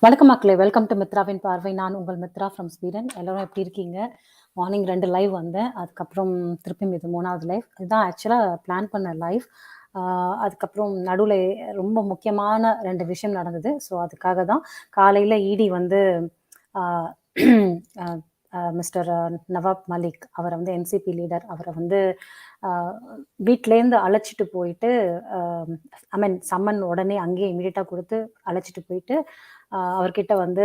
வணக்கம் மக்களே, welcome to மித்ராவின் பார்வை. நான் உங்கள் மித்ரா ஃப்ரம் ஸ்வீடன். எல்லாரும் எப்படி இருக்கீங்க? மார்னிங் 2 லைவ் வந்தேன். அதுக்கப்புறம் திருப்பியும் இது 3வது லைவ். இதுதான் ஆக்சுவலாக பிளான் பண்ண லைவ். அதுக்கப்புறம் நடுவில் ரொம்ப முக்கியமான 2 விஷயம் நடந்தது. ஸோ அதுக்காக தான் காலையில் இடி வந்து மிஸ்டர் நவாப் மலிக் அவரை வந்து என்சிபி லீடர் அவரை வந்து வீட்டிலேருந்து அழைச்சிட்டு போயிட்டு சம்மன் உடனே அங்கேயே இமீடியட்டாக கொடுத்து அழைச்சிட்டு போயிட்டு அவர்கிட்ட வந்து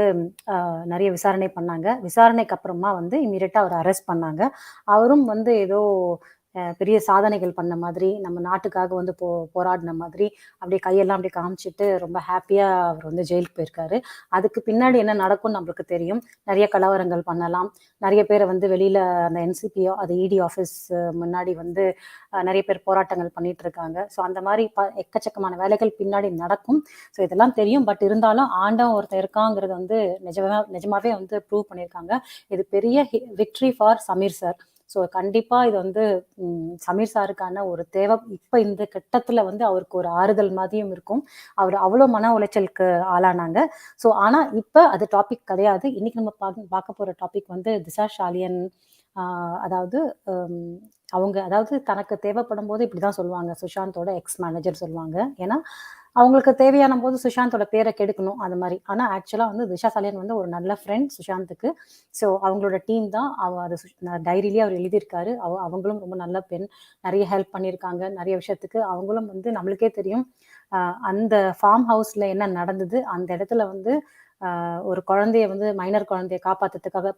நிறைய விசாரணை பண்ணாங்க. விசாரணைக்கு அப்புறமா வந்து இமீடியட்டாக அவர் அரெஸ்ட் பண்ணாங்க. அவரும் வந்து ஏதோ பெரிய சாதனைகள் பண்ண மாதிரி, நம்ம நாட்டுக்காக வந்து போராடின மாதிரி அப்படியே கையெல்லாம் அப்படியே காமிச்சிட்டு ரொம்ப ஹாப்பியாக அவர் வந்து ஜெயிலுக்கு போயிருக்காரு. அதுக்கு பின்னாடி என்ன நடக்கும்னு நம்மளுக்கு தெரியும். நிறைய கலவரங்கள் பண்ணலாம், நிறைய பேரை வந்து வெளியில் அந்த என்சிபிஓ அது இடி ஆஃபீஸ் முன்னாடி வந்து நிறைய பேர் போராட்டங்கள் பண்ணிட்டு இருக்காங்க. ஸோ அந்த மாதிரி எக்கச்சக்கமான வேலைகள் பின்னாடி நடக்கும். ஸோ இதெல்லாம் தெரியும். பட் இருந்தாலும் ஆண்டவன் ஒருத்தர் இருக்காங்கிறது வந்து நிஜமாவே வந்து ப்ரூவ் பண்ணியிருக்காங்க. இது பெரிய victory for Sameer sir. So கண்டிப்பாக இது வந்து சமீர் சாருக்கான ஒரு தேவை. இப்போ இந்த கட்டத்தில் வந்து அவருக்கு ஒரு ஆறுதல் மாதிரியும் இருக்கும். அவர் அவ்வளோ மன உளைச்சலுக்கு ஆளானாங்க. ஸோ ஆனால் இப்போ அது டாபிக் கிடையாது. இன்னைக்கு நம்ம பார்க்க போகிற டாபிக் வந்து திஷா சாலியன். அதாவது அதாவது தனக்கு தேவைப்படும் போது இப்படி தான் சொல்லுவாங்க, சுஷாந்தோட எக்ஸ் மேனேஜர் சொல்லுவாங்க. ஏன்னா அவங்களுக்கு தேவையான போது சுஷாந்தோட பேரை கெடுக்கணும் அந்த மாதிரி. ஆனால் ஆக்சுவலாக வந்து திஷா சாலியன் வந்து ஒரு நல்ல ஃப்ரெண்ட் சுஷாந்துக்கு. ஸோ அவங்களோட டீம் தான் அது டைரியிலேயே அவர் எழுதியிருக்காரு. அவங்களும் ரொம்ப நல்ல பெண், நிறைய ஹெல்ப் பண்ணியிருக்காங்க நிறைய விஷயத்துக்கு. அவங்களும் வந்து நம்மளுக்கே தெரியும் அந்த ஃபார்ம் ஹவுஸில் என்ன நடந்தது. அந்த இடத்துல வந்து ஒரு குழந்தைய வந்து மைனர் குழந்தைய காப்பாற்றுறதுக்காக,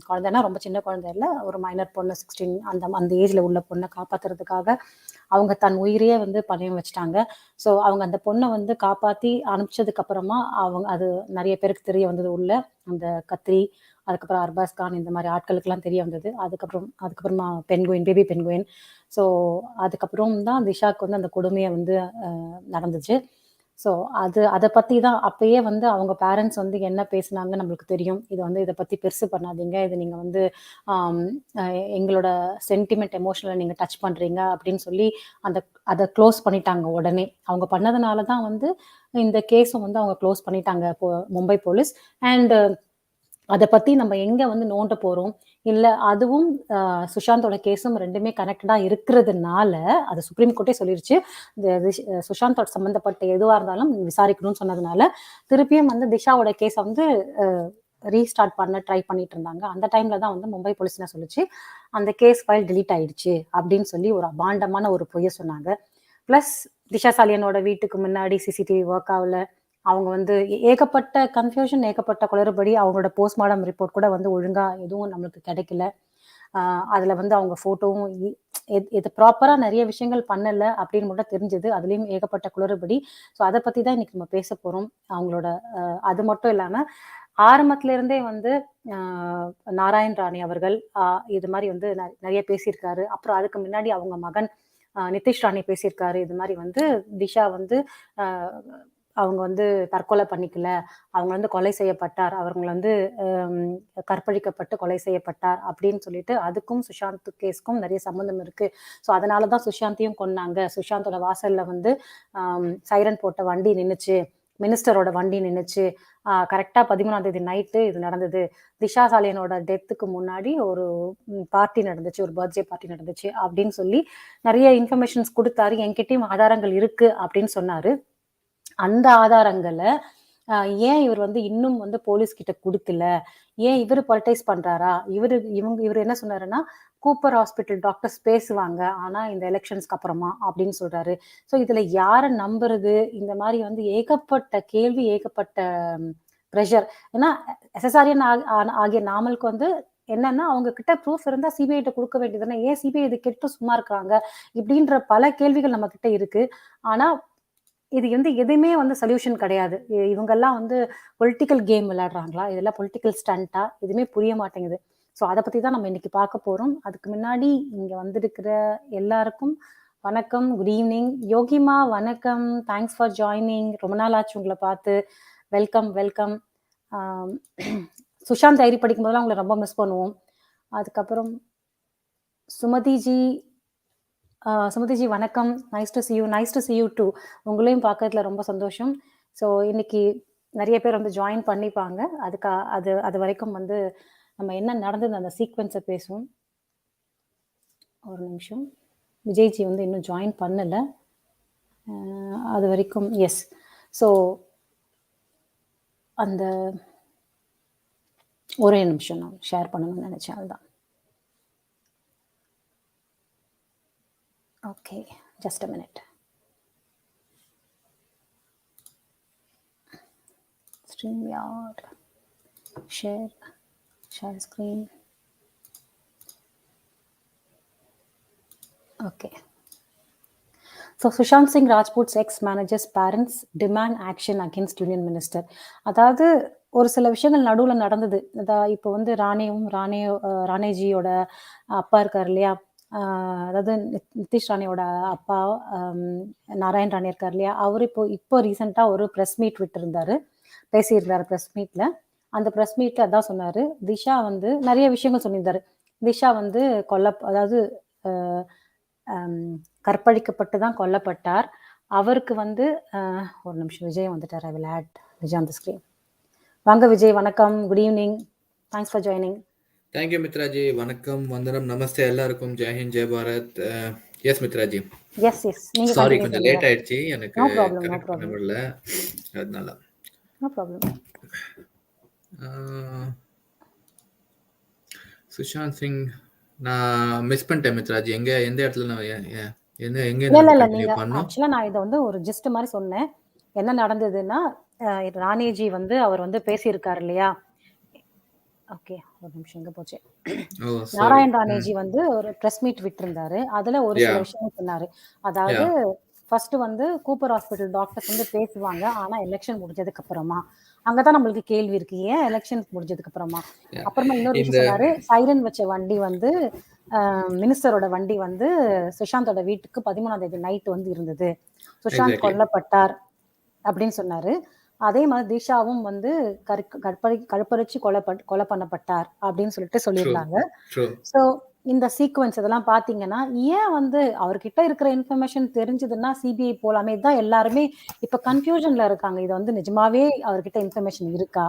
குழந்தைன்னா ரொம்ப சின்ன குழந்தை இல்லை, ஒரு மைனர் பொண்ணு 16 அந்த ஏஜில் உள்ள பொண்ணை காப்பாற்றுறதுக்காக அவங்க தன் உயிரையே வந்து பணயம் வச்சுட்டாங்க. ஸோ அவங்க அந்த பொண்ணை வந்து காப்பாற்றி அனுப்பிச்சதுக்கு அப்புறமா அது நிறைய பேருக்கு தெரிய வந்தது உள்ள அந்த கத்ரி, அதுக்கப்புறம் அர்பாஸ் கான், இந்த மாதிரி ஆட்களுக்கெல்லாம் தெரிய வந்தது. அதுக்கப்புறமா பேபி பென்குயின். ஸோ அதுக்கப்புறம் தான் திஷாவுக்கு வந்து அந்த கொடுமையை வந்து நடந்துச்சு. ஸோ அதை பற்றி தான் அப்பயே வந்து அவங்க பேரண்ட்ஸ் வந்து என்ன பேசுனாங்க நம்மளுக்கு தெரியும். இது வந்து இதை பற்றி பெருசு பண்ணாதீங்க, இது நீங்கள் வந்து எங்களோட சென்டிமெண்ட் எமோஷனலை நீங்கள் டச் பண்ணுறீங்க அப்படின்னு சொல்லி அதை க்ளோஸ் பண்ணிட்டாங்க உடனே. அவங்க பண்ணதுனால தான் வந்து இந்த கேஸும் வந்து அவங்க க்ளோஸ் பண்ணிட்டாங்க மும்பை போலீஸ். அண்ட் அதை பற்றி நம்ம எங்கே வந்து நோண்ட போகிறோம் இல்லை, அதுவும் சுஷாந்தோட கேஸும் ரெண்டுமே கனெக்டடாக இருக்கிறதுனால அது சுப்ரீம் கோர்ட்டே சொல்லிருச்சு. சுஷாந்தோட சம்மந்தப்பட்ட எதுவாக இருந்தாலும் விசாரிக்கணும்னு சொன்னதுனால திருப்பியும் வந்து திஷாவோட கேஸை வந்து ரீஸ்டார்ட் பண்ண ட்ரை பண்ணிட்டு இருந்தாங்க. அந்த டைம்ல தான் வந்து மும்பை போலீஸ் என்ன சொல்லிச்சு, அந்த கேஸ் ஃபைல் டிலீட் ஆயிடுச்சு அப்படின்னு சொல்லி ஒரு அபாண்டமான ஒரு பொய்யை சொன்னாங்க. ப்ளஸ் திஷா சாலியனோட வீட்டுக்கு முன்னாடி சிசிடிவி ஒர்க் ஆகல. அவங்க வந்து ஏகப்பட்ட கன்ஃபியூஷன், ஏகப்பட்ட குளறுபடி. அவங்களோட போஸ்ட்மார்டம் ரிப்போர்ட் கூட வந்து ஒழுங்கா எதுவும் நம்மளுக்கு கிடைக்கல. அதுல வந்து அவங்க போட்டோவும் இது ப்ராப்பரா நிறைய விஷயங்கள் பண்ணல அப்படின்னு மட்டும் தெரிஞ்சது. அதுலயும் ஏகப்பட்ட குளறுபடி. ஸோ அதை பத்தி தான் இன்னைக்கு நம்ம பேச போறோம். அவங்களோட அது மட்டும் இல்லாம ஆரம்பத்துல இருந்தே வந்து நாராயண் ராணே அவர்கள் இது மாதிரி வந்து நிறைய பேசியிருக்காரு. அப்புறம் அதுக்கு முன்னாடி அவங்க மகன் நிதிஷ் ராணே பேசியிருக்காரு. இது மாதிரி வந்து திஷா வந்து அவங்க வந்து தற்கொலை பண்ணிக்கல, அவங்க வந்து கொலை செய்யப்பட்டார், அவங்க வந்து கற்பழிக்கப்பட்டு கொலை செய்யப்பட்டார் அப்படின்னு சொல்லிட்டு அதுக்கும் சுஷாந்த் கேஸ்க்கும் நிறைய சம்மந்தம் இருக்கு. ஸோ அதனாலதான் சுஷாந்தையும் கொன்னாங்க. சுஷாந்தோட வாசல்ல வந்து சைரன் போட்ட வண்டி நின்னுச்சு, மினிஸ்டரோட வண்டி நின்னுச்சு. கரெக்டா 13ஆம் தேதி நைட்டு இது நடந்தது. திஷா சாலியனோட டெத்துக்கு முன்னாடி ஒரு பார்ட்டி நடந்துச்சு, ஒரு பர்த்டே பார்ட்டி நடந்துச்சு அப்படின்னு சொல்லி நிறைய இன்ஃபர்மேஷன்ஸ் கொடுத்தாரு. என்கிட்டயும் ஆதாரங்கள் இருக்கு அப்படின்னு சொன்னாரு. அந்த ஆதாரங்களை ஏன் இவர் வந்து இன்னும் வந்து போலீஸ் கிட்ட கொடுக்கல, ஏன் இவர் பொலிட்டைஸ் பண்றாரா? இவர் என்ன சொன்னாருன்னா, கூப்பர் ஹாஸ்பிட்டல் டாக்டர்ஸ் பேசுவாங்க ஆனா இந்த எலெக்ஷன்ஸ்க்கு அப்புறமா அப்படின்னு சொல்றாரு. ஸோ இதுல யாரை நம்புறது? இந்த மாதிரி வந்து ஏகப்பட்ட கேள்வி, ஏகப்பட்ட ப்ரெஷர். ஏன்னா எஸ்எஸ்ஆர்என் ஆகிய நாமளுக்கு வந்து என்னன்னா, அவங்க கிட்ட ப்ரூஃப் இருந்தா சிபிஐ கொடுக்க வேண்டியதுன்னா ஏன் சிபிஐ இது கெட்டு சும்மா இருக்கிறாங்க இப்படின்ற பல கேள்விகள் நம்ம கிட்ட இருக்கு. ஆனா இது வந்து எதுவுமே வந்து சொல்யூஷன் கிடையாது. இவங்கெல்லாம் வந்து பொலிட்டிக்கல் கேம் விளையாடுறாங்களா, இதெல்லாம் பொலிட்டிக்கல் ஸ்டண்டா, எதுவுமே புரிய மாட்டேங்குது. ஸோ அதை பத்தி தான் நம்ம இன்னைக்கு பார்க்க போறோம். அதுக்கு முன்னாடி இங்க வந்திருக்கிற எல்லாருக்கும் வணக்கம், குட் ஈவினிங். யோகிமா வணக்கம், தேங்க்ஸ் ஃபார் ஜாயினிங். ரொம்ப நாள் ஆச்சு உங்களை பார்த்து. Welcome welcome. சுஷாந்த் டைரி படிக்கும் போதெல்லாம் உங்களை ரொம்ப மிஸ் பண்ணுவோம். அதுக்கப்புறம் சுமதிஜி வணக்கம், nice to see you too. உங்களையும் பார்க்கறதுல ரொம்ப சந்தோஷம். ஸோ இன்னைக்கு நிறைய பேர் வந்து ஜாயின் பண்ணிப்பாங்க. அது வரைக்கும் வந்து நம்ம என்ன நடந்தது அந்த சீக்வென்ஸை பேசுவோம். ஒரு நிமிஷம். விஜய்ஜி வந்து இன்னும் ஜாயின் பண்ணல. அது வரைக்கும் எஸ். ஸோ அந்த ஒரே நிமிஷம் நான் ஷேர் பண்ணணும்னு நினைச்சேன், அதுதான். Okay, just a minute. StreamYard, share screen. Okay. So Sushant Singh Rajput's ex-manager's parents demand action against Union Minister. அதாவது ஒரு சில விஷயங்கள் நடுவில் நடந்தது. இப்போ வந்து ராணேஜியோட அப்பா இருக்கார் இல்லையா, அதாவது நிதிஷ் ராணியோட அப்பா நாராயண் ராணே இருக்கார் இல்லையா, அவர் இப்போ ரீசெண்டாக ஒரு ப்ரெஸ் மீட் விட்டுருந்தாரு, பேசியிருந்தாரு ப்ரெஸ் மீட்டில். அந்த ப்ரெஸ் மீட்டில் அதான் சொன்னார், திஷா வந்து நிறைய விஷயங்கள் சொல்லியிருந்தாரு. திஷா வந்து அதாவது கற்பழிக்கப்பட்டு தான் கொல்லப்பட்டார். அவருக்கு வந்து ஒரு நிமிஷம், விஜய் வந்துட்டார். I will add Vijay on the screen. வாங்க விஜய், வணக்கம், good evening, thanks for joining. Thank you Mitraji, வணக்கம், வந்தனம், நமஸ்தே எல்லாருக்கும், ஜெய் ஹிந்த், ஜெய் Bharat. Yes Mitraji. Yes yes, நீங்க சாரி கொஞ்சம் லேட் ஆயிடுச்சு, எனக்கு நோ ப்ராப்ளம், நோ கனெக்ட் பண்ண ப்ராப்ளம், முடியல, அதனால. No problem. சுஷாந்த் சிங் நான் மிஸ் பண்ணிட்டேன் மித்ராஜி. எந்த இடத்துல நான் எங்க இல்ல நீங்க ஆக்சுவலா நான் இதை வந்து ஒரு ஜிஸ்ட் மாதிரி சொன்னேன். என்ன நடந்ததுன்னா, ராணேஜி வந்து அவர் வந்து பேசியிருக்காரு இல்லையா. ஓகே, ஒரு நிமிஷம், எங்க போச்சு. நாராயண் ராணேஜி வந்து ஒரு ப்ரெஸ் மீட் விட்டிருந்தாரு. அதுல ஒரு சில விஷயம் சொன்னாரு. அதாவது ஃபர்ஸ்ட் வந்து கூப்பர் ஹாஸ்பிட்டல் டாக்டர்ஸ் வந்து பேசுவாங்க, ஆனா எலெக்ஷன் முடிஞ்சதுக்கு அப்புறமா. அங்கதான் நம்மளுக்கு கேள்வி இருக்கு, ஏன் எலெக்ஷன் முடிஞ்சதுக்கு அப்புறமா. அப்புறமா இன்னொரு விஷயம் சொன்னாரு, சைரன் வச்ச வண்டி வந்து மினிஸ்டரோட வண்டி வந்து சுஷாந்தோட வீட்டுக்கு 13ஆம் தேதி நைட் வந்து இருந்தது, சுஷாந்த் கொல்லப்பட்டார் அப்படின்னு சொன்னாரு. அதே மாதிரி திஷாவும் வந்து கற்பழிச்சு கொலை பண்ணப்பட்டார் அப்படின்னு சொல்லிட்டு சொல்லியிருந்தாங்க. ஸோ இந்த சீக்வன்ஸ் இதெல்லாம் பாத்தீங்கன்னா, ஏன் வந்து அவர்கிட்ட இருக்கிற இன்ஃபர்மேஷன் தெரிஞ்சதுன்னா சிபிஐ போலாமே தான் எல்லாருமே இப்ப கன்ஃபியூஷன்ல இருக்காங்க. இது வந்து நிஜமாவே அவர்கிட்ட இன்ஃபர்மேஷன் இருக்கா,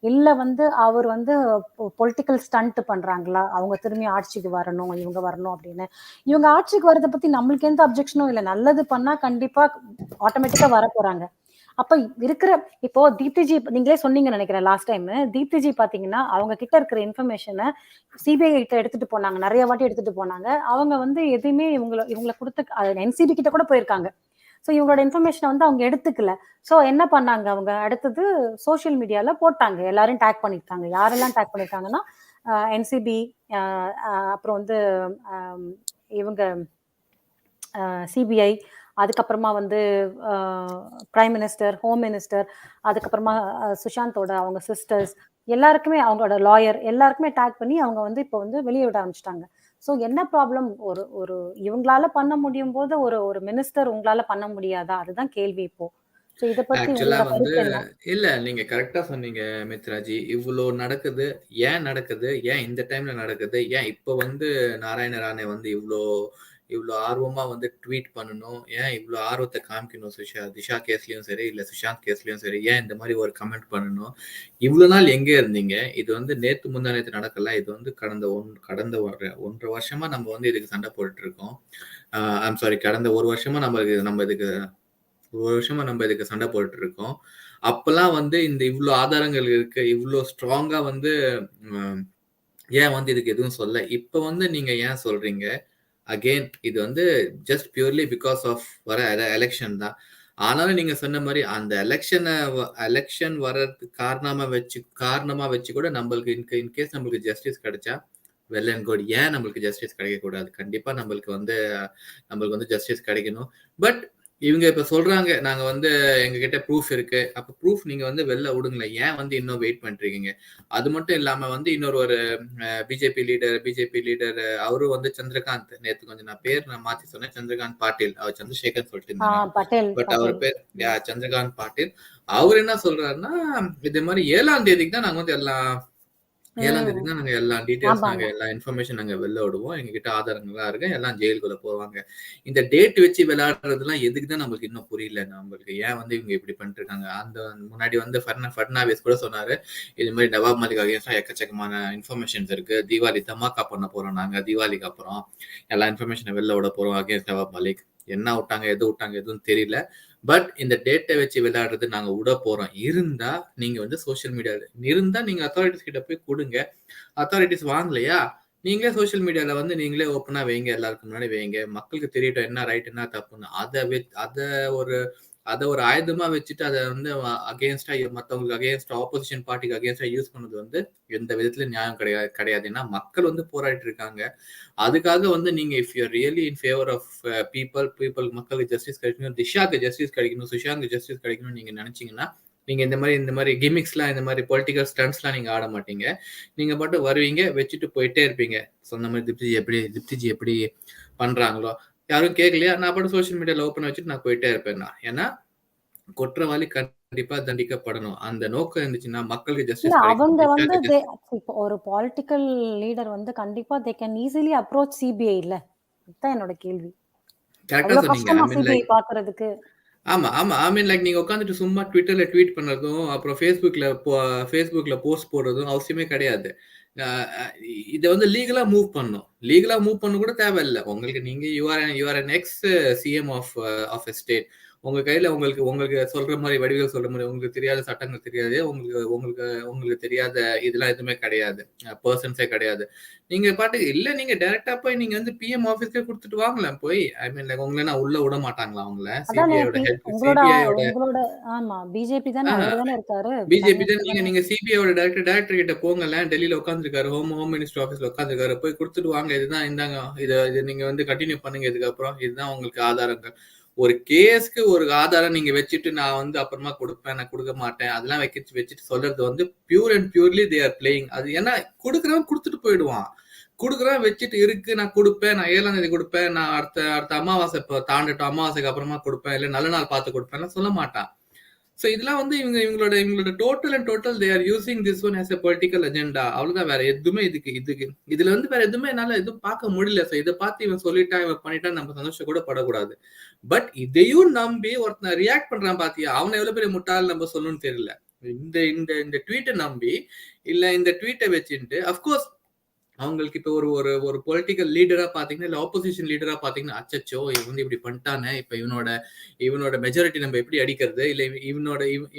இல்ல வந்து அவர் வந்து பொலிட்டிக்கல் ஸ்டண்ட் பண்றாங்களா, அவங்க திரும்பி ஆட்சிக்கு வரணும், இவங்க வரணும் அப்படின்னு. இவங்க ஆட்சிக்கு வரதை பத்தி நம்மளுக்கு எந்த அப்ஜெக்ஷனும் இல்லை, நல்லது பண்ணா கண்டிப்பா ஆட்டோமேட்டிக்கா வர போறாங்க. அப்ப இருக்கிற இப்போ தீப்திஜி நீங்களே சொன்னீங்க நினைக்கிறேன் லாஸ்ட் டைம், தீப்திஜி பாத்தீங்கன்னா அவங்க கிட்ட இருக்கிற இன்ஃபர்மேஷனை சிபிஐ கிட்ட எடுத்துட்டு போனாங்க, நிறைய வாட்டி எடுத்துட்டு போனாங்க. அவங்க வந்து எதுவுமே இவங்களை கொடுத்து என்சிபி கிட்ட கூட போயிருக்காங்க. ஸோ இவங்களோட இன்ஃபர்மேஷனை வந்து அவங்க எடுத்துக்கல. ஸோ என்ன பண்ணாங்க, அவங்க அடுத்தது சோசியல் மீடியால போட்டாங்க, எல்லாரும் டேக் பண்ணிருக்காங்க. யாரெல்லாம் டேக் பண்ணிருக்காங்கன்னா என்சிபி, அப்புறம் வந்து இவங்க சிபிஐ, அதுக்கப்புறமா வந்து பிரைம் மினிஸ்டர், ஹோம் மினிஸ்டர், அதுக்கப்புறமா சுஷாந்தோட அவங்க சிஸ்டர்ஸ் எல்லாருக்குமே, அவங்களோட லாயர் எல்லாருக்குமே டேக் பண்ணி அவங்க வந்து இப்போ வந்து வெளியே விட ஆரம்பிச்சிட்டாங்க. ஸோ என்ன ப்ராப்ளம், ஒரு இவங்களால பண்ண முடியும் போது ஒரு மினிஸ்டர் உங்களால பண்ண முடியாதா, அதுதான் கேள்வி இப்போ. ஸோ இதை பத்தி வந்து இல்ல, நீங்க கரெக்டா சொன்னீங்க மித்ராஜி. இவ்வளோ நடக்குது, ஏன் நடக்குது, ஏன் இந்த டைம்ல நடக்குது, ஏன் இப்போ வந்து நாராயண ராணே வந்து இவ்வளோ ஆர்வமா வந்து ட்வீட் பண்ணணும், ஏன் இவ்வளோ ஆர்வத்தை காமிக்கணும், திஷா கேஸ்லயும் சரி, இல்ல சுஷாந்த் கேஸ்லயும் சரி, ஏன் இந்த மாதிரி ஒரு கமெண்ட் பண்ணணும், இவ்வளவு நாள் எங்க இருந்தீங்க? இது வந்து நேத்து முந்தா நேத்து நடக்கல, இது வந்து கடந்த 1.5 வருஷமா நம்ம வந்து இதுக்கு சண்டை போட்டுட்டு இருக்கோம். ஐம் சாரி, கடந்த 1 வருஷமா நம்ம இதுக்கு சண்டை போட்டுட்டு இருக்கோம். அப்பெல்லாம் வந்து இந்த இவ்வளவு ஆதாரங்கள் இருக்கு, இவ்வளவு ஸ்ட்ராங்கா வந்து ஏன் வந்து இதுக்கு எதுவும் சொல்ல, இப்ப வந்து நீங்க ஏன் சொல்றீங்க? அகெயின் இது வந்து ஜஸ்ட் பியூர்லி பிகாஸ் ஆஃப் வர எலெக்ஷன் தான். ஆனாலும் நீங்க சொன்ன மாதிரி அந்த எலெக்ஷன் வர்றதுக்கு காரணமா வச்சு கூட நம்மளுக்கு இன்கேஸ் நம்மளுக்கு ஜஸ்டிஸ் கிடைச்சா வெல் அண்ட் குட். ஏன் நம்மளுக்கு ஜஸ்டிஸ் கிடைக்க கூடாது? கண்டிப்பா நம்மளுக்கு வந்து ஜஸ்டிஸ் கிடைக்கணும். பட் இவங்க இப்ப சொல்றாங்க, நாங்க வந்து எங்க கிட்ட ப்ரூஃப் இருக்கு. அப்ப ப்ரூஃப் நீங்க வந்து வெளில விடுங்களேன், ஏன் வந்து இன்னும் வெயிட் பண்ணிருக்கீங்க? அது மட்டும் இல்லாம வந்து ஒரு பிஜேபி லீடர் அவரும் வந்து சந்திரகாந்த், நேத்து கொஞ்சம் நான் மாத்தி சொன்னேன், சந்திரகாந்த் பாட்டீல், அவர் சந்திரசேகர் சொல்லிட்டு இருந்தாங்க, பட் அவர் பேர் சந்திரகாந்த் பாட்டீல். அவர் என்ன சொல்றாருன்னா, இது மாதிரி 7ஆம் தேதிக்கு தான் நாங்க வந்து எல்லாம் 7ஆம் தேதி தான் நாங்க எல்லா டீடைல்ஸ் ஆமா நாங்க ஆமா. எல்லா இன்ஃபர்மேஷன் நாங்க வெளில விடுவோம். எங்ககிட்ட ஆதாரங்கள்லாம் இருக்கு. எல்லாம் ஜெயிலுக்குள்ள போவாங்க. இந்த டேட் வச்சு விளையாடுறதெல்லாம் எதுக்கு தான் நம்மளுக்கு இன்னும் புரியல. நம்மளுக்கு ஏன் வந்து இவங்க இப்படி பண்ணிட்டு இருக்காங்க. அந்த முன்னாடி வந்து ஃபட்னாவிஸ் கூட சொன்னாரு. இது மாதிரி நவாப் மாலிக் அகேன்ஸ்டா எக்கச்சக்கமான இன்ஃபர்மேஷன்ஸ் இருக்கு. தீபாவளி தமாக்கா பண்ண போறோம் நாங்க. தீபாவளிக்கு அப்புறம் எல்லா இன்ஃபர்மேஷனை வெளில விட போறோம் அகேன்ஸ்ட் நவாப் மாலிக். என்ன விட்டாங்க, எது விட்டாங்க எதுவும் தெரியல. பட் இந்த டேட்டை வச்சு விளையாடுறது நாங்க விட போறோம். இருந்தா நீங்க வந்து சோசியல் மீடியால இருந்தா நீங்க அத்தாரிட்டிஸ் கிட்ட போய் கொடுங்க. அத்தாரிட்டிஸ் வாங்கலையா, நீங்களே சோசியல் மீடியால வந்து நீங்களே ஓப்பனா வைங்க. எல்லாருக்கும் முன்னாடி வைங்க. மக்களுக்கு தெரியட்டும் என்ன ரைட் என்ன தப்புன்னு. ஒரு அத ஒரு ஆயுதமா வச்சுட்டு அத வந்து அகைன்ஸ்டா மத்தவங்களுக்கு அகைன்ஸ்டா ஆப்போசிஷன் பார்ட்டிக்கு அகைன்ஸ்டா யூஸ் பண்ணது வந்து எந்த விதத்திலும் நியாயம் கிடையாது. ஏன்னா மக்கள் வந்து போராடிட்டு இருக்காங்க. அதுக்காக வந்து நீங்க if you really in favour of people மக்களுக்கு ஜஸ்டிஸ் கிடைக்கணும், திஷாக்கு ஜஸ்டிஸ் கிடைக்கணும், சுஷாந்த் ஜஸ்டிஸ் கிடைக்கணும்னு நீங்க நினைச்சீங்கன்னா, நீங்க இந்த மாதிரி கிமிக்ஸ்லாம் இந்த மாதிரி பொலிட்டிக்கல் ஸ்டண்ட்ஸ்லாம் நீங்க ஆட மாட்டீங்க. நீங்க பாட்டு வருவீங்க, வச்சுட்டு போயிட்டே இருப்பீங்க. சொன்ன மாதிரி திப்திஜி எப்படி பண்றாங்களோ, யாரும் கேட்கலையா, நான் பாட்டு சோசியல் மீடியால ஓப்பன் வச்சுட்டு நான் போயிட்டே இருப்பேன் நான். ஏன்னா குற்றவாளி கண்டிப்பா தண்டிக்கப்படணும். அந்த நோக்கம் இருந்துச்சுன்னா மக்களுக்கு இல்ல ஜஸ்டிஸ் கிடைக்கணும், அவங்க வந்து திஷாக்கு இப்போ ஒரு பொலிட்டிக்கல் லீடர் வந்து கண்டிப்பா they can easily approach CBI இல்ல? அதுதான் என்னோட கேள்வி. கரெக்டா அவ்வளவு சொன்னீங்க. ஐ கஷ்டமா மீன் சிபிஐ லைக் பாக்குறதுக்கு? ஆமா, ஆமா. ஐ மீன் லைக் நீங்க உட்கார்ந்துட்டு சும்மா Twitterல ட்வீட் பண்றதும், அப்புறம் Facebookல போஸ்ட் போடுறதும் அவசியமே கிடையாது. அ அ இத வந்து லீகலா மூவ் பண்ணணும். லீகலா மூவ் பண்ண கூட தேவையில்ல. உங்களுக்கு நீங்க you are an ex CM of a state. உங்க கையில உங்களுக்கு உங்களுக்கு சொல்ற மாரி வடிவேலு சொல்ற மாரி உங்களுக்கு தெரியாத சட்டங்கள் தெரியாது. உங்களுக்கு உங்களுக்கு உங்களுக்கு தெரியாத இதெல்லாம் எதுவுமே கிடையாது. பெர்சன்ஸே கிடையாது. நீங்க பாட்டுக்கு இல்ல நீங்க டைரக்ட்டா போய் நீங்க வந்து பிஎம் ஆஃபீஸ்க்கே குடுத்துட்டு வாங்களேன் போய். ஐ மீன் லைக் உங்கள என்ன உள்ள விட மாட்டாங்களா அவங்கள? அதானே உங்களோட சிபிஐயோட உங்களோட ஆமா பிஜேபி தானே, ஆ அவரு தானே இருக்காரு பிஜேபி பிரைம் தான் மினிஸ்டர் நீங்க தானே. நீங்க சிபிஐயோட டைரக்டர் கிட்ட போங்கலேன். டெல்லியில உட்கார்ந்திருக்காரு. ஹோம் மினிஸ்டர் ஆஃபீஸ்ல உட்கார்ந்திருக்காரு. போய் குடுத்துட்டு வாங்க. இதுதான் இந்தாங்க. இது நீங்க வந்து கன்டின்யூ பண்ணுங்க இதுக்கப்புறம். இதுதான் உங்களுக்கு ஆதாரங்கள். ஒரு கேஸ்க்கு ஒரு ஆதாரம் நீங்க வச்சுட்டு நான் வந்து அப்புறமா கொடுப்பேன், நான் கொடுக்க மாட்டேன். அதெல்லாம் வச்சுட்டு சொல்றது வந்து pure and purely they are playing. அது ஏன்னா கொடுக்குறவன் கொடுத்துட்டு போயிடுவான். கொடுக்குறவன் வச்சுட்டு இருக்கு நான் கொடுப்பேன், நான் 7ஆம் தேதி கொடுப்பேன், நான் அடுத்த அடுத்த அமாவாசை தாண்டட்டும், அமாவாசைக்கு அப்புறமா கொடுப்பேன், இல்ல நல்ல நாள் பார்த்து கொடுப்பேன் சொல்ல மாட்டான். சோ இதெல்லாம் வந்து இவங்களோட total they are using this one as a political agenda. அவ்வளவுதான். வேற எதுவுமே இதுக்கு இதுல வந்து வேற எதுவுமே என்னால எதுவும் பார்க்க முடியல. சோ இதை பார்த்து இவன் சொல்லிட்டான், இவன் பண்ணிட்டான், நம்ம சந்தோஷம் கூட படக்கூடாது. பட் இதையும் நம்பி ஒருத்தன் ரியாக்ட் பண்றான் பாத்தியா, அவனை எவ்வளவு பெரிய முட்டாள் நம்ம சொல்லணும்னு தெரியல. இந்த இந்த இந்த ட்வீட்டை நம்பி இல்ல இந்த ட்வீட்டை வச்சுட்டு அப்கோர்ஸ் அவங்களுக்கு இப்ப ஒரு ஒரு ஒரு பொலிட்டிக்கல் லீடரா பாத்தீங்கன்னா இல்ல ஆப்போசிஷன் லீடரா பாத்தீங்கன்னா அச்சச்சோ இவன் வந்து இப்படி பண்ணிட்டானே, இப்ப இவனோட மெஜாரிட்டி நம்ம எப்படி அடிக்கிறது, இல்ல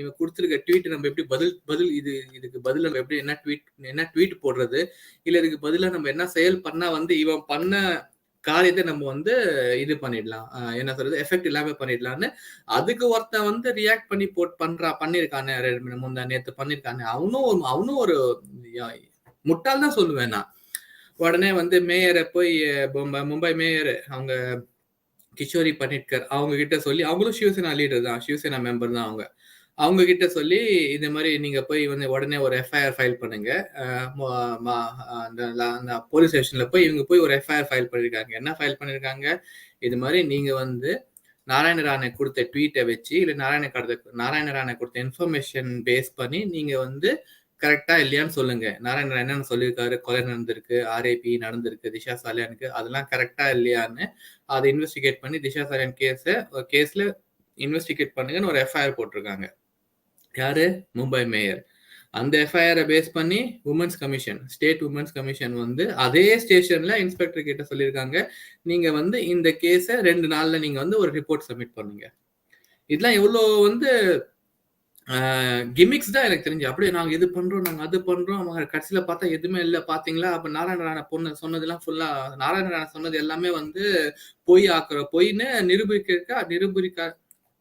இவன் கொடுத்திருக்க ட்வீட் நம்ம எப்படி பதில் இதுக்கு பதில் நம்ம எப்படி என்ன ட்வீட் போடுறது, இல்ல இதுக்கு பதிலா நம்ம என்ன செயல் பண்ணா வந்து இவன் பண்ண காரியத்தை நம்ம வந்து இது பண்ணிடலாம், என்ன சொல்றது எஃபெக்ட் இல்லாம பண்ணிடலாம்னு அதுக்கு ஒருத்தன் வந்து ரியாக்ட் பண்ணி பண்ணிருக்கானே நேத்து பண்ணிருக்கானே அவனும் ஒரு முட்டாள் தான் சொல்லுவேன் நான். உடனே வந்து மேயரை போய் மும்பை மேயர் அவங்க கிஷோரி பனிட்கர் அவங்க கிட்ட சொல்லி, அவங்களும் சிவசேனா லீடர் தான், சிவசேனா மெம்பர் தான் அவங்க கிட்ட சொல்லி இந்த மாதிரி நீங்க போய் வந்து உடனே ஒரு எஃப்ஐஆர் ஃபைல் பண்ணுங்க. அந்த போலீஸ் ஸ்டேஷன்ல போய் இவங்க போய் ஒரு எஃப்ஐஆர் ஃபைல் பண்ணிருக்காங்க. என்ன ஃபைல் பண்ணிருக்காங்க, இது மாதிரி நீங்க வந்து நாராயண ராணே கொடுத்த ட்வீட்டை வச்சு இல்ல நாராயண ராணே கொடுத்த இன்ஃபர்மேஷன் பேஸ் பண்ணி நீங்க வந்து கரெக்டா இல்லையான்னு சொல்லுங்க. நாராயண என்னன்னு சொல்லியிருக்காரு, கொலை நடந்திருக்கு, ஆர்ஐபி நடந்திருக்கு திஷா சாலியானுக்கு, அதெல்லாம் கரெக்டா இல்லையான்னு அதை இன்வெஸ்டிகேட் பண்ணி திஷா சாலியான் கேஸ்ல இன்வெஸ்டிகேட் பண்ணுங்கன்னு ஒரு எஃப்ஐஆர் போட்டிருக்காங்க. யாரு? மும்பை மேயர். அந்த எஃப்ஐஆரை பேஸ் பண்ணி ஸ்டேட் உமன்ஸ் கமிஷன் வந்து அதே ஸ்டேஷன்ல இன்ஸ்பெக்டர் கிட்ட சொல்லியிருக்காங்க, நீங்க வந்து இந்த கேஸை 2 நாள்ல நீங்க வந்து ஒரு ரிப்போர்ட் சப்மிட் பண்ணுங்க. இதெல்லாம் எவ்வளவு வந்து கிமிக்ஸ் தான் எனக்கு தெரிஞ்சு. அப்படியே நாங்க இது பண்றோம், நாங்க அது பண்றோம், அவங்க கடைசியில பார்த்தா எதுவுமே இல்ல பாத்தீங்களா, அப்ப நாராயண ராணா சொன்னதெல்லாம் ஃபுல்லா நாராயண ராணா சொன்னது எல்லாமே வந்து பொய்ன்னு நிரூபிக்க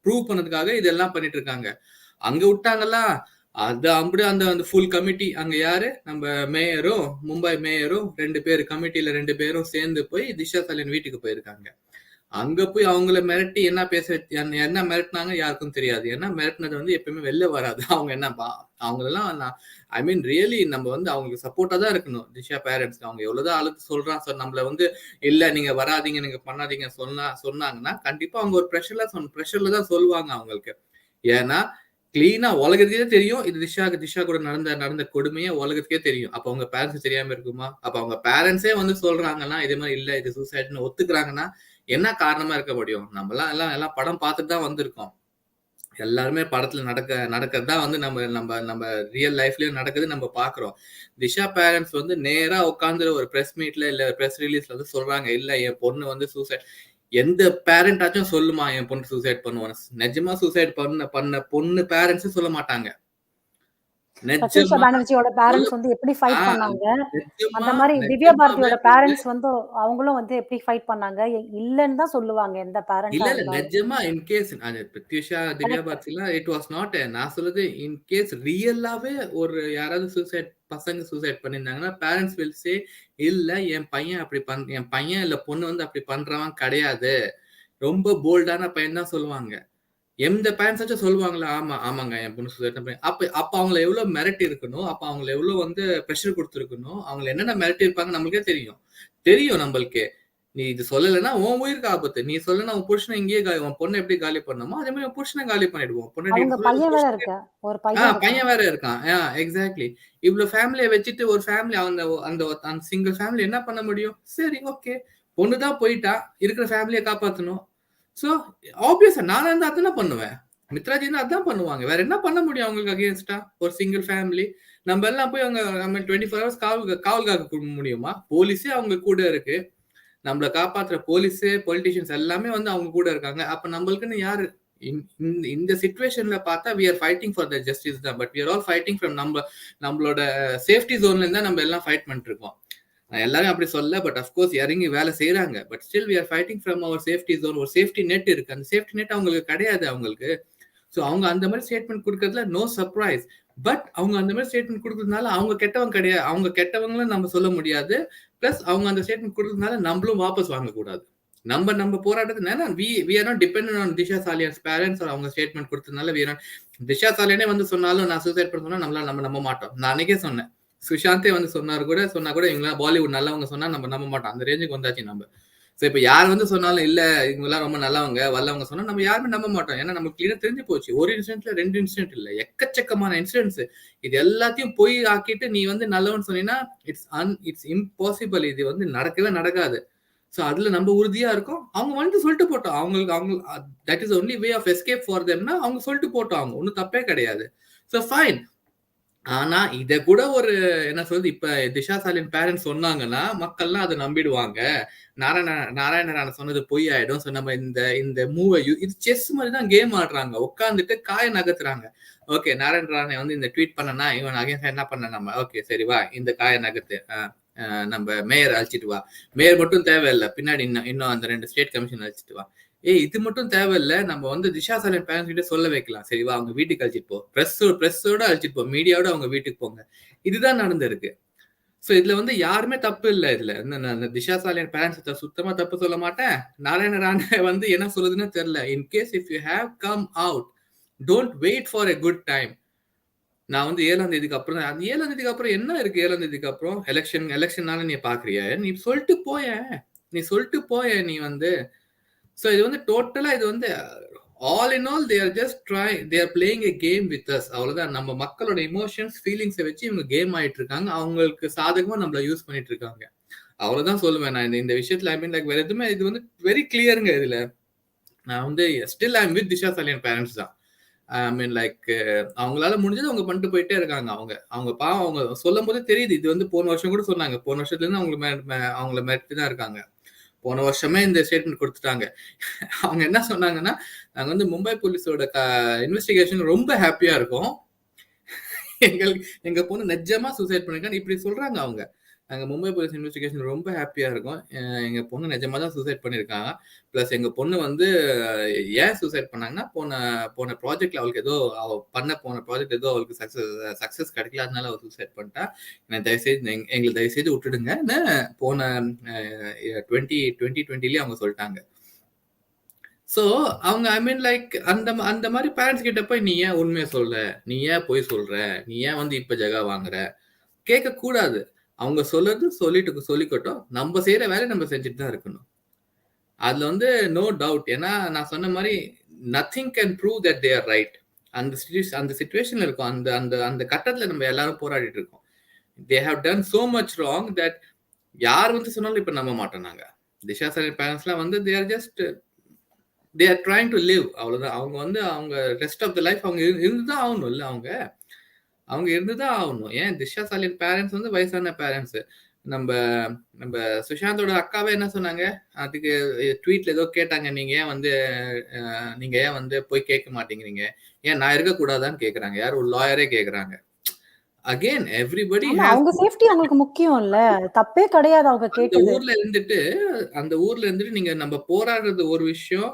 ப்ரூவ் பண்ணதுக்காக இதெல்லாம் பண்ணிட்டு இருக்காங்க. அங்க விட்டாங்கல்ல, அது அப்படியே அந்த அந்த ஃபுல் கமிட்டி அங்க யாரு நம்ம மேயரும் மும்பை மேயரும் 2 பேர் கமிட்டியில 2 பேரும் சேர்ந்து போய் திஷா சலியன் வீட்டுக்கு போயிருக்காங்க. அங்க போய் அவங்கள மிரட்டி என்ன மிரட்டினாங்க யாருக்கும் தெரியாது. ஏன்னா மிரட்டினது வந்து எப்பயுமே வெளில வராது. அவங்க அவங்களெல்லாம் ஐ மீன் ரியலி நம்ம வந்து அவங்களுக்கு சப்போர்ட்டா தான் இருக்கணும். திஷா பேரண்ட்ஸ்க்கு அவங்க எவ்வளவுதான் அழுது சொல்றான் சார் நம்மள வந்து இல்ல நீங்க வராதீங்க நீங்க பண்ணாதீங்க சொன்னாங்கன்னா கண்டிப்பா அவங்க ஒரு ப்ரெஷர்ல தான் சொல்லுவாங்க அவங்களுக்கு. ஏன்னா கிளீனா உலகத்துக்கே தெரியும். இது திஷா கூட நடந்த கொடுமையே உலகத்துக்கே தெரியும். அப்ப அவங்க பேரண்ட்ஸ் தெரியாம இருக்குமா? அப்ப அவங்க பேரண்ட்ஸே வந்து சொல்றாங்கன்னா, இதே மாரி இல்ல இது சூசைட்ன்னு ஒத்துக்கிறாங்கன்னா, என்ன காரணமா இருக்க முடியும்? நம்மலாம் எல்லாம் எல்லாம் படம் பார்த்துட்டு தான் வந்திருக்கோம். எல்லாருமே படத்துல நடக்கிறது தான் வந்து நம்ம நம்ம நம்ம ரியல் லைஃப்லயும் நடக்குது நம்ம பார்க்குறோம். திஷா பேரண்ட்ஸ் வந்து நேரா உட்கார்ந்து ஒரு பிரஸ் மீட்ல இல்ல பிரஸ் ரிலீஸ்ல வந்து சொல்றாங்க, இல்ல என் பொண்ணு வந்து சூசைட் எந்த பேரண்டாச்சும் சொல்லுமா என் பொண்ணு சூசைட் பண்ணுவான்னு? நிஜமா சூசைட் பண்ண பண்ண பொண்ணு பேரண்ட்ஸே சொல்ல மாட்டாங்க. பிரத்யூஷா நிஜமா பானர்ஜியோட சொல்ல பேரண்ட்ஸ் வந்து எப்படி ஆ ஃபைட் பண்ணாங்க? நிஜமா அந்த மாரி திவ்யா நிஜமாவே பாரதியோட வந்து பேரண்ட்ஸ் வந்து அவங்களும் வந்து எப்படி ஃபைட் பண்ணாங்க? இல்லன்னு தான் சொல்லுவாங்க எந்த பேரண்ட்டா இல்ல. இருந்தாலும். நிஜமா இன்கேஸ் அது பிரத்யூஷா, திவ்யா கரெக்ட். பாரதிலாம் இட் வாஸ் நாட் நான் சொல்றது இன்கேஸ் ரியலாவே ஒரு யாராவது பசங்க சூசைட் பண்ணியிருந்தாங்கன்னா, பேரண்ட்ஸ் வில் சே இல்ல என் பையன் இல்ல பொண்ணு வந்து அப்படி பண்றவன் கிடையாது. ரொம்ப போல்டான பையன் தான் சொல்லுவாங்க. எந்த பேரண்ட்ஸாச்சும் சொல்லுவாங்களா? ஆமா, ஆமாங்க. என் பொண்ணு சூசைட் பண்ணி அப்ப அப்ப அவங்கள எவ்ளோ மிரட்டியிருக்கணும். அப்ப அவங்கள எவ்ளோ வந்து பிரஷர் குடுத்துருக்கணும். அவங்கள என்னென்ன மிரட்டியிருப்பாங்க நம்மளுக்கே தெரியும். தெரியும் நம்பளுக்கே. நீ இது சொல்லலன்னா உன் உயிருக்கு ஆபத்து. நீ சொல்லலன்னா உன் புருஷன இங்கேயே உன் பொண்ண எப்படி காலி பண்ணோமோ, அதே மாரி உன் புருஷன காலி பண்ணிடுவோம். பொண்டாட்டி அவங்க கிட்ட சொல்லு பையன் வேற புருஷன இருக்கு. ஒரு பையன் இருக்கான். பையன் வேற இருக்கான். எக்ஸாக்ட்லி. இவ்ளோ ஃபேமிலிய வச்சுட்டு ஒரு ஃபேமிலி அந்த அந்த அந்த சிங்கிள் ஃபேமிலி என்ன பண்ண முடியும்? சரி ஓகே. பொண்ணு தான் போயிட்டா. இருக்கிற ஃபேமிலிய காப்பாத்தணும். சோ, ஆப்வியஸா நானா இருந்தா அதானே பண்ணுவேன். மித்ராஜி இருந்தா அதான் பண்ணுவாங்க. வேற என்ன பண்ண முடியும் அவங்களுக்கு அகைன்ஸ்டா? ஒரு சிங்கிள் ஃபேமிலி. நம்ம எல்லாம் போய் அங்க நம்ம 24 ஹவர்ஸ் காவல் காக்க முடியுமா? போலீஸே அவங்க கூட இருக்கு. நம்மள காப்பாத்துற போலீஸு, பொலிட்டீஷியன்ஸ் எல்லாமே வந்து அவங்க கூட இருக்காங்க. அப்ப நம்மளுக்குன்னு யாரு? இந்த சிச்சுவேஷன்ல பார்த்தா we are fighting for the justice தான். But we are all fighting from நம்மளோட சேஃப்டி ஜோன்ல இருந்து தான் நம்ம எல்லாம் ஃபைட் பண்ணிட்டு இருக்கோம். நான் எல்லாரும் அப்படி சொல்ல, பட் அஃப்கோர்ஸ் இறங்கி வேலை செய்றாங்க. But still we are fighting from our safety zone. ஒரு சேஃப்டி நெட் இருக்கு. அந்த சேஃப்டி நெட் அவங்களுக்கு கிடையாது அவங்களுக்கு. சோ அவங்க அந்த மாதிரி ஸ்டேட்மெண்ட் குடுக்கறதுல நோ சர்ப்ரைஸ். பட் அவங்க அந்த மாதிரி ஸ்டேட்மெண்ட் குடுக்கறதுனால அவங்க கெட்டவங்க கிடையாது. அவங்க கெட்டவங்களும் நம்ம சொல்ல முடியாது. பிளஸ் அவங்க அந்த ஸ்டேட்மெண்ட் குடுக்கறதுனால நம்மளும் வாபஸ் வாங்கக்கூடாது. நம்ம போராட்டத்தை ஏன்னா we are not dependent on Disha Salian's parents அவங்க ஸ்டேட்மெண்ட் கொடுத்ததுனால வி ஆர் நாட் திஷா சாலியனே வந்து சொன்னாலும் நான் சூசைட் பண்ண சொன்னா நம்ம நம்ப மாட்டோம். நான் அன்னைக்கே சொன்னேன். சுஷாந்தே வந்து சொன்னா கூட இவங்க பாலிவுட் நல்லவங்க சொன்னா நம்ம நம்ப மாட்டோம். அந்த ரேஞ்சுக்கு வந்தாச்சு நம்ம. சோ இப்ப யார் வந்து சொன்னாலும் இல்ல இவங்க எல்லாம் ரொம்ப நல்லவங்க வல்லவங்க சொன்னா நம்ம யாருமே நம்ப மாட்டோம். ஏன்னா நமக்கு கிளியரா தெரிஞ்சு போச்சு. ஒரு இன்சிடென்ட்ல 2 இன்சிடென்ட் இல்ல. எக்கச்சக்கமான இன்சிடென்ட்ஸ். இது எல்லாத்தையும் பொய் ஆக்கிட்டு நீ வந்து நல்லவன்னு சொன்னீங்கன்னா இட்ஸ் இம்பாசிபிள். இது வந்து நடக்கவே நடக்காது. சோ அதுல நம்ம உறுதியா இருக்கோம். அவங்க வந்து சொல்லிட்டு போட்டோம். அவங்க that is only way of escape for தெம்னா அவங்க சொல்லிட்டு போட்டோம். அவங்க ஒன்னும் தப்பே கிடையாது. So fine. ஆனா இத கூட ஒரு என்ன சொல்றது இப்ப திஷா சாலின் பேரண்ட்ஸ் சொன்னாங்கன்னா மக்கள்லாம் அதை நம்பிடுவாங்க. நாராயண சொன்னது பொய் ஆயிடும். சோ நம்ம இந்த இந்த மூவ இது செஸ் மாதிரி தான் கேம் ஆடுறாங்க. உட்கார்ந்துட்டு காய நகர்த்துறாங்க. ஓகே நாராயண ராணை வந்து இந்த ட்வீட் பண்ணனா இவன் அகைன்ஸ்டா என்ன பண்ண நம்ம ஓகே சரி வா இந்த காய நகர்த்து நம்ம மேயர் அழைச்சிட்டு வா. மேயர் மட்டும் தேவையில்லை பின்னாடி இன்னும் அந்த 2 ஸ்டேட் கமிஷன் அழைச்சிட்டு வா. இது மட்டும் தேவையில்ல. நம்ம வந்து திஷா சாலின் பேரண்ட்ஸ் கிட்ட சொல்ல வைக்கலாம். சரிவா அவங்க வீட்டுக்கு அழைச்சிட்டு போ. பிரஸ்ஸோட அழைச்சிட்டு போ. மீடியாவோட அவங்க வீட்டுக்கு போங்க. இதுதான் நடந்திருக்கு. சோ இதுல வந்து யாருமே தப்பு இல்ல இதுல. திஷா சாலியன் பேரண்ட்ஸ் சுத்தமா தப்பு சொல்ல மாட்டேன். நாராயண ராணே வந்து என்ன சொல்லுதுன்னு தெரியல. In case if you have come out don't wait for a good time. நான் வந்து 7ஆம் தேதிக்கு அப்புறம் அந்த 7ஆம் தேதிக்கு அப்புறம் என்ன இருக்கு 7ஆம் தேதிக்கு அப்புறம் எலெக்ஷன்னால நீ பாக்குறியா? நீ சொல்லிட்டு போயேன். நீ சொல்லிட்டு போயேன் நீ வந்து. சோ இது வந்து டோட்டலா இது வந்து all in all they are playing a game with us. அவ்வளவுதான். நம்ம மக்களோட எமோஷன்ஸ் ஃபீலிங்ஸை வச்சு இவங்க கேம் ஆயிட்டு இருக்காங்க. அவங்களுக்கு சாதகமா நம்மள யூஸ் பண்ணிட்டு இருக்காங்க. அவ்வளவுதான் சொல்லுவேன் நான் இந்த விஷயத்துல. ஐ மீன் லைக் வேற எதுவுமே இது வந்து வெரி கிளியருங்க இதுல. நான் வந்து still I am with Disha சாலியன் parents தான். ஐ மீன் லைக் அவங்களால முடிஞ்சது அவங்க பண்ணிட்டு போயிட்டே இருக்காங்க. அவங்க பாவம் அவங்க சொல்லும் போதே தெரியுது. இது வந்து போன வருஷம் கூட சொன்னாங்க. போன வருஷத்துல இருந்து அவங்கள மிரட்டி தான் இருக்காங்க. போன வருஷமே இந்த ஸ்டேட்மெண்ட் கொடுத்துட்டாங்க. அவங்க என்ன சொன்னாங்கன்னா நாங்க வந்து மும்பை போலீஸோட இன்வெஸ்டிகேஷன் ரொம்ப ஹாப்பியா இருக்கும். எங்க பொண்ணு நிஜமா சூசைட் பண்ணிருக்கான்னு இப்படி சொல்றாங்க அவங்க. நாங்க மும்பை போலீஸ் இன்வெஸ்டிகேஷன் ரொம்ப ஹாப்பியா இருக்கும். எங்க பொண்ணு நிஜமா தான் சூசைட் பண்ணிருக்காங்க. பிளஸ் எங்க பொண்ணு வந்து ஏன் சூசைட் பண்ணாங்கன்னா போன போன ப்ராஜெக்ட்ல அவளுக்கு ஏதோ போன ப்ராஜெக்ட் ஏதோ அவளுக்கு சக்சஸ் கிடைக்கல. அதனால அவள் சூசைட் பண்ணிட்டா. தயவுசெய்து எங்களை தயவுசெய்து விட்டுடுங்கன்னு போன 2020லயே அவங்க சொல்லிட்டாங்க. சோ அவங்க ஐ மீன் லைக் அந்த மாதிரி பேரண்ட்ஸ் கிட்ட போய் நீ ஏன் உண்மையை சொல்ற? நீ ஏன் பொய் சொல்ற? நீ ஏன் வந்து இப்ப ஜகா வாங்குற? கேட்க கூடாது. அவங்க சொல்றது சொல்லிக்கட்டும். நம்ம செய்யற வேலையை நம்ம செஞ்சுட்டு தான் இருக்கணும். அதுல வந்து நோ டவுட். ஏன்னா நான் சொன்ன மாதிரி nothing can prove that they are right. அந்த சிச்சுவேஷன்ல இருக்கும். அந்த அந்த அந்த கட்டத்துல நம்ம எல்லாரும் போராடிட்டு இருக்கோம். They have done so much wrong that யார் வந்து சொன்னாலும் இப்ப நம்ப மாட்டோம் நாங்க. திஷா சாலியன் பேரண்ட்ஸ்லாம் வந்து they are trying to live, அவ்வளவுதான். அவங்க வந்து அவங்க ரெஸ்ட் ஆஃப் த லைஃப் அவங்க இருந்துதான் ஆகணும் இல்ல, அவங்க இருந்துதான் ஆகணும். ஏன் திஷா சாலியன் பேரண்ட்ஸ் வந்து வயசான பேரண்ட்ஸ். நம்ம நம்ம சுஷாந்தோட அக்காவே என்ன சொன்னாங்க, அதுக்கு ட்வீட்ல ஏதோ கேட்டாங்க, நீங்க ஏன் வந்து போய் கேட்க மாட்டேங்கிறீங்க, ஏன் நான் இருக்கக்கூடாதான்னு கேக்குறாங்க. யார் ஒரு லாயரே கேக்குறாங்க. அகைன் எவ்ரிபடி அவங்க சேஃப்டி அவங்களுக்கு முக்கியம் இல்ல, தப்பே கிடையாது அவங்க கேட்டது. அந்த ஊர்ல இருந்துட்டு நீங்க நம்ம போராடுறது ஒரு விஷயம்,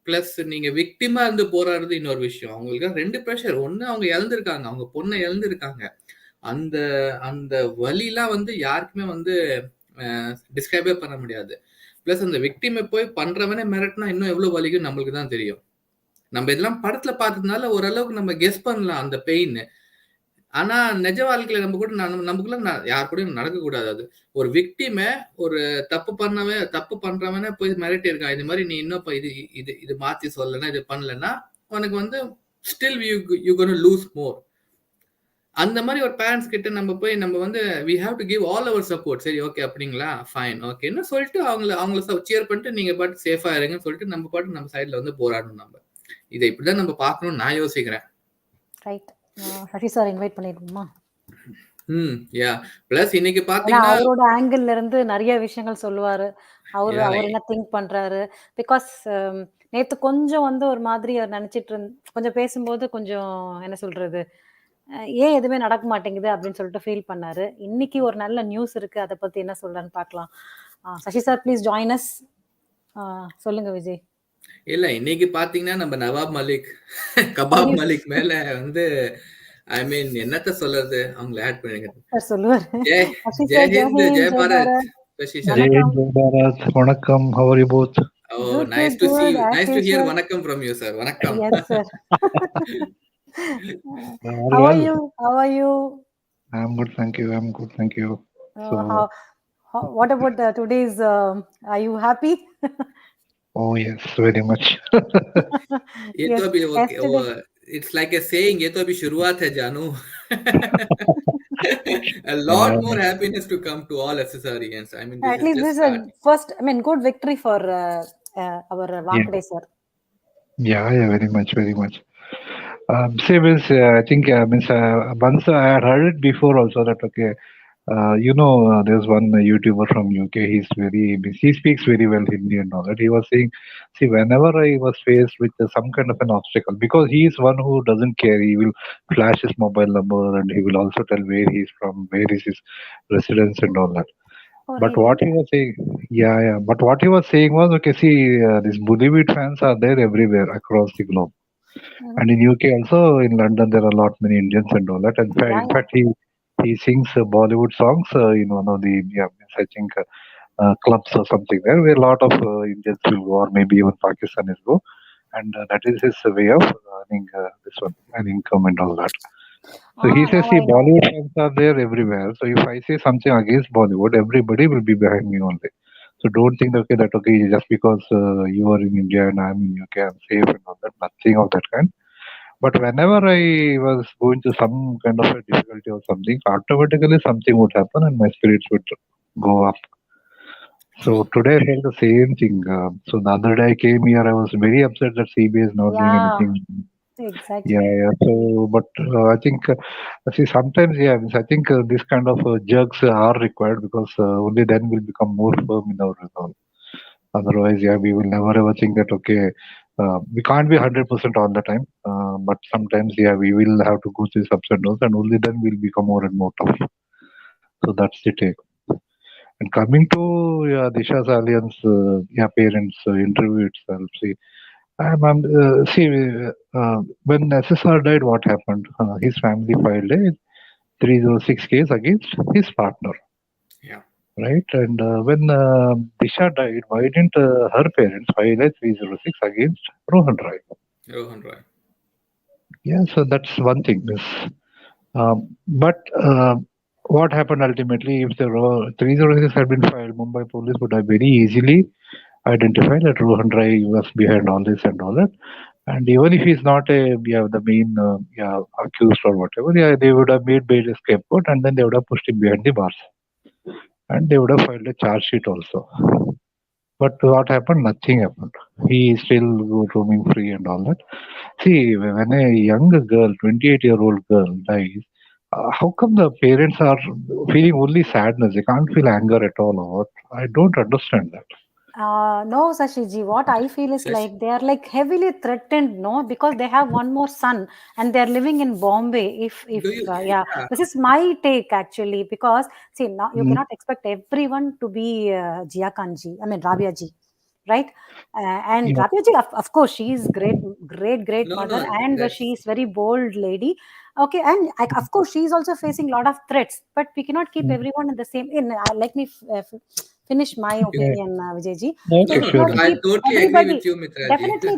பிளஸ் நீங்க விக்டிமா இருந்து போராடுறது இன்னொரு விஷயம். அவங்களுக்கு 2 ப்ரெஷர். ஒண்ணு அவங்க இழந்திருக்காங்க, அவங்க பொண்ணை இழந்திருக்காங்க. அந்த அந்த வலிலாம் வந்து யாருக்குமே வந்து டிஸ்கிரைபே பண்ண முடியாது. பிளஸ் அந்த விக்டிமை போய் பண்றவனே மிரட்டினா இன்னும் எவ்வளவு வலிக்கும் நம்மளுக்கு தான் தெரியும். நம்ம இதெல்லாம் படத்துல பார்த்ததுனால ஓரளவுக்கு நம்ம கெஸ் பண்ணலாம் அந்த பெயின். ஆனா நிஜ வாழ்க்கையில நமக்குள்ள யார் கூடயும் நடக்க கூடாது. அது ஒரு விக்டிமை, ஒரு தப்பு பண்றவனே போய் மிரட்டி இருக்கான், இது மாதிரி நீ இன்னும் இது இது இது மாத்தி சொல்லலைன்னா, இது பண்ணலன்னா உனக்கு வந்து still you gonna lose more. அந்த மாதிரி ஒரு பேரண்ட்ஸ் கிட்ட நம்ம வந்து we have to give all our support. சரி, ஓகே, அப்படிங்களா, ஃபைன், ஓகேன்னு சொல்லிட்டு அவங்கள சியர் பண்ணிட்டு நீங்க பாட்டு சேஃபா இருங்கன்னு சொல்லிட்டு நம்ம பாட்டு நம்ம சைட்ல வந்து போராடணும். நம்ம இதை இப்படிதான் நம்ம பார்க்கணும்னு நான் யோசிக்கிறேன். ரைட். சசி சார் இன்வைட் பண்ணிடுவோமா? யா. பிளஸ் இன்னைக்கு பாத்தீங்கன்னா அவரோட ஆங்கிள் இருந்து நிறைய விஷயங்கள் சொல்லுவாரு. அவர் என்ன திங்க் பண்றாரு. பிகாஸ் நேத்து கொஞ்சம் வந்து ஒரு மாதிரி நினைச்சிட்டு கொஞ்சம் பேசும்போது கொஞ்சம் என்ன சொல்றது, ஏன் எதுவுமே நடக்க மாட்டேங்குது அப்படின்னு சொல்லிட்டு ஃபீல் பண்ணாரு. இன்னைக்கு ஒரு நல்ல நியூஸ் இருக்கு, அதை பத்தி என்ன சொல்றான்னு பார்க்கலாம். Sasi sir please join us. சொல்லுங்க விஜய். இல்ல, இன்னைக்கு பாத்தீங்கன்னா நம்ம நவாப் மலிக் கபாப் மலிக் மேல வந்து ஐ மீன் என்னத்த சொல்றது, அவங்களை ஆட் பண்ணுங்க. சொல்லுவாரு. ஜெய் ஹிந்த், ஜெய் பாரத். வணக்கம். How are you both? Oh, nice to see you. Nice to hear vanakkam from you, sir. Vanakkam. Yes, sir. How are you? I'm good, thank you. So, what about today's? Are you happy? Oh yes, very much. ये तो अभी it's like a saying, ये तो अभी शुरुआत है जानू. A lot more happiness to come to all SSRians. I mean, at least this is a first, good victory for our Vakde sir. Yeah, very much. I think once I had heard it before also that okay. There's one YouTuber from UK. He speaks very well Hindi and all that. He was saying, see, whenever I was faced with some kind of an obstacle, because he is one who doesn't care. He will flash his mobile number and he will also tell where he is from, where is his residence and all that. Oh, but really? What he was saying, But what he was saying was, okay, see, these Bollywood fans are there everywhere across the globe. Mm-hmm. And in UK also, in London, there are a lot many Indians and all that. In fact, he sings Bollywood songs in one of the, I think, clubs or something there, where a lot of Indians will go, or maybe even Pakistanis go. And that is his way of earning an income and all that. So he says, see, Bollywood fans are there everywhere. So if I say something against Bollywood, everybody will be behind me only. So don't think that just because you are in India and I'm in UK, I'm safe and all that. Nothing of that kind. But whenever I was going through some kind of a difficulty or something, automatically something would happen and my spirits would go up. So today I felt the same thing. So the other day I came here, I was very upset that CBI is not doing anything. Exactly. Yeah. So, but I think, see, sometimes, I think this kind of jerks are required because only then we'll become more firm in our resolve. Otherwise, we will never ever think that, okay, we can't be 100% all the time, but sometimes, we will have to go through ups and downs, and only then we'll become more and more tough. So that's the take. And coming to Disha Salian's parents' interview itself, see, when SSR died, what happened? His family filed a 306 case against his partner. Yeah. Right? And when Disha died, why didn't her parents file a 306 against Rohan Roy? Yeah, so that's one thing. But what happened ultimately, if the 306 had been filed, Mumbai police would have very easily identified that Rohan Roy was behind all this and all that. And even if he's not the main accused or whatever, yeah, they would have made bail a scapegoat, and then they would have pushed him behind the bars, and they would have filed a charge sheet also. But what happened? Nothing happened. He is still roaming free and all that. See, when a young girl, 28-year-old girl dies, how come the parents are feeling only sadness? They can't feel anger at all or what? I don't understand that. No, Sashiji, what I feel is Sash, like they are like heavily threatened, no, because they have one more son and they're living in Bombay. do you? Yeah, Yeah. this is my take actually, because see, now you Mm, cannot expect everyone to be Jia Kanji, I mean, Rabia ji, right? And yeah. Rabia ji, of course, she is great No, mother, no, and she that's is very bold lady. Okay, and of course, she is also facing a lot of threats, but we cannot keep Mm, everyone in the same. Let me finish my yeah. opinion, Vijayji. no, So Okay, we no, sure. cannot no. I keep totally agree everybody. with you, Mitraji. Definitely,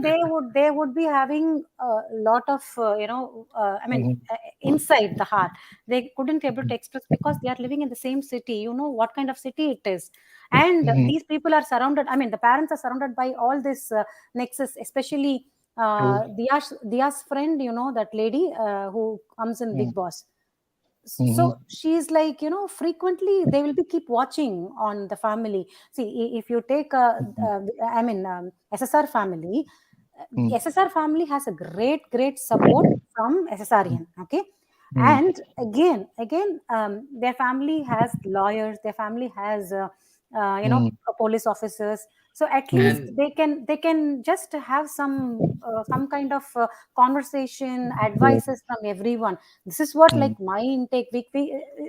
they would be having a lot of I mean, Mhm, inside the heart. They couldn't able to express because they are living in the same city. You know what kind of city it is, and mhm. these people are surrounded. I mean, the parents are surrounded by all this nexus, especially True. Dia's friend. You know that lady who comes in Mm, Big Boss. So mhm, she's like, frequently they will be keep watching on the family. See, if you take mhm, I mean, SSR family, mm, SSR family has a great support from SSRian. Okay, mm, and again, their family has lawyers. Their family has mm, police officers. So at mm, least And they can just have some kind of conversation, yeah. advices from everyone. This is what Mm, like my intake. We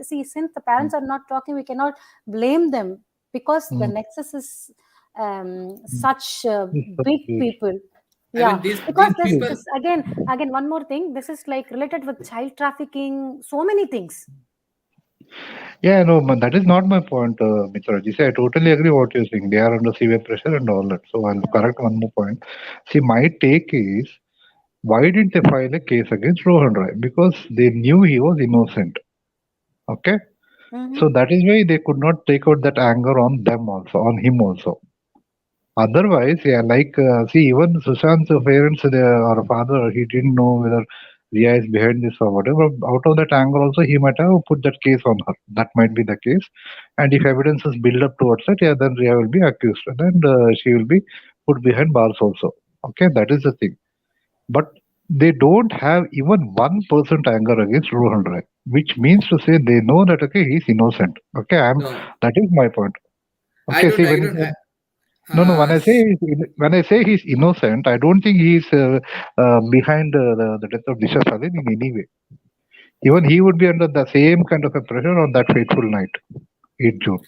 see, since the mm, parents are not talking, we cannot blame them, because the mm, nexus is mm. such It's so big huge. people. I Yeah, mean, these because this See, people. this again one more thing, this is like related with child trafficking, so many things. yeah, no, but that is not my point, Mr. Raji. See, I totally agree what you're saying. They are under severe pressure and all that. So I'll correct one more point. See, my take is, why didn't they file a case against Rohan Roy? Because they knew he was innocent. Okay? Mm-hmm. So that is why they could not take out that anger on them also, on him also. Otherwise, yeah, see, even Sushant's parents or father, he didn't know whether Riya is behind this or whatever. Out of that anger, also, he might have put that case on her. That might be the case. And if evidence is built up towards it, yeah, then Riya will be accused. And she will be put behind bars also. Okay, that is the thing. But they don't have even 1% anger against Rohan Rai, which means to say they know that, okay, he's innocent. Okay, No, that is my point. I Okay, don't. see, I don't. no, no. Uh, s- When I say he's innocent, I don't think he's behind the death of Disha Salian in any way. Even he would be under the same kind of a pressure on that fateful night, 8 June.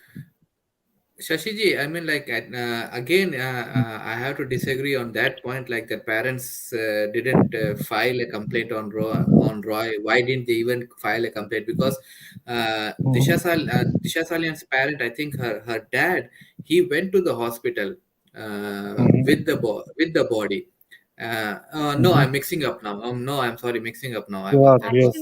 Shashiji, I mean, like again, I have to disagree on that point. Like the parents didn't file a complaint on Roy. On Roy, why didn't they even file a complaint? Because Mhm, Disha Salian's parent, I think her dad, he went to the hospital mhm, with the body. No, mhm. I'm mixing up now. No, I'm sorry, mixing up now. I was Yes, yes.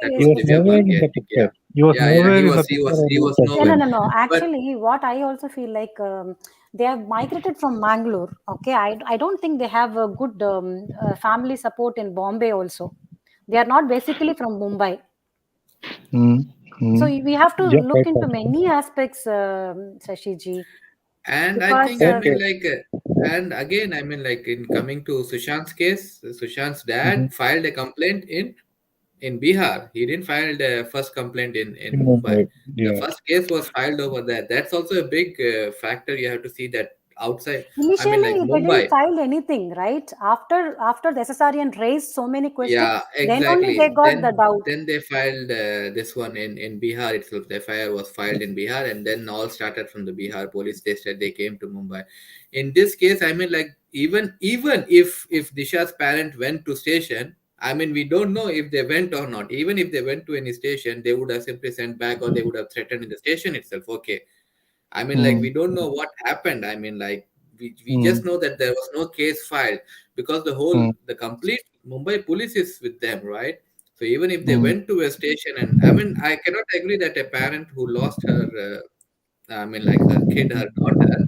that He was was See, Divya nowhere Bharti, in I the think. Yeah, picture. He was yeah. nowhere in the picture He on was that no, nowhere. day. no, no. But Actually, what I also feel like, they have migrated from Mangalore. Okay, I don't think they have a good family support in Bombay also. They are not basically from Mumbai. Mm, So mm. we have to Yeah, look quite into possible. many aspects, Sashiji, and I because think, I mean, Okay. like, and again, I mean, like, in coming to Sushant's case, Sushant's Mhm. dad filed a complaint in Bihar. He didn't file the first complaint in In Mumbai. Mumbai. The Yeah. first case was filed over there. That's also a big factor. You have to see that outside. I mean, like initially they didn't Mumbai. file anything, right? After the SSRian raised so many questions, Yeah, then only they exactly. got the doubt. Then they filed this one in Bihar itself. The FIR was filed in Bihar, and then all started from the Bihar police. They said they came to Mumbai. In this case, I mean, like, even if Disha's parent went to station, I mean, we don't know if they went or not. Even if they went to any station, they would have simply sent back, or they would have threatened in the station itself. Okay, I mean, like, Mm, we don't know what happened. I mean, like, we just mm, know that there was no case filed because mm, the complete Mumbai police is with them, right? So even if they mm, went to a station, and I mean, I cannot agree that a parent who lost her, I mean, like her kid, her daughter,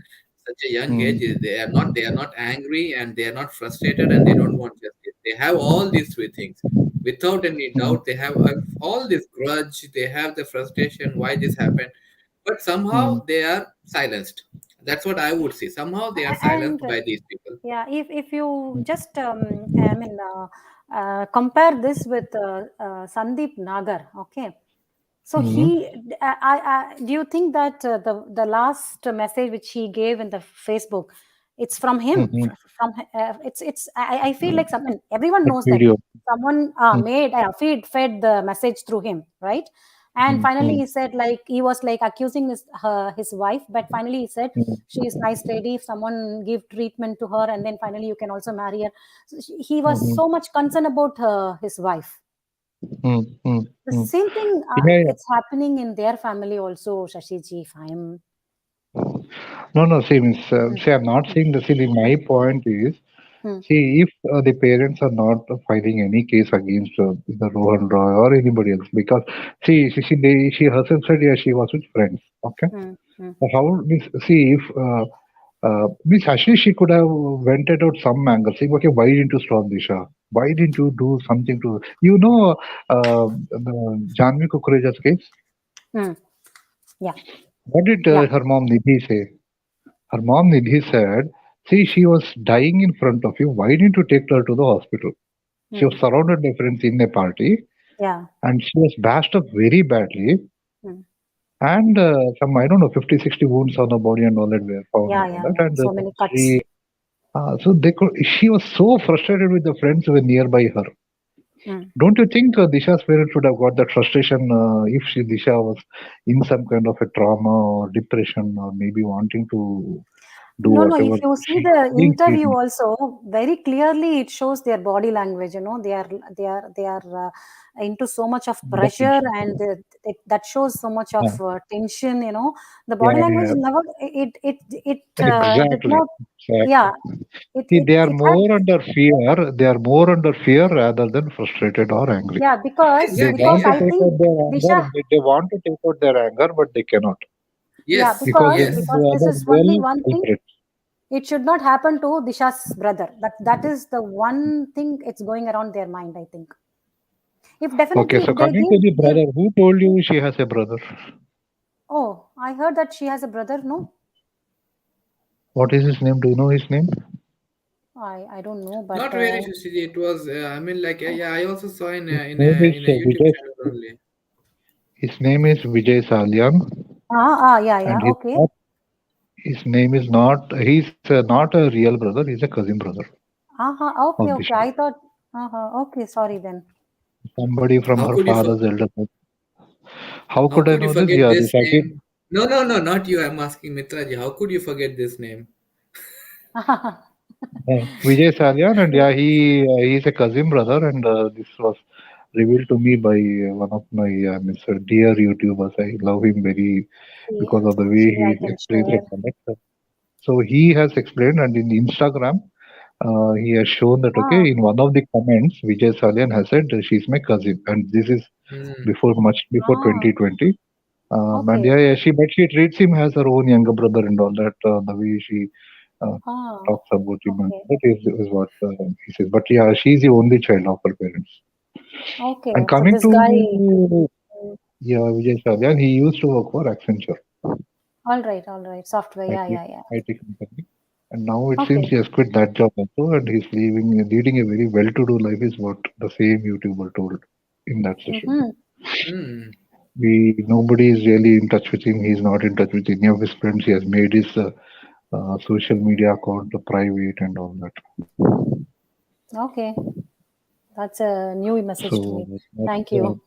such a young age, they are not angry and they are not frustrated and they don't want justice. They have all these three things. Without any doubt, they have all this grudge, they have the frustration, why this happened, but somehow they are silenced. That's what I would say. Somehow they are And silenced by these people. yeah, if you just I mean compare this with Sandeep Nagar, okay. So do you think that the last message which he gave in the Facebook, it's from him? From I feel like someone, everyone That knows that video. someone fed the message through him, right? And finally he said, like, he was like accusing his wife, but finally he said she is nice lady. If someone give treatment to her, and then finally you can also marry her. So he was so much concerned about his wife. The same thing, Yeah, it's happening in their family also, Shashiji, if I'm... No, see, I'm not saying the see. My point is, see, if the parents are not filing any case against the Rohan Roy or anybody else, because she herself said, yeah, she was with friends. Okay, so how see if actually she could have vented out some anger, saying, okay, why didn't you stop Disha? Why didn't you do something to the Janvi Kukreja's case? Yeah. What did her mom Nidhi say? Her mom Nidhi said, see, she was dying in front of you. Why didn't you take her to the hospital? She was surrounded by friends in a party. Yeah. And she was bashed up very badly. And some, I don't know, 50, 60 wounds on her body and all that were found. And so many cuts. She was so frustrated with the friends who were nearby her. Don't you think Disha's parents would have got that frustration if Disha was in some kind of a trauma or depression or maybe wanting to do whatever? If you see the interview also, very clearly it shows their body language. They are into so much of pressure, and that shows so much of tension. The body language never it did not. Yeah. They are more under fear. They are more under fear rather than frustrated or angry. Yeah, because I think Disha, they want to take out their anger, but they cannot. Yes, because this is only one thing. It should not happen to Disha's brother. That is the one thing it's going around their mind, I think. If definitely. Okay, so coming to the brother, who told you she has a brother? Oh, I heard that she has a brother. No. What is his name? Do you know his name? I don't know, but not really, Shashiji. It was I mean, like, yeah, I also saw in a YouTube channel only. His name is Vijay Salian. Yeah. Okay. His name is not. He's not a real brother. He's a cousin brother. Okay. I thought. Okay, sorry then. Somebody from her father's elder brother. How could I know this? Yeah, this name? No, not you. I'm asking Mitraji. How could you forget this name? Vijay Salian, and yeah, he's a cousin brother, and this was revealed to me by one of my dear YouTubers. I love him very because of the way he explains it. So he has explained, and in Instagram, he has shown that in one of the comments, Vijay Salian has said she's my cousin, and this is much before 2020. And but she treats him as her own younger brother and all that. The way she talks about him, that is what he says. But yeah, she's the only child of her parents. Okay. And coming to Vijay Salian, he used to work for Accenture. All right. Software, yeah. IT company. And now it seems he has quit that job also, and he's leading a very well-to-do life, is what the same YouTuber told in that session. Nobody is really in touch with him. He's not in touch with any of his friends. He has made his social media account private and all that. Okay, that's a new message to me. Thank you.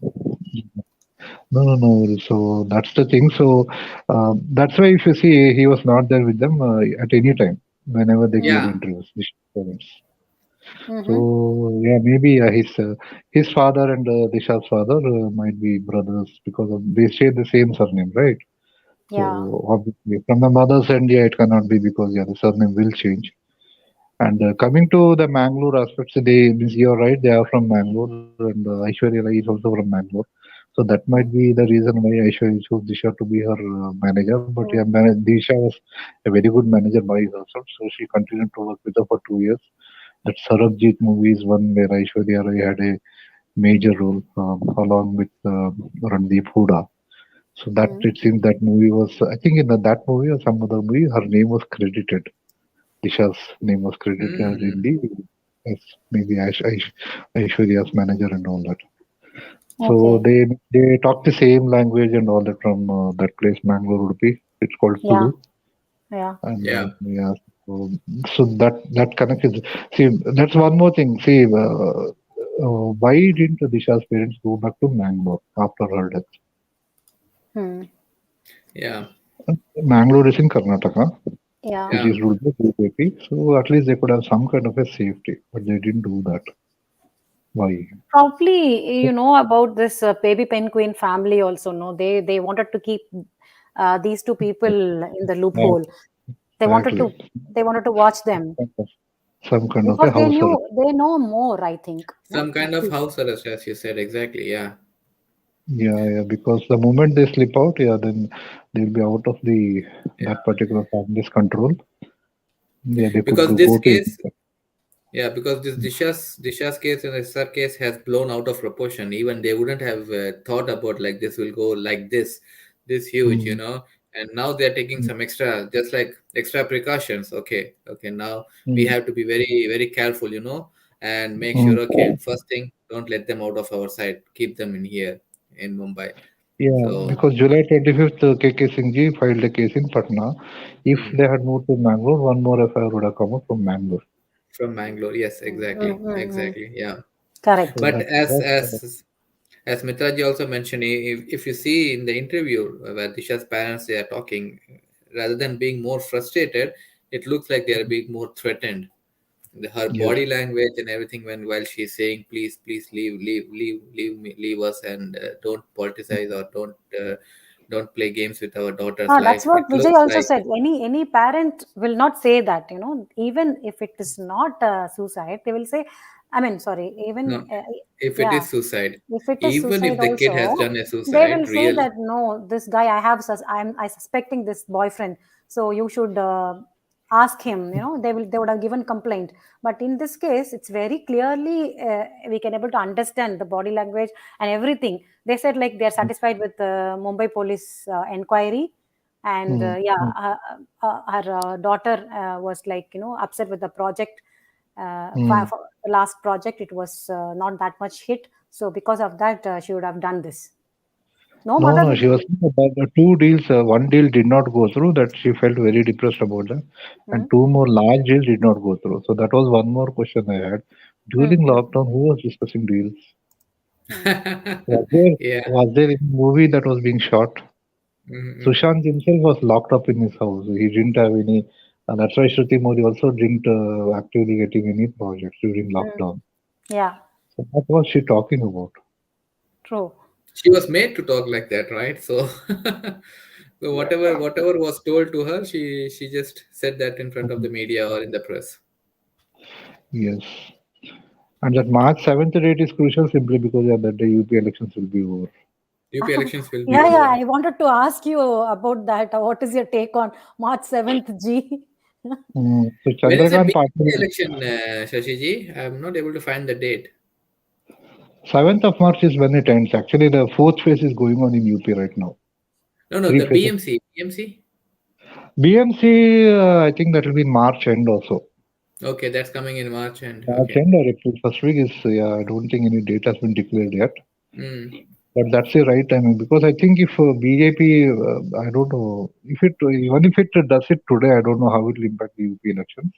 No. So that's the thing. So that's why if you see, he was not there with them at any time whenever they gave interviews. So yeah, maybe his father and Disha's father might be brothers because they share the same surname, right? So obviously, from the mother's end, it cannot be because the surname will change. And coming to the Mangalore aspects, you're right, they are from Mangalore, and Aishwarya Rai is also from Mangalore. So that might be the reason why Aishwarya chose Disha to be her manager. But yeah, Disha was a very good manager by herself, so she continued to work with her for 2 years. That Sarabjit movie is one where Aishwarya Rai had a major role along with Randeep Hooda. So that it seems that movie was, I think in that movie or some other movie, her name was credited. Disha's name was credited in the as maybe Aishwarya's manager and all that. So Okay. they talk the same language and all that from that place, Mangalore, Udupi. It's called Yeah. Tulu, Yeah. and Yeah. yeah. So that connect is, see, that's one more thing. See, why didn't Disha's parents go back to Mangalore after her death? Hmm. Yeah. Mangalore is in Karnataka, Yeah. which is ruled by BJP. So at least they could have some kind of a safety, but they didn't do that. Why? Probably you know about this baby penguin family also. No, they wanted to keep these two people in the Yeah, loophole. They wanted to exactly. they wanted to watch them Some kind of a because house arrest. they know more. I think. No. Some kind of house arrest, as you said. Exactly. Yeah. Yeah, because the moment they slip out, yeah, then they'll be out of the that particular family's control. Yeah, they could Because go this to case, it. yeah, because this Disha's case and the SR case has blown out of proportion. Even they wouldn't have thought about like this will go like this huge, Mm, And now they're taking mm, some extra, just like extra precautions. Okay. Now we mm, have to be very, very careful, and make sure. mm. Okay, first thing, don't let them out of our sight. Keep them in here in Mumbai. Yeah, So because July 25th, K.K. Singh ji filed a case in Patna. If they had moved to Mangalore, one more FIR would have come out from Mangalore. from Mangalore, yes, exactly, Mm. exactly, yeah. Correct. So But that as was, as as Mitraji also mentioned, if you see in the interview where Disha's parents they are talking, rather than being more frustrated, it looks like they are being more threatened. Her yes. body language and everything when while she's saying, "Please, please leave me, leave us, and don't politicize or don't play games with our daughter's That's life." what It Vijay looks also like said. Any parent will not say that. Even if it is not suicide, they will say. I mean, sorry. Even no, if it yeah, is suicide, if it is even suicide if the kid has also, done a they will suicide, say real. that no, this guy I suspecting this boyfriend, so you should ask him. They would have given complaint. But in this case, it's very clearly we can able to understand the body language and everything. They said like they are satisfied with the Mumbai police inquiry, and Mm, yeah, mm, her daughter was like upset with the project. mm. For the last project, it was not that much hit, so because of that, she would have done this. No No, mother no, will she was do. saying about the two deals. One deal did not go through, that she felt very depressed about that. Hmm? And two more large deals did not go through. So that was one more question I had. Hmm, During hmm, lockdown, who was discussing deals? hmm. Was there Yeah. was there any movie that was being shot? Mm-mm. Sushant himself was locked up in his house. He didn't have any. That's why Shruti Modi also didn't actively getting any projects during Hmm. lockdown. Yeah, So what was she talking about? true. She was made to talk like that, right? So, so Yeah. whatever was told to her, she just said that in front of the media or in the press. Yes. And that March 7th date is crucial simply because yeah, that day UP elections will be over. UP elections will be Yeah. over. I wanted to ask you about that. What is your take on March 7th, G? So When is the Chandrakant BMC Patil, election, Shashiji? I'm not able to find the date. 7th of March is when it ends. Actually, the fourth phase is going on in UP right now. No, Three the phases. BMC. BMC, I think that will be in March end also. Okay, that's coming in March end. March Okay. end or April first week is, yeah, I don't think any date has been declared yet. Mm. But that's the right timing because I think if BJP, I don't know, if it even if it does it today, I don't know how it will impact the UP elections.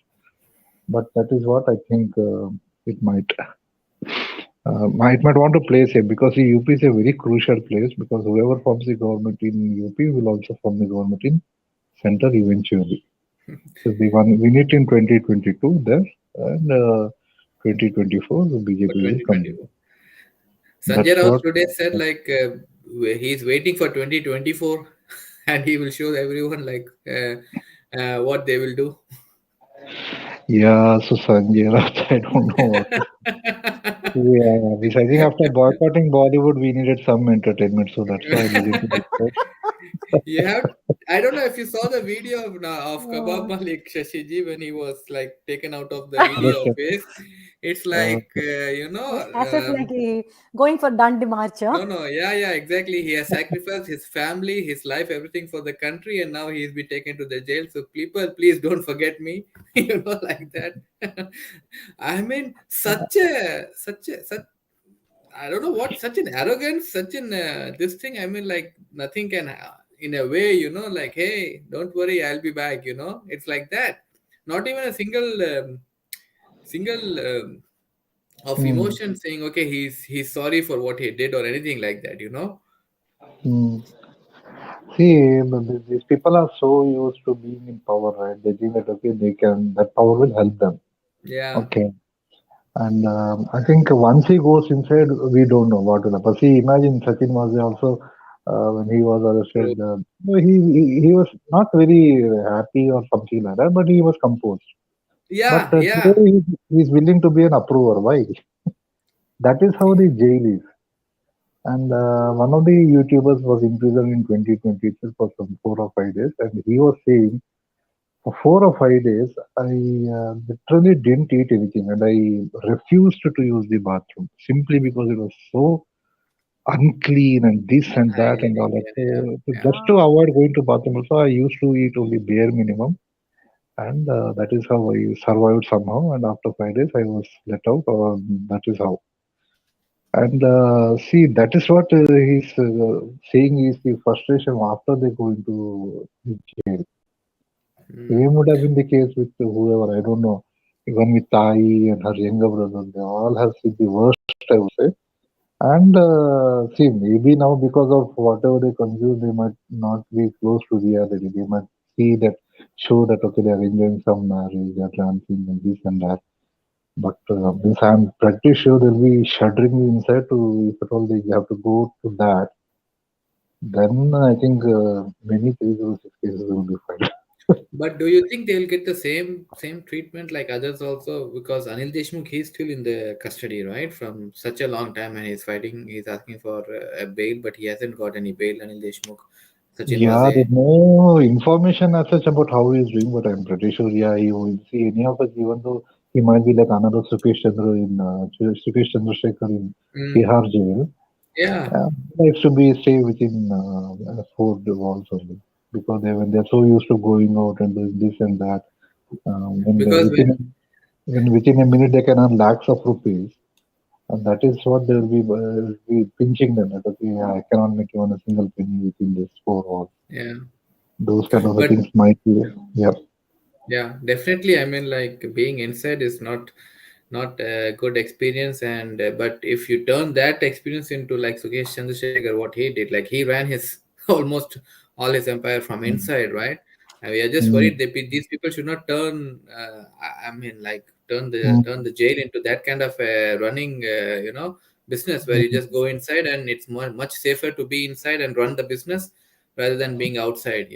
But that is what I think it might. Might want to play safe because the UP is a very crucial place because whoever forms the government in UP will also form the government in center eventually. So the one we need in 2022 there and 2024 the For BJP will come in. 2024. Sanjay That's Raut what. today said like he's waiting for 2024 and he will show everyone like what they will do. Yeah, so Sanjay Raut, I don't know what to say. Because I think after boycotting Bollywood, we needed some entertainment, so that's why I needed to discuss. You have. I don't know if you saw the video of Kebab Malik Shashiji when he was like taken out of the video Understand. office. It's like As if like going for Dandi March. No, yeah, exactly. He has sacrificed his family, his life, everything for the country, and now he's been taken to the jail. So people, please don't forget me. Like that. I mean, such I don't know what, such an arrogance, such an this thing. I mean, like nothing can, in a way, like, hey, don't worry, I'll be back. It's like that. Not even a single of emotion saying, okay, he's sorry for what he did or anything like that. Hmm. See, these people are so used to being in power, right? They think that okay, that power will help them. Yeah. Okay. And I think once he goes inside, we don't know what will happen. See, imagine Sachin was also when he was arrested. He was not very happy or something like that, but he was composed. But Yeah. today he's willing to be an approver. Why? That is how the jail is. And one of the YouTubers was imprisoned in 2020 for some 4 or 5 days, and he was saying, for 4 or 5 days, I literally didn't eat anything, and I refused to use the bathroom simply because it was so unclean and this and that and all that. So just to avoid going to bathroom, also I used to eat only bare minimum, and that is how I survived somehow. And after 5 days, I was let out. That is how. And see, that is what he's saying is the frustration after they go into the jail. Same would have been the case with whoever, I don't know. Even with Tai and her younger brother, they all have seen the worst, I would say. And see, maybe now because of whatever they consume, they might not be close to reality. They might see that, show that, okay, they are enjoying some marriage, they are dancing and this and that. But this, I'm pretty sure they'll be shuddering inside to, if at all they have to go to that, then I think many 306 cases will be filed. But do you think they'll get the same treatment like others also? Because Anil Deshmukh, he's still in the custody, right? From such a long time, and he's asking for a bail, but he hasn't got any bail. Anil Deshmukh, Sachin was Yeah, there. there's no information as such about how he's doing, but I'm pretty sure, yeah, he will see any of us, even though he might be like another Sukesh Chandra in Sukesh Chandrasekhar in Tihar jail. Yeah. Likes to be stay within 4 walls only, because when they're so used to going out and doing this and that, Because when within a minute they can earn lakhs of rupees, and that is what they'll be pinching them. That okay, I cannot make even a single penny within this 4 walls. yeah, Those kind of but things might be, yeah. yeah, definitely. I mean, like being inside is not a good experience, and but if you turn that experience into like Sukesh Chandrasekhar, what he did, like he ran his almost all his empire from inside, right? And we are just worried that these people should not turn. I mean, like turn the jail into that kind of running, business where you just go inside, and it's much safer to be inside and run the business rather than being outside.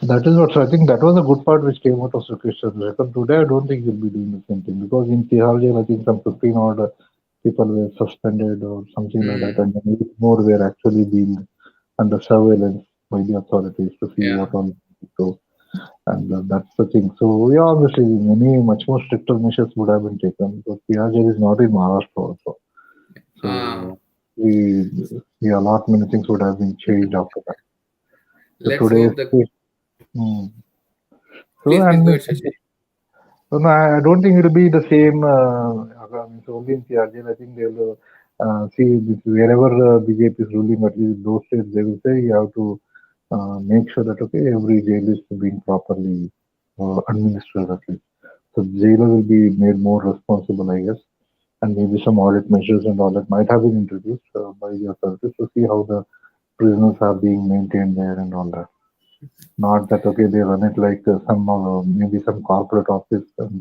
That is what. So I think that was a good part which came out of Sukesh Chandrasekhar. Today, I don't think he'll be doing the same thing, because in Tihar jail, I think some 15 odd people were suspended or something like that, and then 8 more were actually being under surveillance by the authorities to see what all do. And that's the thing. So yeah, obviously many much more stricter measures would have been taken, because Tihar jail is not in Maharashtra also. So a lot many things would have been changed after that. So Let's today. hope that. So Please and go ahead, Shashi. so no, I don't think it will be the same. So only in CRJ, I think they will see wherever BJP is ruling, at least those states, they will say you have to make sure that okay, every jail is being properly administered at least. So jailer will be made more responsible, I guess, and maybe some audit measures and all that might have been introduced by the authorities to see how the prisoners are being maintained there and all that. Not that okay, they run it like some maybe some corporate office, and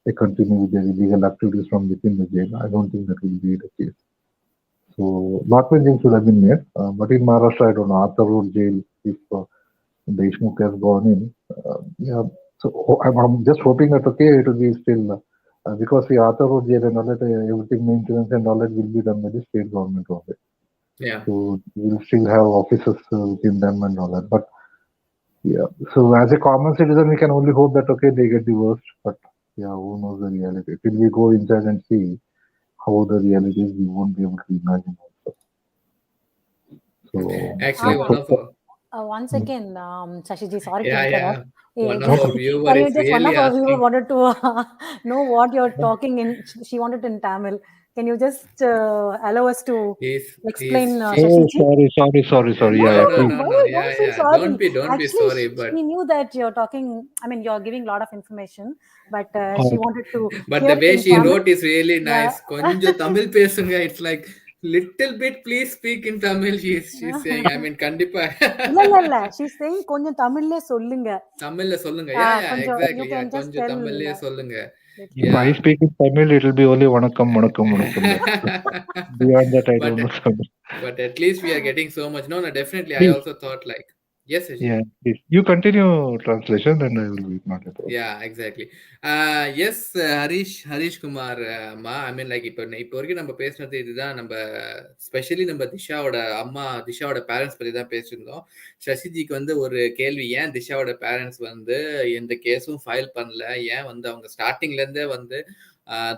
they continue with their illegal activities from within the jail. I don't think that will be the case. So lot many things should have been made, but in Maharashtra, I don't know. Arthur Road jail, if Deshmukh has gone in, yeah. So I'm just hoping that okay, it will be still because the Arthur Road jail and all that, everything maintenance and all that will be done by the state government only. Yeah. So we'll still have officers within them and all that. But yeah, so as a common citizen, we can only hope that okay, they get the worst. But yeah, who knows the reality? Till we go inside and see how the reality is, we won't be able to imagine also. So Actually, one of once again, Shashiji, sorry to yeah, interrupt. one of Just, our viewer can you is just, one really of our viewer asking. wanted to know what you're talking in, she wanted in Tamil. Can you just allow us to explain, oh, Shashiji? sorry. No, Yeah, no, please. no, why so sorry? Don't be Actually, sorry, but she knew that you're talking, I mean, you're giving a lot of information, but she wanted to but hear the it way in she Tamil. wrote is really Yeah. nice. Konjo Tamil பேசுங்க. It's like little bit please speak in Tamil. She's saying, I mean, கண்டிப்பா. இல்ல. She's saying கொஞ்சம் தமிழ்ல சொல்லுங்க. தமிழ்ல சொல்லுங்க. Yeah, கொஞ்சம், you exactly. can Yeah, just கொஞ்சம் tell. தமிழ்லயே சொல்லுங்க. If I speak in Tamil, it will be only vanakkam. Beyond that, I don't know Tamil. But at least we are getting so much. No, definitely. Please. I also thought like, yes, Ajay. Yeah, please. You continue translation, then I will be not a problem. Yeah, exactly. Yes, Harish Kumar மா, ஐ mean like இப்போ வரைக்கும் நம்ம பேசுனது இதுதான். நம்ம specially நம்ம திஷாவோட parents பத்தி தான் பேசியிருந்தோம். சசிஜிக்கு வந்து ஒரு கேள்வி, ஏன் திஷாவோட பேரண்ட்ஸ் வந்து எந்த கேஸும் ஃபைல் பண்ணல, ஏன் வந்து அவங்க ஸ்டார்டிங்ல இருந்தே வந்து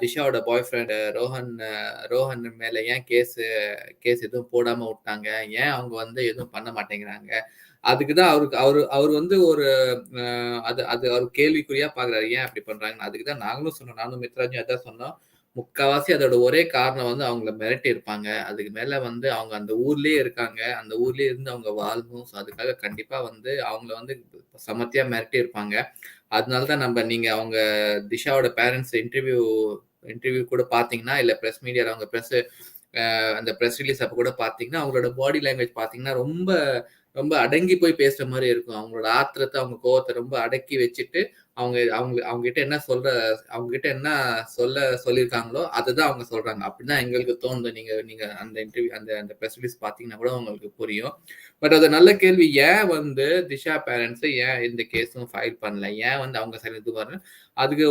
திஷாவோட பாய் ஃப்ரெண்ட் ரோஹன் மேல ஏன் கேஸ் எதுவும் போடாம விட்டாங்க, ஏன் அவங்க வந்து எதுவும் பண்ண மாட்டேங்கிறாங்க, அதுக்குதான் அவர் வந்து ஒரு அது அவர் கேள்விக்குறியா பாக்குறாரு, ஏன் அப்படி பண்றாங்கன்னு. அதுக்குதான் நாங்களும் சொன்னோம், நானும் மித்ராஜும் அதான் சொன்னோம். முக்காவாசி அதோட ஒரே காரணம் வந்து அவங்கள மிரட்டி இருப்பாங்க. அதுக்கு மேல வந்து அவங்க அந்த ஊர்லயே இருக்காங்க, அந்த ஊர்லயே இருந்து அவங்க வாழணும். ஸோ அதுக்காக கண்டிப்பா வந்து அவங்கள வந்து சமத்தியா மிரட்டி இருப்பாங்க. அதனாலதான் நீங்க அவங்க திஷாவோட பேரண்ட்ஸ் இன்டர்வியூ கூட பாத்தீங்கன்னா, இல்ல பிரஸ் மீடியால அவங்க அந்த பிரஸ் ரிலீஸ் அப்ப கூட பாத்தீங்கன்னா, அவங்களோட பாடி லாங்குவேஜ் பாத்தீங்கன்னா ரொம்ப ரொம்ப அடங்கி போய் பேசுற மாதிரி இருக்கும். அவங்களோட ஆத்திரத்தை, அவங்க கோவத்தை ரொம்ப அடக்கி வச்சுட்டு அவங்க கிட்ட என்ன சொல்லியிருக்காங்களோ அதுதான் அவங்க சொல்றாங்க. அப்படிதான் எங்களுக்கு தோணுது. நீங்க அந்த இன்டர்வியூ அந்த பிரஸ் ரிலீஸ் பாத்தீங்கன்னா கூட உங்களுக்கு புரியும். பட் அது நல்ல கேள்வி. ஏன் வந்து திஷா பேரண்ட்ஸ் ஏன் இந்த கேஸும் ஃபைல் பண்ணல, ஏன் வந்து அவங்க சைடு இது வரல, அதுக்கு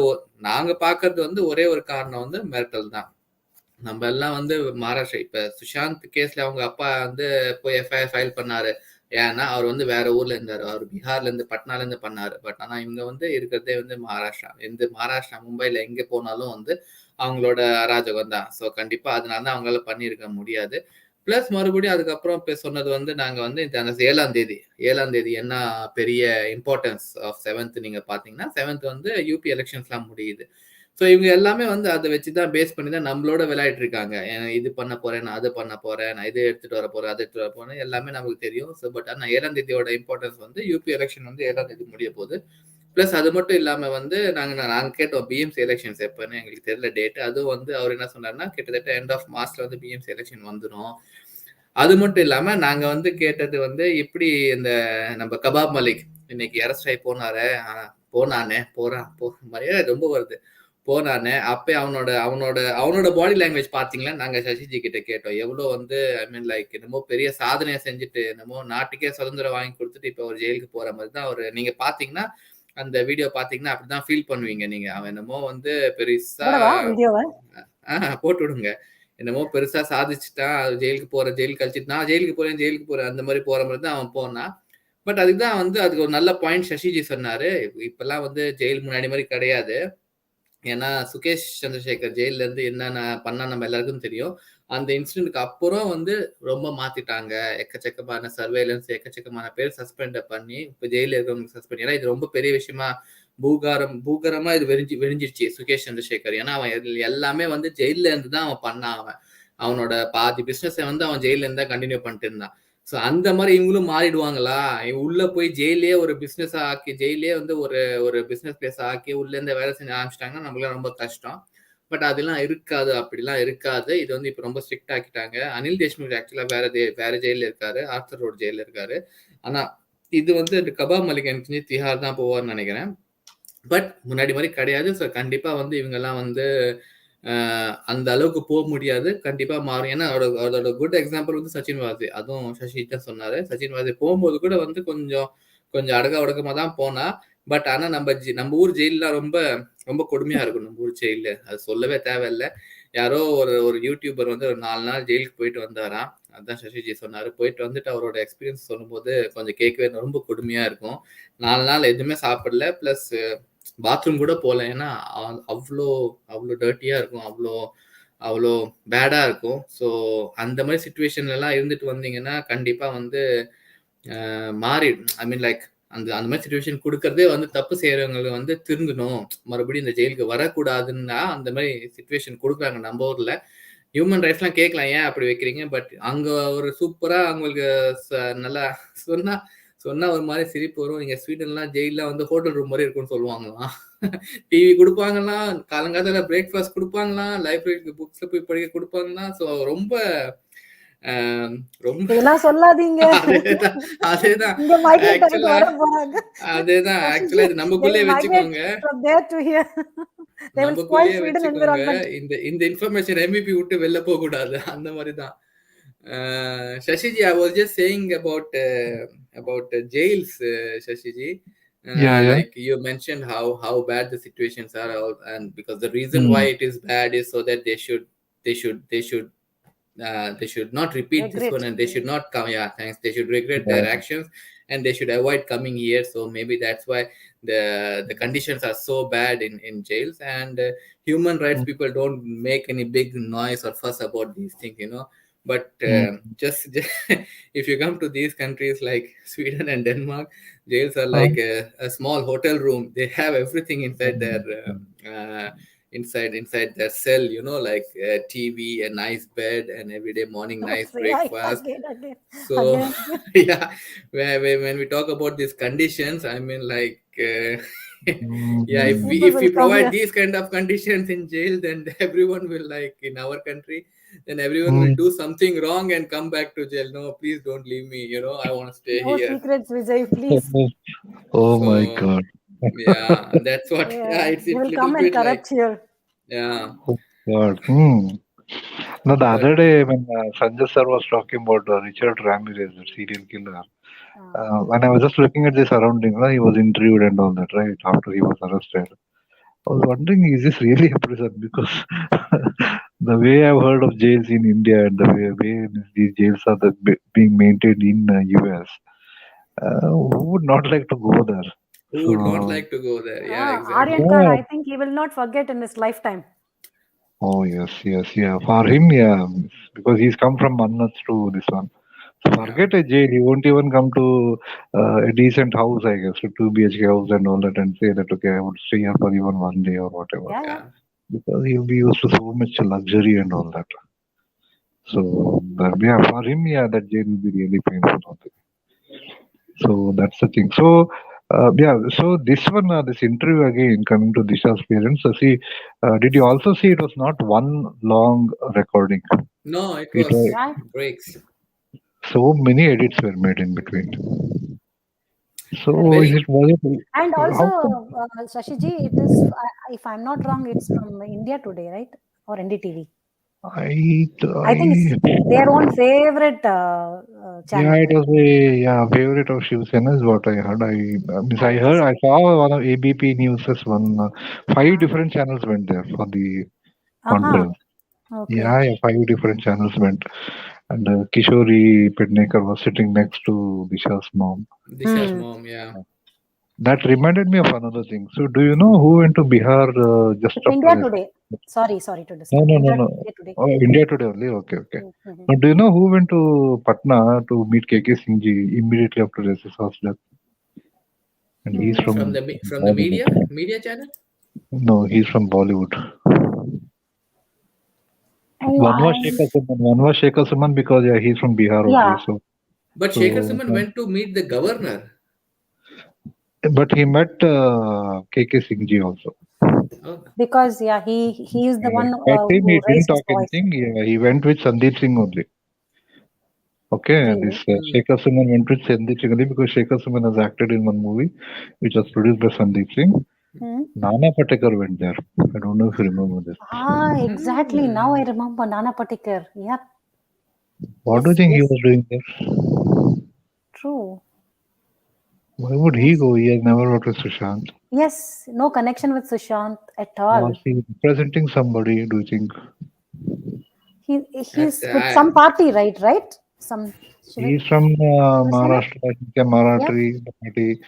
நாங்க பாக்குறது வந்து ஒரே ஒரு காரணம் வந்து மிரட்டல் தான். நம்ம எல்லாம் வந்து மகாராஷ்டிரா, இப்ப சுஷாந்த் கேஸ்ல அவங்க அப்பா வந்து போய் எஃப்ஐஆர் ஃபைல் பண்ணாரு. ஏன்னா அவர் வந்து வேற ஊர்ல இருந்தாரு, அவர் பீகார்ல இருந்து பட்னால இருந்து பண்ணாரு. பட் ஆனா இவங்க வந்து இருக்கிறதே வந்து மகாராஷ்டிரா மும்பைல எங்க போனாலும் வந்து அவங்களோட அராஜகம் தான். ஸோ கண்டிப்பா அதனாலதான் அவங்களால பண்ணியிருக்க முடியாது. பிளஸ் மறுபடியும் அதுக்கப்புறம் இப்ப சொன்னது வந்து நாங்க வந்து அந்த 7ஆம் தேதி என்ன பெரிய இம்பார்ட்டன்ஸ் ஆஃப் 7th நீங்க பாத்தீங்கன்னா, 7th வந்து யூபி எலெக்ஷன்ஸ்லாம் முடியுது. ஸோ இவங்க எல்லாமே வந்து அதை வச்சுதான் பேஸ் பண்ணி தான் நம்மளோட விளையாட்டு இருக்காங்க. இது பண்ண போறேன், நான் அதை பண்ண போறேன், நான் இதை எடுத்துட்டு வர போறேன், அதை எடுத்துட்டு வர போறேன், எல்லாமே நமக்கு தெரியும். ஸோ பட் ஆனா 7ஆம் தேதியோட இம்பார்ட்டன்ஸ் வந்து யூபி எலெக்ஷன் வந்து 7ஆம் தேதி முடிய போகுது. பிளஸ் அது மட்டும் இல்லாம வந்து நாங்க கேட்டோம் பிஎம்சி எலெக்ஷன்ஸ் எப்பன்னு, எங்களுக்கு தெரியல டேட். அதுவும் வந்து அவர் என்ன சொன்னாருன்னா, கிட்டத்தட்ட எண்ட் ஆஃப் மார்ச்ல வந்து பிஎம்சி எலெக்ஷன் வந்துடும். அது மட்டும் இல்லாம நாங்க வந்து கேட்டது வந்து எப்படி இந்த நம்ம கபாப் மலிக் இன்னைக்கு அரெஸ்ட் ஆகி போனானே, மாதிரியே ரொம்ப வருது, போனானே. அப்ப அவனோட பாடி லாங்குவேஜ் பாத்தீங்களா, நாங்க சசிஜி கிட்ட கேட்டோம். எவ்வளவு வந்து ஐ மீன் லைக் என்னமோ பெரிய சாதனையை செஞ்சுட்டு, என்னமோ நாட்டுக்கே சுதந்திரம் வாங்கி கொடுத்துட்டு இப்ப ஒரு ஜெயிலுக்கு போற மாதிரி தான் அவரு. நீங்க பாத்தீங்கன்னா அந்த வீடியோ பாத்தீங்கன்னா அப்படிதான் ஃபீல் பண்ணுவீங்க நீங்க. அவன் என்னமோ வந்து பெருசா போட்டு விடுங்க, என்னமோ பெருசா சாதிச்சுட்டான், ஜெயிலுக்கு கழிச்சிட்டு நான் ஜெயிலுக்கு போறேன் அந்த மாதிரி போற மாதிரி தான் அவன் போனான். பட் அதுதான் வந்து அதுக்கு ஒரு நல்ல பாயிண்ட் சசிஜி சொன்னாரு. இப்பெல்லாம் வந்து ஜெயில் முன்னாடி மாதிரி கிடையாது. ஏன்னா சுகேஷ் சந்திரசேகர் ஜெயில இருந்து என்னென்ன பண்ணா நம்ம எல்லாருக்கும் தெரியும். அந்த இன்சிடென்ட்க்கு அப்புறம் வந்து ரொம்ப மாத்திட்டாங்க. எக்கச்சக்கமான சர்வேலன்ஸ், எக்கச்சக்கமான பேர் சஸ்பெண்ட் பண்ணி இப்ப ஜெயில இருக்கவங்களுக்கு சஸ்பெண்ட். ஏன்னா இது ரொம்ப பெரிய விஷயமா பூகரமா இது வெடிஞ்சிருச்சு சுகேஷ் சந்திரசேகர். ஏன்னா அவன் எல்லாமே வந்து ஜெயில இருந்து தான் அவன் பண்ணான். அவனோட பாதி பிசினஸ் வந்து அவன் ஜெயில இருந்தா கண்டினியூ பண்ணிட்டு இருந்தான். சோ அந்த மாதிரி இவங்களும் மாறிடுவாங்களா, உள்ள போய் ஜெயிலே ஒரு பிசினஸ் ஆக்கி, ஜெயிலே வந்து ஒரு பிசினஸ் பிளேஸ் ஆக்கி உள்ள இருந்து வேலை செஞ்சு ஆரம்பிச்சிட்டாங்கன்னா நம்மளால ரொம்ப கஷ்டம். பட் அதெல்லாம் இருக்காது, அப்படிலாம் இருக்காது. இது வந்து இப்ப ரொம்ப ஸ்ட்ரிக்ட் ஆக்கிட்டாங்க. அனில் தேஷ்முக் ஆக்சுவலா வேற ஜெயில இருக்காரு, ஆர்த்தர் ரோட் ஜெயில இருக்காரு. ஆனா இது வந்து கபாப் மலிக் எனக்கு தெரிஞ்சு திஹார் தான் போவார்னு நினைக்கிறேன். பட் முன்னாடி மாதிரி கிடையாது. ஸோ கண்டிப்பா வந்து இவங்க எல்லாம் வந்து அந்த அளவுக்கு போக முடியாது. கண்டிப்பா மாறும். ஏன்னா அதோட குட் எக்ஸாம்பிள் வந்து சச்சின் வாஜே. அதுவும் சசி தான் சொன்னாரு. சச்சின் வாஜே போகும்போது கூட வந்து கொஞ்சம் அடக்க ஒடுக்கமா தான் போனா. பட் ஆனா நம்ம ஊர் ஜெயிலாம் ரொம்ப ரொம்ப கொடுமையா இருக்கும். நம்ம ஊர் ஜெயில அது சொல்லவே தேவையில்லை. யாரோ ஒரு யூடியூபர் வந்து ஒரு 4 நாள் ஜெயிலுக்கு போயிட்டு வந்தாராம். அதான் சசிஜி சொன்னாரு. போயிட்டு வந்துட்டு அவரோட எக்ஸ்பீரியன்ஸ் சொல்லும்போது கொஞ்சம் கேட்கவே ரொம்ப கொடுமையா இருக்கும். 4 நாள் எதுவுமே சாப்பிடல, பிளஸ் பாத்ரூம் கூட போல. ஏன்னா அவ்வளோ அவ்வளோ டர்ட்டியா இருக்கும், அவ்வளோ பேடா இருக்கும். ஸோ அந்த மாதிரி சுச்சுவேஷன்ல எல்லாம் இருந்துட்டு வந்தீங்கன்னா கண்டிப்பா வந்து மாறிடும். ஐ மீன் லைக் அந்த மாதிரி சுச்சுவேஷன் கொடுக்கறதே வந்து தப்பு செய்யறவங்களை வந்து திருந்தணும், மறுபடியும் இந்த ஜெயிலுக்கு வரக்கூடாதுன்னா அந்த மாதிரி சுச்சுவேஷன் கொடுக்குறாங்க நம்ம ஊர்ல. ஹியூமன் ரைட்ஸ்லாம் கேட்கலாம், ஏன் அப்படி வைக்கிறீங்க? பட் அங்க ஒரு சூப்பரா அவங்களுக்கு நல்லா சொன்னா ஒரு மாதிரி சிரிப்பு வரும். நீங்க ஸ்வீடன்லாம் ஜெயிலாம் வந்து ஹோட்டல் ரூம் மாதிரி இருக்கும்னு சொல்லுவாங்களாம். டிவி கொடுப்பாங்களாம், காலங்காலத்துல பிரேக்ஃபாஸ்ட் கொடுப்பாங்களாம், லைப்ரரிக்கு புக்ஸ் போய் படிக்க கொடுப்பாங்களாம். ஸோ ரொம்ப ரொம்ப இதெல்லாம் சொல்லாதீங்க. அதேதான் இங்க migrate ஆயிட்டு ஆக்சுவலா வர போறாங்க. அதேதான் ஆக்சுவலா இது நமக்குள்ளே They'll migrate வச்சுக்கோங்க. from there to here. They will spoil நமக்குள்ளேயே Sweden வச்சுக்கோங்க. environment. இந்த இன்ஃபர்மேஷன் MVP விட்டு வெளில போக கூடாது. அந்த மாதிரிதான். Shashiji, I was just saying about jails, Shashiji. Like you mentioned how bad the situations are, and because the reason why it is bad is so that they should not repeat this one, and they should not come. Yeah, thanks. They should regret their actions, and they should avoid coming here. So maybe that's why the conditions are so bad in jails, and human rights people don't make any big noise or fuss about these things, But just if you come to these countries like Sweden and Denmark, jails are like a small hotel room. They have everything inside their inside their cell, like a TV, a nice bed, and everyday morning nice breakfast. Again. So yeah, when we talk about these conditions, I mean like yeah, if we provide these kind of conditions in jail, then everyone will, like in our country, then everyone will do something wrong and come back to jail. No, please don't leave me, I want to stay here. No secrets, Vijay, please. Oh my God. Yeah, that's what. Yeah, it's will little come bit and corrupt like, here. Yeah. Oh God. No, the other day when Sanjay sir was talking about Richard Ramirez, the serial killer, when I was just looking at the surroundings, he was interviewed and all that, right? After he was arrested, I was wondering, is this really a prison? Because the way I've heard of jails in India and the way these jails are being maintained in US, who would not like to go there? Who would not like to go there? Yeah, exactly. Aryankar, I think he will not forget in his lifetime. Oh yes, yeah. For him, yeah, because he's come from Mannats to this one. So forget a jail. He won't even come to a decent house, I guess, a 2 BHK house and all that, and say that okay, I would stay here for even one day or whatever. Yeah. Because he'll be used to so much luxury and all that. So yeah, for him, yeah, that jail will be really painful. So that's the thing. So yeah, so this one, this interview again, coming to Disha's parents, see, did you also see it was not one long recording? No, it was breaks. So many edits were made in between. So was it? And also, Shashiji, it is, if I'm not wrong, it's from India Today, right? Or NDTV? I think it's their own favorite channel. Yeah, it was favorite of Shiv Sena is what I heard. I saw one of ABP News' one. 5 different channels went there for the conference. Okay. Yeah, 5 different channels went. And Kishori Pednekar was sitting next to Disha's mom. Disha's mom, yeah. That reminded me of another thing. So, do you know who went to Bihar just after India Today. Sorry to disturb. No. India Today. Oh, India Today only. Okay. Now, do you know who went to Patna to meet KK Singh ji immediately after Resisa's death? And he's from the media channel. No, he's from Bollywood. One was Shekhar Suman because he's from Bihar only. So, but Shekhar Suman went to meet the governor. But he met KK Singh ji also. Because he is the one he who didn't talk anything. He went with Sandeep Singh only. Okay, this Shekhar Suman went with Sandeep Singh only because Shekhar Suman has acted in one movie which was produced by Sandeep Singh. Nana Patekar went there. I don't know if you remember this. Exactly. Now I remember Nana Patekar. Yep. What do you think he was doing there? True. Why would he go? He has never worked with Sushant. Yes, no connection with Sushant at Was all. he representing somebody, do you think? He's with some party, right? Some He's from Maharashtra, I think, Marathi.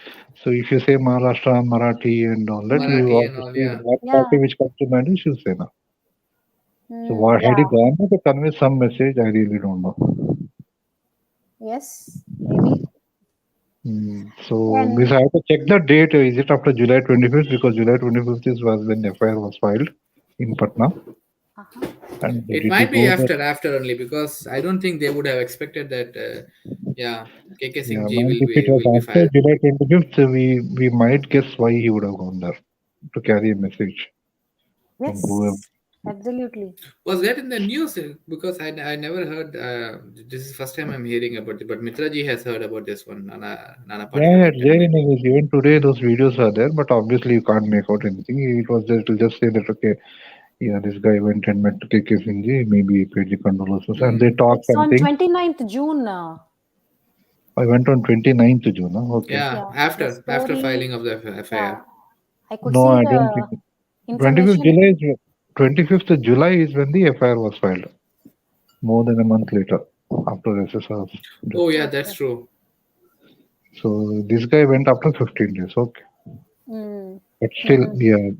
So if you say Maharashtra, Marathi and all that, you Marathi and also all, see yeah. what party which comes to mind is Shiv Sena. So what had he gone to convey some message? I really don't know. Yes, maybe. So means I have to check the date. Is it after July 25th? Because July 25th was when the FIR was filed in Patna. And It might be after only, because I don't think they would have expected that. KK Singh Ji will if it was be after filed. July 25th, we might guess why he would have gone there to carry a message. Yes, absolutely. Was that in the news? Because I never heard. This is first time I'm hearing about it. But Mitra Ji has heard about this one. Nana Yeah, it's there in the news. Even today, those videos are there, but obviously you can't make out anything. It was just say that, okay, yeah, this guy went and met KK Singh Ji, maybe he paid the condolences, and they talked It's on something. 29th June. I went on 29th June. Okay. Yeah, after filing of the FIR. I could No, see I the don't think. information. 25th July is when the FIR was filed. More than a month later, after SSR's. Oh yeah, that's true. So this guy went after 15 days. Okay. But still, yeah,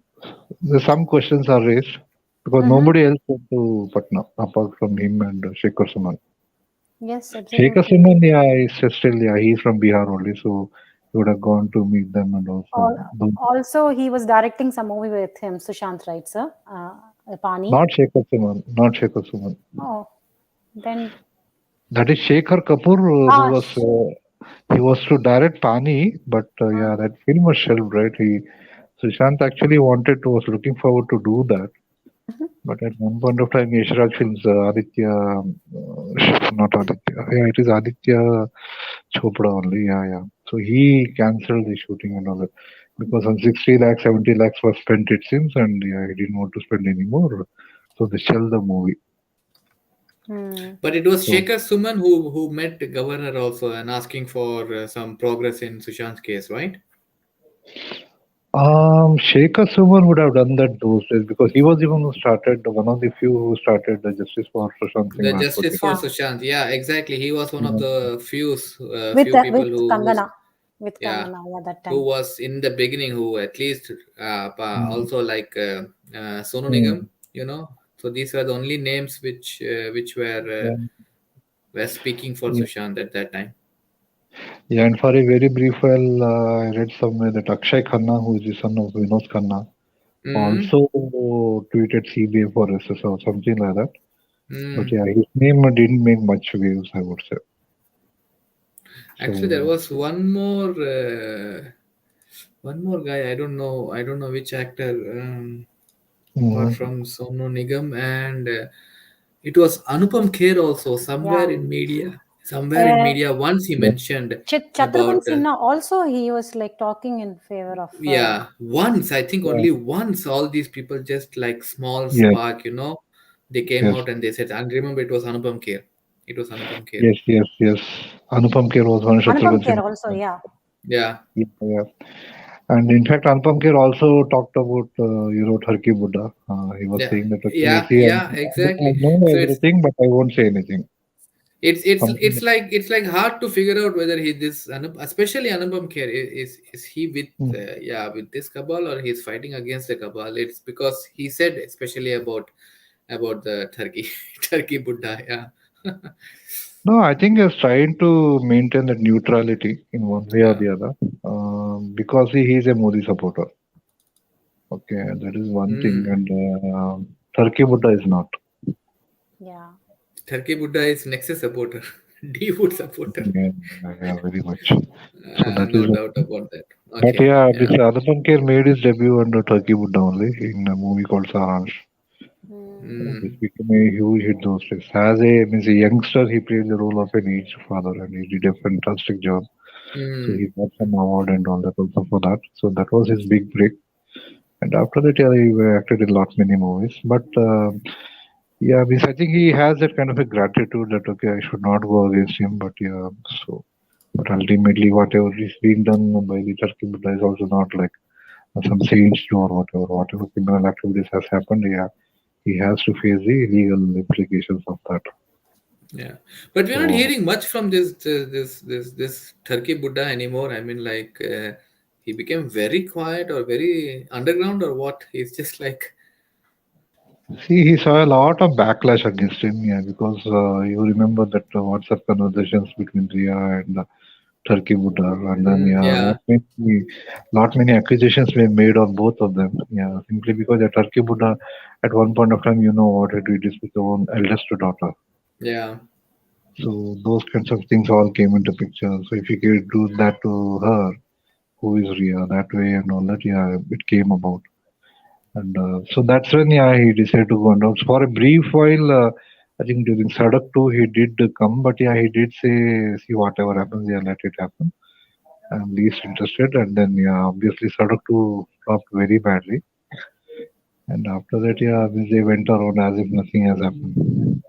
some questions are raised because nobody else went to Patna apart from him and Shekhar Suman. Yes, absolutely. Shekhar Suman, he's from Bihar only, so he would have gone to meet them and also. Also, he was directing some movie with him, Sushant, right, sir? Pani. Not Shekhar Suman. Oh, then. That is Shekhar Kapoor, who was. He was to direct Pani, but that film was shelved, right? Sushant actually was looking forward to do that. But at one point of time, Yashraj Films, not Aditya. Yeah, it is Aditya Chopra only. Yeah. So he cancelled the shooting and all that because on 60 lakhs, 70 lakhs was spent, it seems, and he didn't want to spend anymore. So they shelved the movie. But it was Shekhar Suman who met the governor also and asking for some progress in Sushant's case, right? Shekhar Suman would have done that those days because he was the one who started, one of the few who started the Justice for Sushant Singh. The Justice for Sushant, yeah, exactly. He was one of the few people who Kangana. With Kangana, that time. Who was in the beginning, who at least also like Sonu Nigam, So these were the only names which were speaking for Sushant at that time. Yeah, and for a very brief while, I read somewhere that Akshay Khanna, who is the son of Vinod Khanna, also tweeted CBA for SS or something like that. But yeah, his name didn't make much waves, I would say. Actually, there was one more guy. I don't know which actor, apart from Sonu Nigam, and it was Anupam Kher also somewhere in media. Once he mentioned Shatrughan Sinha also, he was like talking in favor of. Once, I think only once, all these people just like small spark, they came out and they said, and remember, it was Anupam Kher. Yes. Anupam Kher was one. Anupam Kher also, yeah. And in fact, Anupam Kher also talked about, Turkey Buddha. He was saying that, exactly. I know everything, but I won't say anything. It's like hard to figure out whether especially Anupam Kher, is he with with this cabal or he's fighting against the cabal. It's because he said especially about the Turkey Buddha. No, I think he's trying to maintain that neutrality in one way or the other, because he is a Modi supporter. Okay, that is one thing, and Turkey Buddha is not. Yeah. Turkey Buddha is Nexus supporter, D-Wood supporter. Yeah, very much. So that no doubt about that. Okay. But yeah, this Anupam Kher made his debut under Turkey Buddha only in a movie called Saransh. This became a huge hit those days. As a youngster, he played the role of an aged father, and he did a fantastic job. So he got some award and all that also for that. So that was his big break. And after that, he acted in many movies. But I think he has that kind of a gratitude that, okay, I should not go against him. But so But ultimately, whatever is being done by the Turkey Buddha is also not like some saints do or whatever. Whatever criminal activities has happened, yeah, he has to face the legal implications of that. Yeah, but we're not So, hearing much from this Turkey Buddha anymore. I mean, like he became very quiet or very underground or what? He's just like, see, he saw a lot of backlash against him, yeah, because you remember that WhatsApp conversations between Ria and Turkey Buddha, and then yeah, lot many accusations were made on both of them. Yeah, simply because the Turkey Buddha, at one point of time, you know what he did is with their own eldest daughter. yeah, So those kinds of things all came into picture. So if you could do that to her, who is Ria, that way and all that, yeah, it came about. And so that's when, yeah, he decided to go on. For a brief while, I think during Sadak 2, he did come, but yeah, he did say, see, whatever happens, yeah, let it happen. I'm least interested. And then, yeah, obviously, Sadak 2 flopped very badly. And after that, yeah, they went around as if nothing has happened.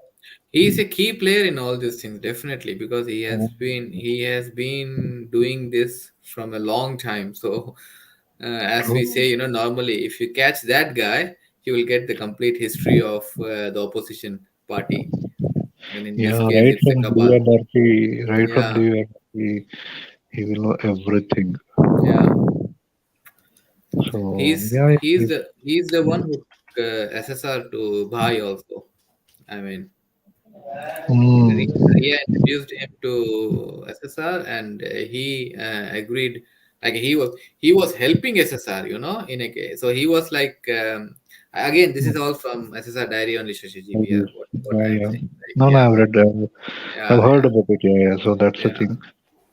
he's a key player in all these things, definitely, because he has been doing this from a long time. So, as we True. say, normally, if you catch that guy, you will get the complete history of the opposition party. And in this Yeah, case, right it's from a cabal. Yeah, he will know everything. yeah. So, He's yeah, he's the one who took SSR to Bhai also. I mean, mm, Ria introduced him to SSR, and he agreed. Like he was helping SSR, in a case. So he was like, again, this is all from SSR diary only, Shashi We are what yeah, I am yeah. saying. Like, No, yeah, I've read, I've yeah, heard yeah, about it. Yeah, yeah. So that's the yeah. thing.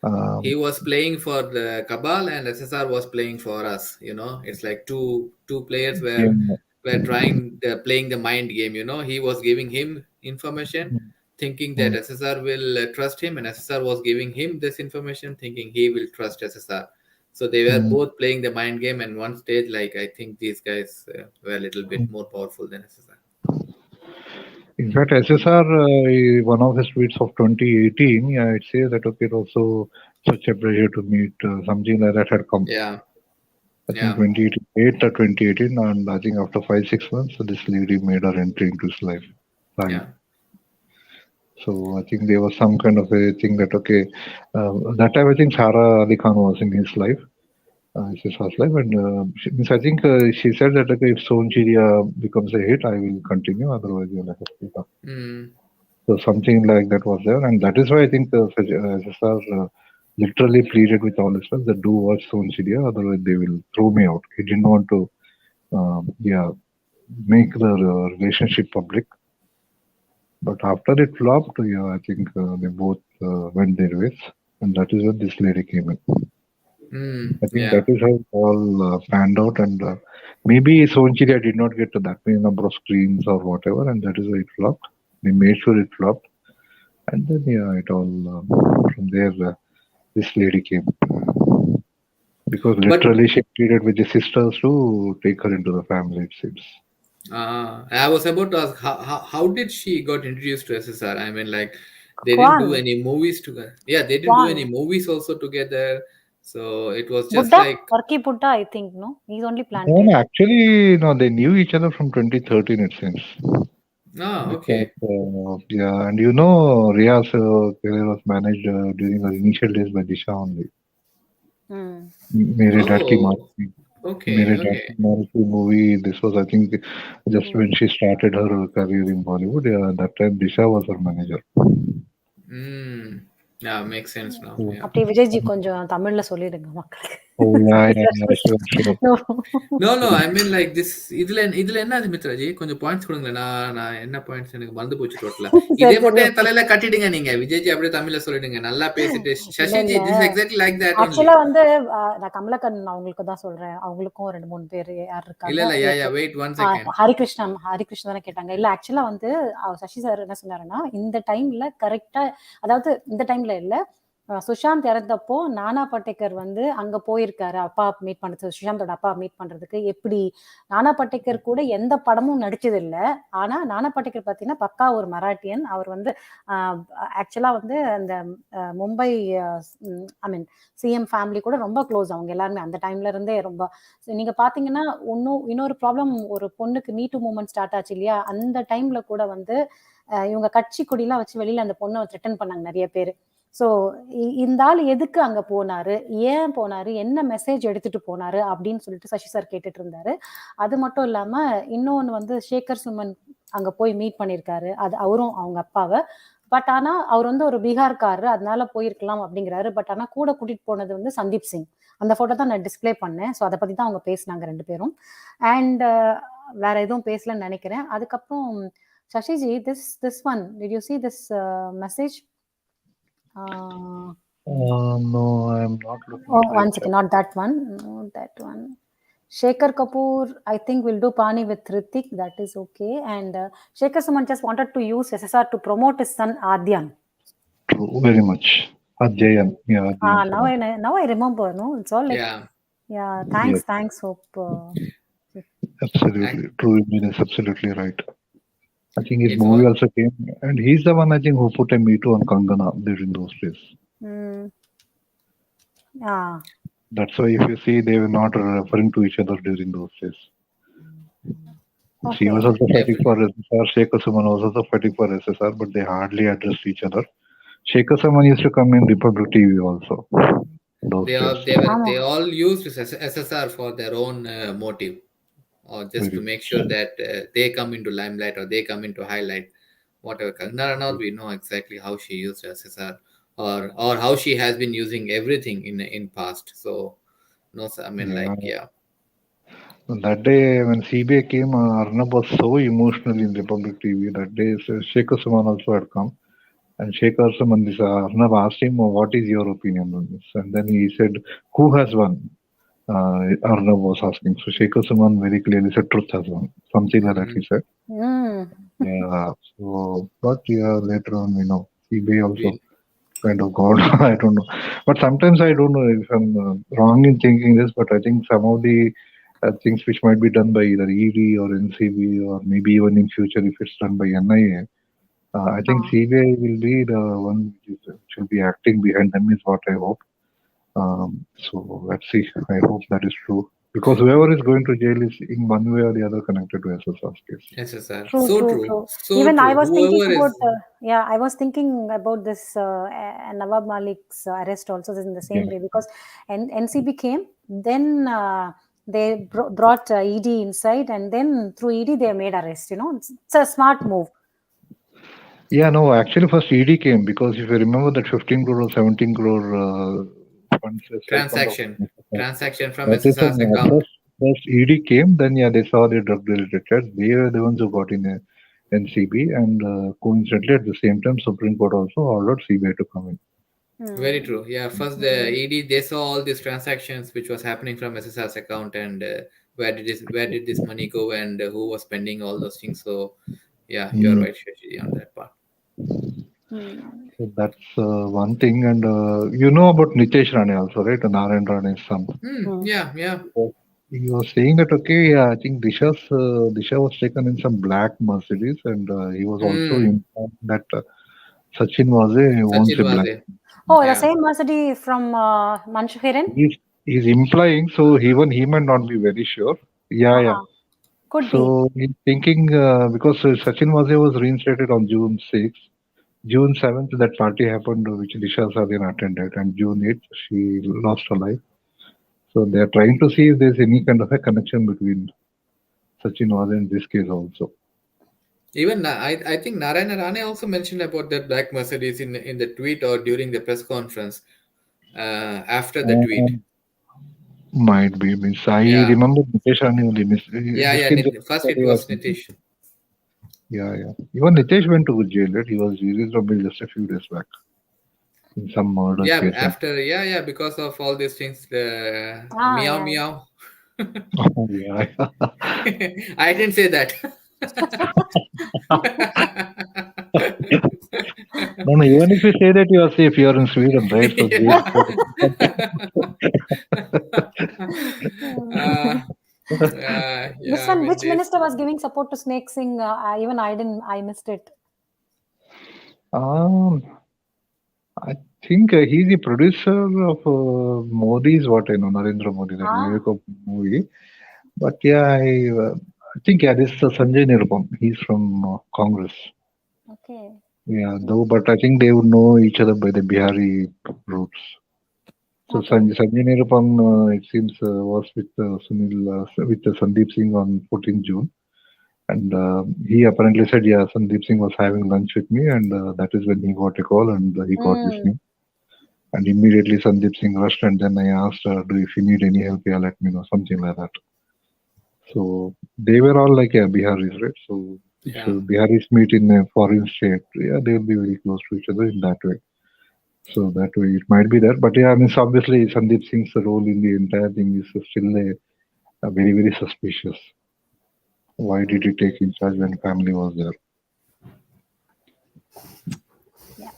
Um, He was playing for the Cabal, and SSR was playing for us. It's like two players yeah, were trying playing the mind game. He was giving him information, thinking that mm, SSR will trust him, and SSR was giving him this information, thinking he will trust SSR. So they were mm. both playing the mind game, and one stage, like I think these guys were a little bit more powerful than SSR. In fact, SSR, one of his tweets of 2018, yeah, it says that, okay, it also such a pleasure to meet, something like that had come. Yeah, I think yeah, 2018 or 2018, and I think after 5-6 months, this lady made her entry into his life. Live. yeah. So I think there was some kind of a thing that, okay, that time I think Sarah Ali Khan was in his life. SSR's life, and I think she said that, okay, if Sonchiria becomes a hit, I will continue. Otherwise, you'll have to speak up. Mm. So something like that was there, and that is why I think SSR literally pleaded with all his friends that do watch Sonchiria, otherwise they will throw me out. He didn't want to, make the relationship public. But after it flopped, yeah, I think they both went their ways, and that is when this lady came in. I think that Yeah. is how it all panned out, and maybe Sonchiria did not get to that many number of screens or whatever, and that is why it flopped. They made sure it flopped, and then yeah, it all from there this lady came because But literally she pleaded with the sisters to take her into the family. It seems. I was about to ask how did she got introduced to SSR? I mean, like they didn't do Kwan. any movies together. Yeah, they didn't do any Kwan. movies also together. So it was just Buddha? like, Turkey Buddha, I think, no? He's only No, planted. actually, no, they knew each other from 2013, it seems. Because, okay. yeah, and you know, Ria's career was managed during her initial days by Disha only. Hmm. Mere Dad Ki Oh, Maruti. okay, Mere Dad okay. Ki Maruti movie. This was, I think, just when she started her career in Bollywood. Yeah, that time Disha was her manager. Yeah, makes sense now. So, Yeah. அப்படியே விஜய்ஜி கொஞ்சம் தமிழ்ல சொல்லிடுங்க மக்களுக்கு. oh, yeah, sure. No. No, I mean like this. இதுல என்ன அது மித்ராஜி கொஞ்சம் points கொடுங்களேன். நான் என்ன பாயிண்ட்ஸ் எனக்கு மறந்து போச்சு டோட்டலா. இதே சரி, சரி, மட்டும் என் okay. தலையில கட்டிடுங்க நீங்க. விஜய்ஜி அப்படியே தமிழ்ல சொல்லிடுங்க. நல்லா பேசிட்டு இல்ல, சசிஜி இல்ல. this is exactly like that only. ஆக்சுவலா வந்து நான் கமலக்கண்ணன் அவங்களுக்கு தான் சொல்றேன். அவங்களுக்கும் 2-3 பேர் யார் இருக்காங்க. இல்ல யா வெயிட் 1 செகண்ட். ஹரிகிருஷ்ணன் தானே கேட்டாங்க. இல்ல ஆக்சுவலா வந்து சசி சார் என்ன சொன்னாருன்னா, இந்த டைம்ல கரெக்டா, அதாவது இந்த டைம்ல இல்ல, சுஷாந்த் இறந்தப்போ நானா பட்டேக்கர் வந்து அங்க போயிருக்காரு அப்பா மீட் பண்றது, சுஷாந்தோட அப்பா மீட் பண்றதுக்கு. எப்படி நானா பட்டேக்கர் கூட எந்த படமும் நடிச்சது இல்ல. ஆனா நானா பட்டேக்கர் பாத்தீங்கன்னா பக்கா ஒரு மராட்டியன். அவர் வந்து ஆக்சுவலா வந்து அந்த மும்பை ஐ மீன் சிஎம் ஃபேமிலி கூட ரொம்ப க்ளோஸ் அவங்க எல்லாருமே அந்த டைம்ல இருந்தே ரொம்ப. நீங்க பாத்தீங்கன்னா இன்னொரு ப்ராப்ளம், ஒரு பொண்ணுக்கு மீட்டு மூவ்மெண்ட் ஸ்டார்ட் ஆச்சு இல்லையா, அந்த டைம்ல கூட வந்து இவங்க கட்சி கொடியெல்லாம் வச்சு வெளியில அந்த பொண்ணை த்ரெட்டன் பண்ணாங்க நிறைய பேர். ஸோ இந்த ஆள் எதுக்கு அங்க போனாரு, ஏன் போனாரு, என்ன மெசேஜ் எடுத்துட்டு போனாரு அப்படின்னு சொல்லிட்டு சசி சார் கேட்டுட்டு இருந்தாரு. அது மட்டும் இல்லாம இன்னொன்னு வந்து சேகர் சுமன் அங்க போய் மீட் பண்ணியிருக்காரு, அது அவரும் அவங்க அப்பாவை. பட் ஆனா அவர் வந்து ஒரு பீகார்காரரு, அதனால போயிருக்கலாம் அப்படிங்கிறாரு. பட் ஆனா கூட கூட்டிட்டு போனது வந்து சந்தீப் சிங். அந்த போட்டோ தான் நான் டிஸ்பிளே பண்ணேன். ஸோ அதை பத்தி தான் அவங்க பேசினாங்க ரெண்டு பேரும். அண்ட் வேற எதுவும் பேசலன்னு நினைக்கிறேன். அதுக்கப்புறம் சசிஜி, this one, did you see this message? No, I am not looking Oh, at one it. second, not that one. No, that one. Shekhar Kapoor, I think we'll do Pani with Hrithik. That is okay. And Shekhar Suman just wanted to use SSR to promote his son Adyan. True, very much. Adjayan. Yeah, Adjayan. Now I remember. No, it's all like yeah. Thanks, Yes. thanks. Hope. Absolutely true. It is absolutely right. I think his movie also came, and he's the one I think who put a Me Too on Kangana during those days. Yeah. That's why if you see, they were not referring to each other during those days. Okay. She was also fighting for SSR. Shekhar Suman was also fighting for SSR, but they hardly addressed each other. Shekhar Suman used to come in Republic TV also. They all used SSR for their own motive, or just to make sure that they come into limelight or they come into highlight. Whatever. Kangana Ranaut, we know exactly how she used SSR, or how she has been using everything in past. So, no, I mean, That day when CBI came, Arnab was so emotional in Republic TV. That day, Shekhar Suman also had come. And Shekhar Suman, Arnab asked him, what is your opinion on this? And then he said, who has won? Arnab was asking. So Shekhar Suman very clearly said, truth has won. Something like that he said. Yeah. So, but yeah, later on, CBI also kind of God, I don't know. But sometimes I don't know if I'm wrong in thinking this, but I think some of the things which might be done by either ED or NCB or maybe even in future if it's done by NIA, I think CBI will be the one which will be acting behind them is what I hope. So let's see. I hope that is true. Because whoever is going to jail is in one way or the other connected to SSR's case. SSR. True, so true, true. true. So even true. I was Whoever thinking about I was thinking about this Nawab Malik's arrest also in the same way, because NCB came, then they brought ED inside, and then through ED they made arrest. It's a smart move. Yeah, no, actually first ED came, because if you remember that 15 crore or 17 crore funds transaction from SSR's account. First ED came, then they saw the drug related charge. They were the ones who got in NCB, and coincidentally at the same time Supreme Court also ordered CBI to come in. Very true. Yeah, first the ED, they saw all these transactions which was happening from SSR's account, and where did this money go, and who was spending all those things. So yeah, you're right, Shashi, on that part. So that's one thing. And you know about Nitesh Rane also, right? Narayan Rane's son. Yeah. He was saying that, I think Disha was taken in some black Mercedes, and he was also informed that Sachin Waze owns a black. Oh, the same Mercedes from Manshu Hiren? He's implying, so even he might not be very sure. Yeah. Could so be. He's thinking, because Sachin Waze was reinstated on June 6th. June 7th, that party happened, which Disha Salian attended, and June 8th, she lost her life. So they are trying to see if there's any kind of a connection between Sachin Waze and this case also. Even I think Narayana Rane also mentioned about that black Mercedes in the tweet or during the press conference after the tweet. Might be. I remember Nitesh Rane only. First it was Nitesh. Yeah. Even Nitesh went to jail, right? He was released from jail just a few days back in some murder case. After because of all these things, meow. Oh, yeah. I didn't say that. No, No, even if you say that you are safe, you are in Sweden, right? So This one, which minister was giving support to Snake Singh? Even I missed it. I think he's the producer of Modi's, what I know, Narendra Modi, that Vivek movie. But yeah, I think this is Sanjay Nirupam. He's from Congress. Okay. Yeah, though, but I think they would know each other by the Bihari roots. So Sanjay Nirupam, it seems, was with Sunil, with Sandeep Singh on 14th June. And he apparently said, yeah, Sandeep Singh was having lunch with me, and that is when he got a call and he got this name. And immediately Sandeep Singh rushed, and then I asked her, if you need any help, yeah, let me know, something like that. So they were all like, yeah, Biharis, right? So if Biharis meet in a foreign state, yeah, they'll be very close to each other in that way. So that way it might be that. But yeah, I mean, obviously Sandeep Singh's role in the entire thing is still a very, very suspicious. Why did he take in charge when family was there? Yeah.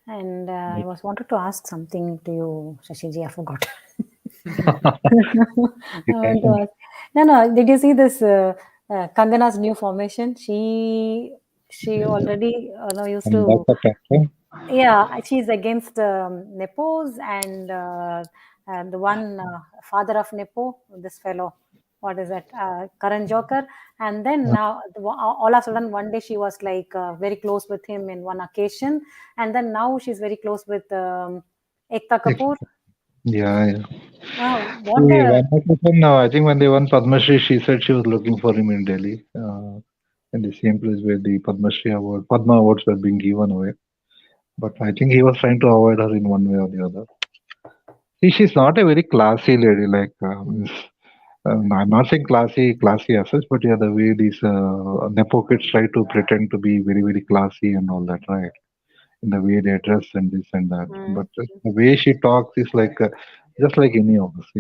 And I was wanted to ask something to you, Shashiji. I forgot. No. Did you see this Kangana's new formation? She already used to. Yeah, she's against Nepos and the one father of Nepo, this fellow. What is that? Karan Joker. And then now, all of a sudden, one day she was like very close with him in one occasion, and then now she's very close with Ekta Kapoor. Yeah. What I think when they won Padma Shri, she said she was looking for him in Delhi, in the same place where the Padma Awards were being given away. But I think he was trying to avoid her in one way or the other. See, she's not a very classy lady. Like, I'm not saying classy as such, but yeah, the way these Nepo kids try to pretend to be very, very classy and all that, right? In the way they dress and this and that. But the way she talks is like just like any of us.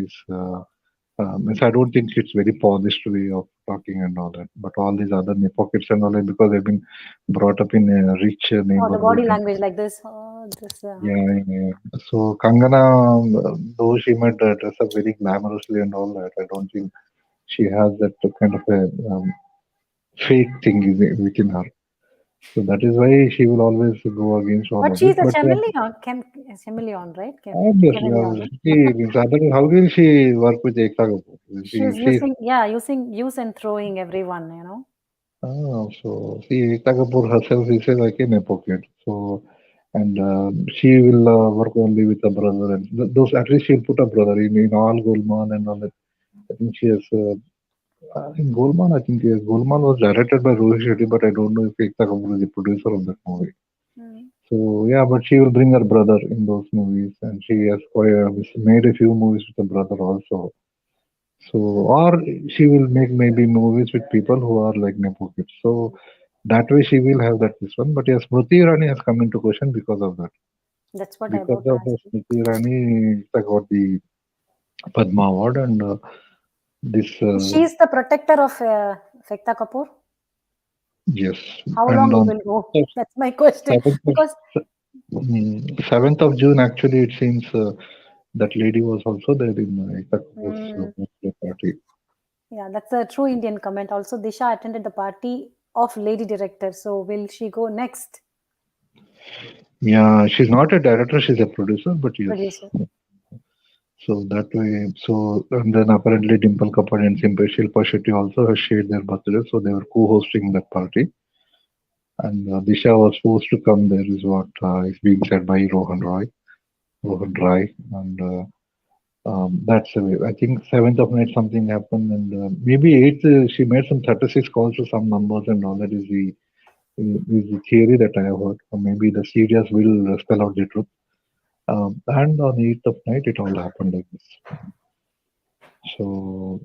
I don't think it's very polished way of talking and all that. But all these other Nepo kids and all that, because they've been brought up in a rich neighborhood. The body language like this. Yeah. So Kangana, though she might dress up very glamorously and all that, I don't think she has that kind of a fake thing within her. So that is why she will always go against all but of she's this. A chameleon, right? Obviously, how will she work with Ekta Kapoor? She's use and throwing everyone, So see, Ekta Kapoor herself is like a Nepo kid. So, and she will work only with a brother, and those at least she'll put a brother in all Golmaal and all that. I think she has. In Golmaal, I think Golmaal was directed by Rohit Shetty, but I don't know if Ekta Kapoor is the producer of that movie. So yeah, but she will bring her brother in those movies, and she has made a few movies with her brother also. So, or she will make maybe movies with people who are like Nepo kids. So that way she will have that this one. But yes, Smriti Irani has come into question because of that. That's what because of the Smriti Irani got the Padma Award, and this. She's the protector of Ekta Kapoor. Yes. How long it will go? That's my question. Because 7th of June, actually, it seems that lady was also there in Ekta Kapoor's party. Yeah, that's a true Indian comment. Also, Disha attended the party of lady director. So will she go next? Yeah, she's not a director, she's a producer, but yes. Producer. So that way, and then apparently Dimple Kapoor and Shilpa Shetty also have shared their birthday, so they were co-hosting that party. And Disha was supposed to come there, is what is being said by Rohan Rai, and that's the way. I think 7th of night something happened, and maybe 8th she made some 36 calls to some numbers, and all that is the theory that I have heard. Or maybe the serials will spell out the truth. And on 8th of night, it all happened like this. So,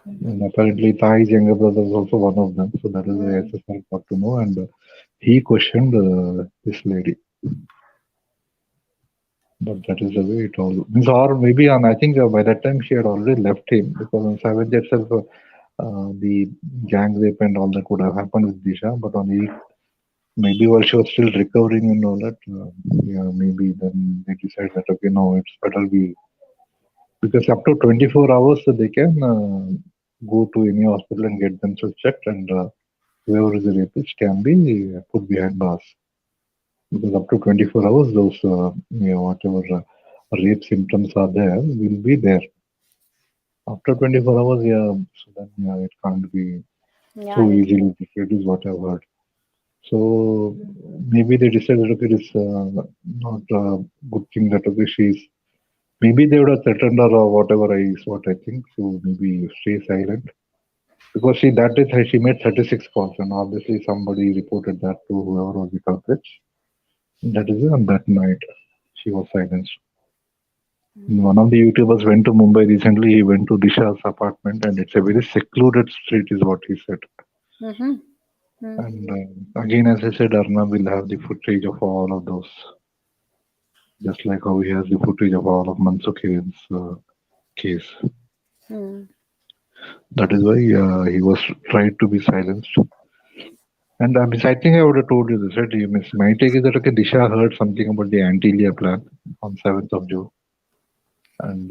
and apparently Thai's younger brother was also one of them. So that is the SSR got to know, and he questioned this lady. But that is the way it all means. Or maybe I think by that time she had already left him, because on 7th itself the gang rape and all that could have happened with Disha. But on 8th, maybe while she was still recovering and all that, maybe then they decided that, okay, no, it's better we, because up to 24 hours they can go to any hospital and get themselves checked, and whoever is the rapist can be put behind bars. Because up to 24 hours, those whatever rape symptoms are there will be there. After 24 hours, so then it can't be so easily defeated, is what I've heard. So maybe they decided, okay, it's not a good thing that, okay, maybe they would have threatened her or whatever, is what I think, to maybe stay silent. Because that day she made 36 calls, and obviously somebody reported that to whoever was the culprits. That is on that night she was silenced. One of the YouTubers went to Mumbai recently. He went to Disha's apartment, and it's a very secluded street, is what he said. And again, as I said, Arnab will have the footage of all of those, just like how he has the footage of all of Mansukh Hiren's case. That is why he was tried to be silenced. And I think I would have told you this, right? My take is that, okay, Disha heard something about the Antilia plan on 7th of June. And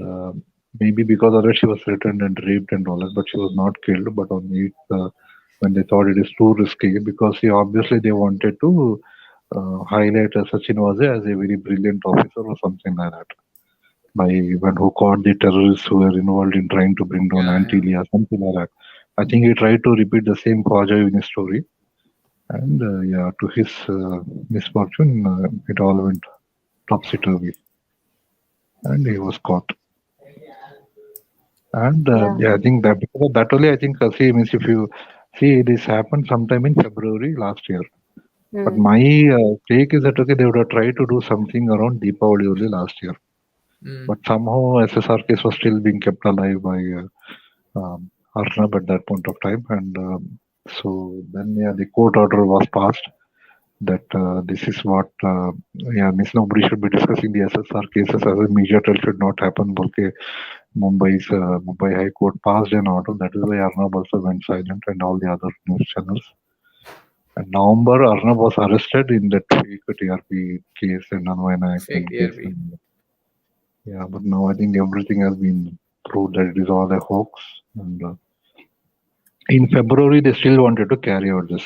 maybe because of that she was threatened and raped and all that, but she was not killed. But on 8th, when they thought it is too risky, because obviously they wanted to highlight Sachin Waze as a very brilliant officer or something like that. By when who caught the terrorists who were involved in trying to bring down Antilia, something like that. I think he tried to repeat the same Khwaja in his story. And to his misfortune, it all went topsy-turvy. And he was caught. And I think that because of that only, I think, means if you see, this happened sometime in February last year. But my take is that, okay, they would have tried to do something around Deepavali only last year. But somehow SSR case was still being kept alive by Arnab at that point of time. And so then the court order was passed that this is what means nobody should be discussing the SSR cases as a media trial should not happen. Okay, Mumbai High Court passed an order. That is why Arnab also went silent and all the other news channels. And November, Arnab was arrested in that fake TRP case and Anvayana case. Yeah, but now I think everything has been proved that it is all a hoax. And in February, they still wanted to carry out this.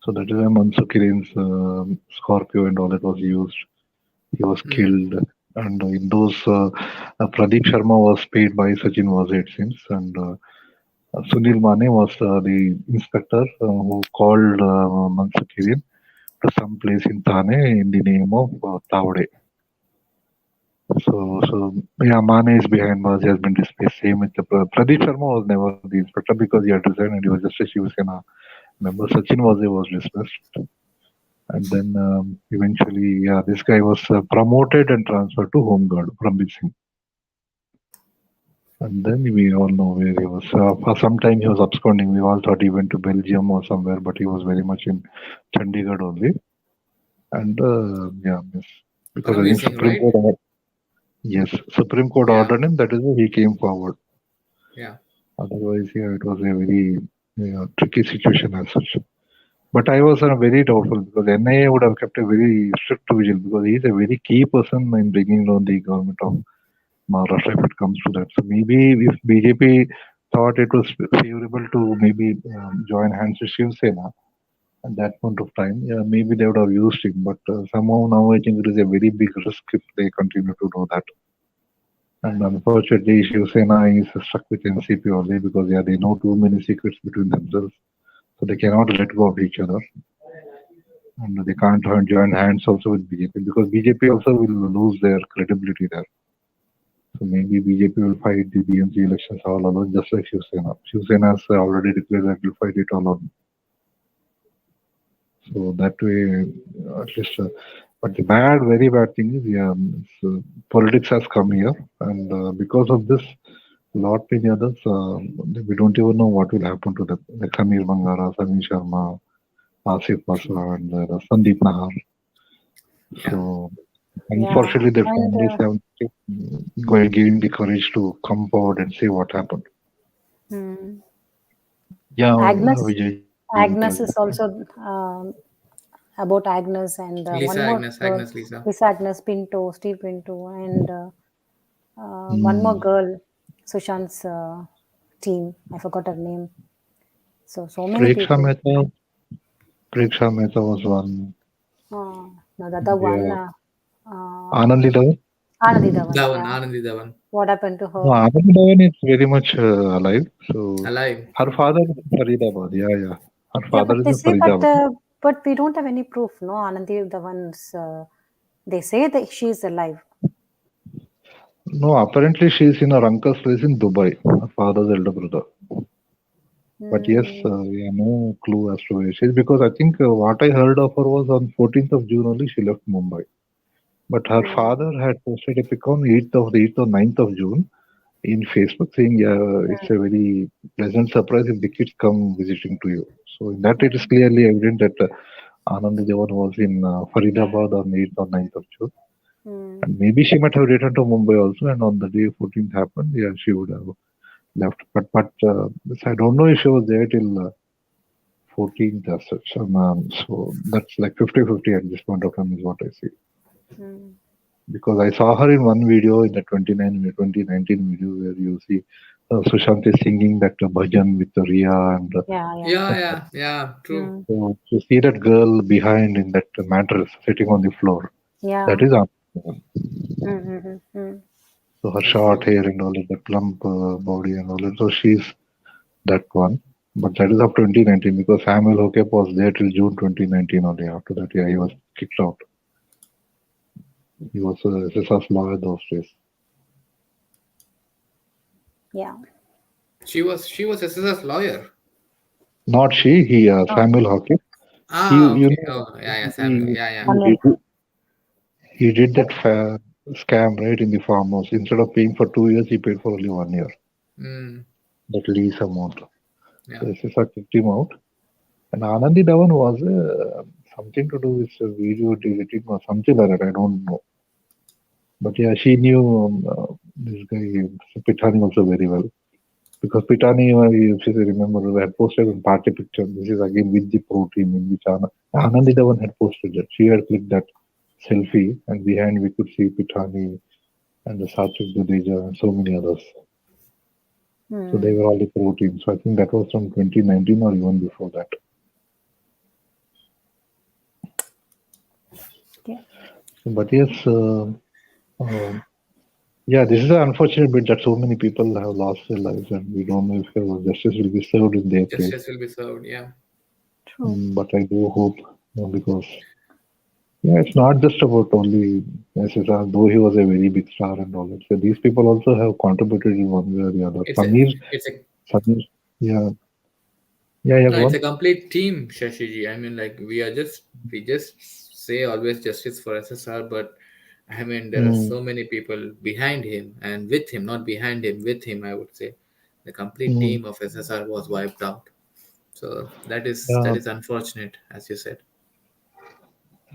So that is why Mansukh Hiren's Scorpio and all that was used. He was killed. And in those, Pradeep Sharma was paid by Sachin Waze, it seems. And Sunil Mane was the inspector who called Mansukh Hiren to some place in Thane in the name of Tavade. So Mane is behind bars. He has been displaced. Same with the Pradeep Sharma was never the inspector because he had resigned and he was just a Shiv Sena member. Sachin was dismissed. And then eventually, this guy was promoted and transferred to Home Guard, Rambit Singh. And then we all know where he was. For some time he was absconding. We all thought he went to Belgium or somewhere, but he was very much in Chandigarh only. And because I think Supreme Court. Yes, Supreme Court ordered him. That is why he came forward. Yeah. Otherwise, it was a very tricky situation as such. But I was very doubtful because NIA would have kept a very strict vigil because he is a very key person in bringing down the government of Maharashtra if it comes to that. So maybe if BJP thought it was favorable to maybe join hands with Shiv Sena at that point of time, maybe they would have used him. But somehow now I think it is a very big risk if they continue to do that. And unfortunately, Shiv Sena is stuck with NCP only because they know too many secrets between themselves. So they cannot let go of each other. And they can't join hands also with BJP because BJP also will lose their credibility there. So maybe BJP will fight the BMC elections all alone, just like Shiv Sena. Shiv Sena has already declared that it will fight it alone. So that way, at least. But the very bad thing is, politics has come here, and because of this, lot many others, we don't even know what will happen to them. Like Samir Bangara, Samir Sharma, Asif Basa, and Sandeep Nahar. So unfortunately, their families have gained the courage to come forward and say what happened. Agnes is also about Agnes and one Lisa, more Agnes, girl, Agnes, Lisa. Lisa Agnes Pinto, Steve Pinto, and one more girl, Sushant's team. I forgot her name. So many Preksha people. Mehta. Preksha Mehta was one. No, the other one, Yeah. Anandi Dhawan. Anandi Dhawan. Dhawan, Yeah. Anandi Dhawan. What happened to her? No, Anandi Dhawan is very much alive. So Alive. her father is in Faridabad. Yeah. Her Yeah, father but is they in say, Faridabad. but we don't have any proof. No, Anandi Dhawan's. They say that she is alive. No, apparently she is in her uncle's place in Dubai. Her father's elder brother. But yes, we have no clue as to where she is, because I think what I heard of her was on 14th of June only she left Mumbai. But her father had posted a pic on 8th or 9th of June in Facebook saying, it's a very pleasant surprise if the kids come visiting to you. So in that it is clearly evident that Anandi Devan was in Faridabad on 8th or 9th of June. And maybe she might have returned to Mumbai also, and on the day 14th happened, she would have left. But I don't know if she was there till 14th as such. So that's like 50-50 at this point of time is what I see. Because I saw her in one video, in the 2019 video, where you see Sushant is singing that bhajan with Riya. And Yeah, true. so you see that girl behind in that mattress sitting on the floor. Yeah. That is Mm-hmm. So her short hair and all of that plump body and all that. So she's that one. But that is of 2019, because Samuel Hokep was there till June 2019 only. After that, he was kicked out. He was a SSR's lawyer those days. Yeah. She was SSR's lawyer. Not she. Samuel Hokep. Okay. Samuel. He did that scam right in the farmhouse. Instead of paying for 2 years, he paid for only 1 year. That lease amount. Yeah. So SSR kicked him out. And Anandi Dhawan was something to do with video deleting or something like that. I don't know. But yeah, she knew this guy Pitani also very well. Because Pitani, if you remember, had posted a party picture. This is again with the pro team in which Anandi Dhawan had posted that. She had clicked that selfie, and behind we could see Pitani and the Satvik Dudeja and so many others. So they were all the pro team. So I think that was from 2019 or even before that. Yeah. But yes, this is an unfortunate bit that so many people have lost their lives, and we don't know if justice will be served in their case. Justice will be served, yeah. True. But I do hope, because it's not just about only SSR, though he was a very big star and all that. So these people also have contributed in one way or the other. Samir, it's a complete team, Shashiji. I mean, like we just say always justice for SSR, but I mean there are so many people behind him and with him, not behind him, with him. I would say the complete team of SSR was wiped out. So that is unfortunate, as you said.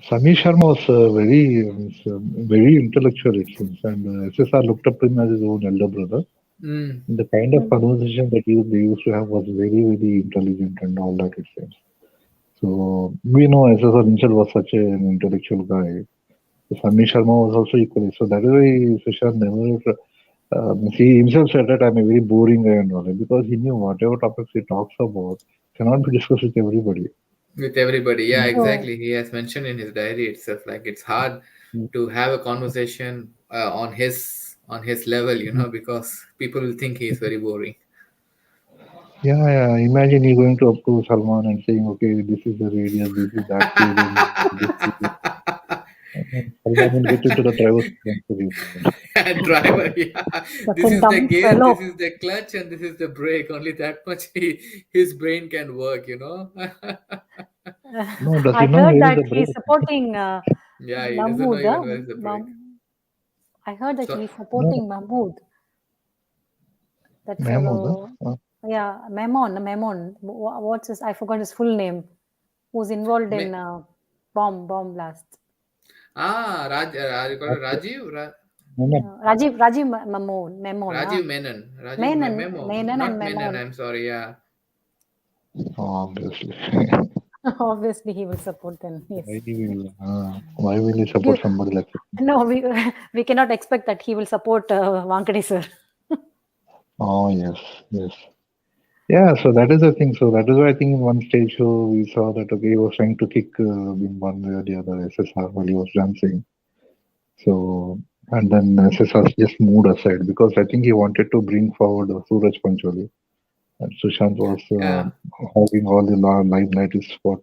Samir Sharma was very intellectual, it seems, and SSR looked up to him as his own elder brother. The kind of conversation that they used to have was very, very intelligent and all that, it seems. So we know SSR himself was such an intellectual guy. So Samir Sharma was also equally. So that is why Sushant never. He himself said that I'm a very boring guy and all that, because he knew whatever topics he talks about cannot be discussed with everybody. With everybody, yeah, exactly. He has mentioned in his diary itself, like it's hard to have a conversation on his level, because people will think he is very boring. Yeah. Imagine you going to up to Salman and saying, okay, this is the radius, this is the accident. Salman will get into the driver's driver, yeah. This is the gear, this is the clutch, and this is the brake. Only that much his brain can work, No, does I he know heard where that is the he's brake? supporting he doesn't know even where is the brake. I heard that he's supporting Mahmood. That fellow. Yeah, Memon. What's his? I forgot his full name. Who's involved in bomb blast? Rajiv? Rajiv Memon. Rajiv Menon. Menon Not and Menon, Memon. I'm sorry, yeah. Obviously. Obviously, he will support them. Yes. Why will he support somebody like that? No, we cannot expect that he will support Vankade sir. Oh, yes, yes. Yeah, so that is the thing. So that is why I think in one stage show we saw that, okay, he was trying to kick in one way or the other SSR while he was dancing. So, and then SSR just moved aside because I think he wanted to bring forward Suraj Pancholi. And Sushant was Yeah. having all the limelight is what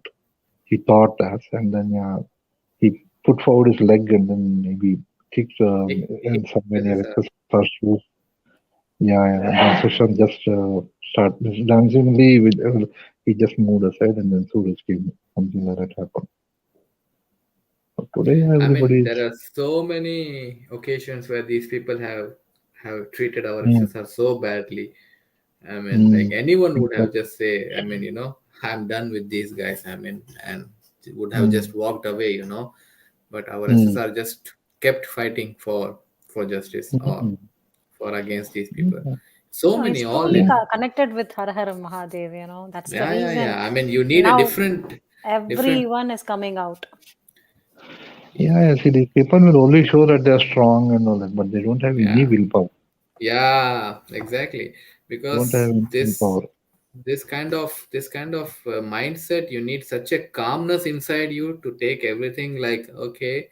he thought as, and then he put forward his leg and then maybe kicked in some way near SSR shoes. Yeah, and then Sushant just started dancingly with he just moved aside and then Suraj came. Something like that happened. But today everybody there are so many occasions where these people have treated our SSR so badly. Like anyone would have just say, I'm done with these guys. And would have just walked away, But our SSR just kept fighting for justice or for against these people. So No, many, it's all totally connected with Har Har Mahadev, That's the reason. Yeah. You need now a different. Everyone is coming out. Yeah, see, these people will only show that they are strong and all that, but they don't have any willpower. Yeah, exactly. Because Don't have any willpower. this kind of mindset, you need such a calmness inside you to take everything like, okay,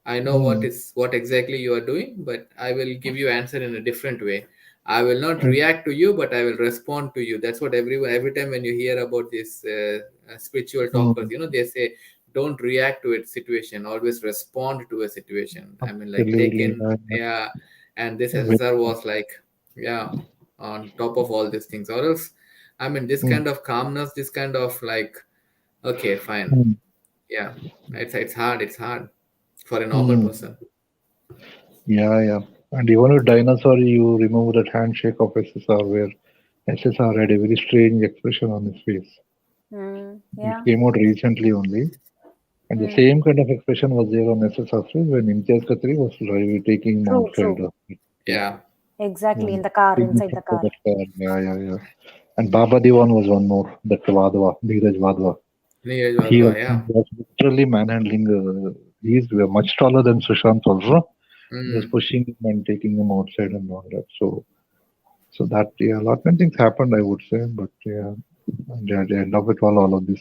I know what exactly you are doing, but I will give you answer in a different way. I will not react to you, but I will respond to you. That's what every time when you hear about this spiritual talkers, they say, don't react to a situation, always respond to a situation. Like and this SSR was like, on top of all these things, or else, this kind of calmness, this kind of like, okay, fine, yeah, it's hard for a normal person. Yeah. And even with Dinosaur, you remember that handshake of SSR where SSR had a very strange expression on his face. Yeah. It came out recently only. And the same kind of expression was there on SSR face when Imtiaz Khatri was taking him outside. Yeah. Exactly, in the car, inside the car. Yeah. And Baba Diwan was one more, that Vadwa, Dheeraj Vadwa. He was literally manhandling. He's much taller than Sushant also. He was pushing him and taking him outside and all that. So that, a lot many things happened, I would say. But at the end of it all of this,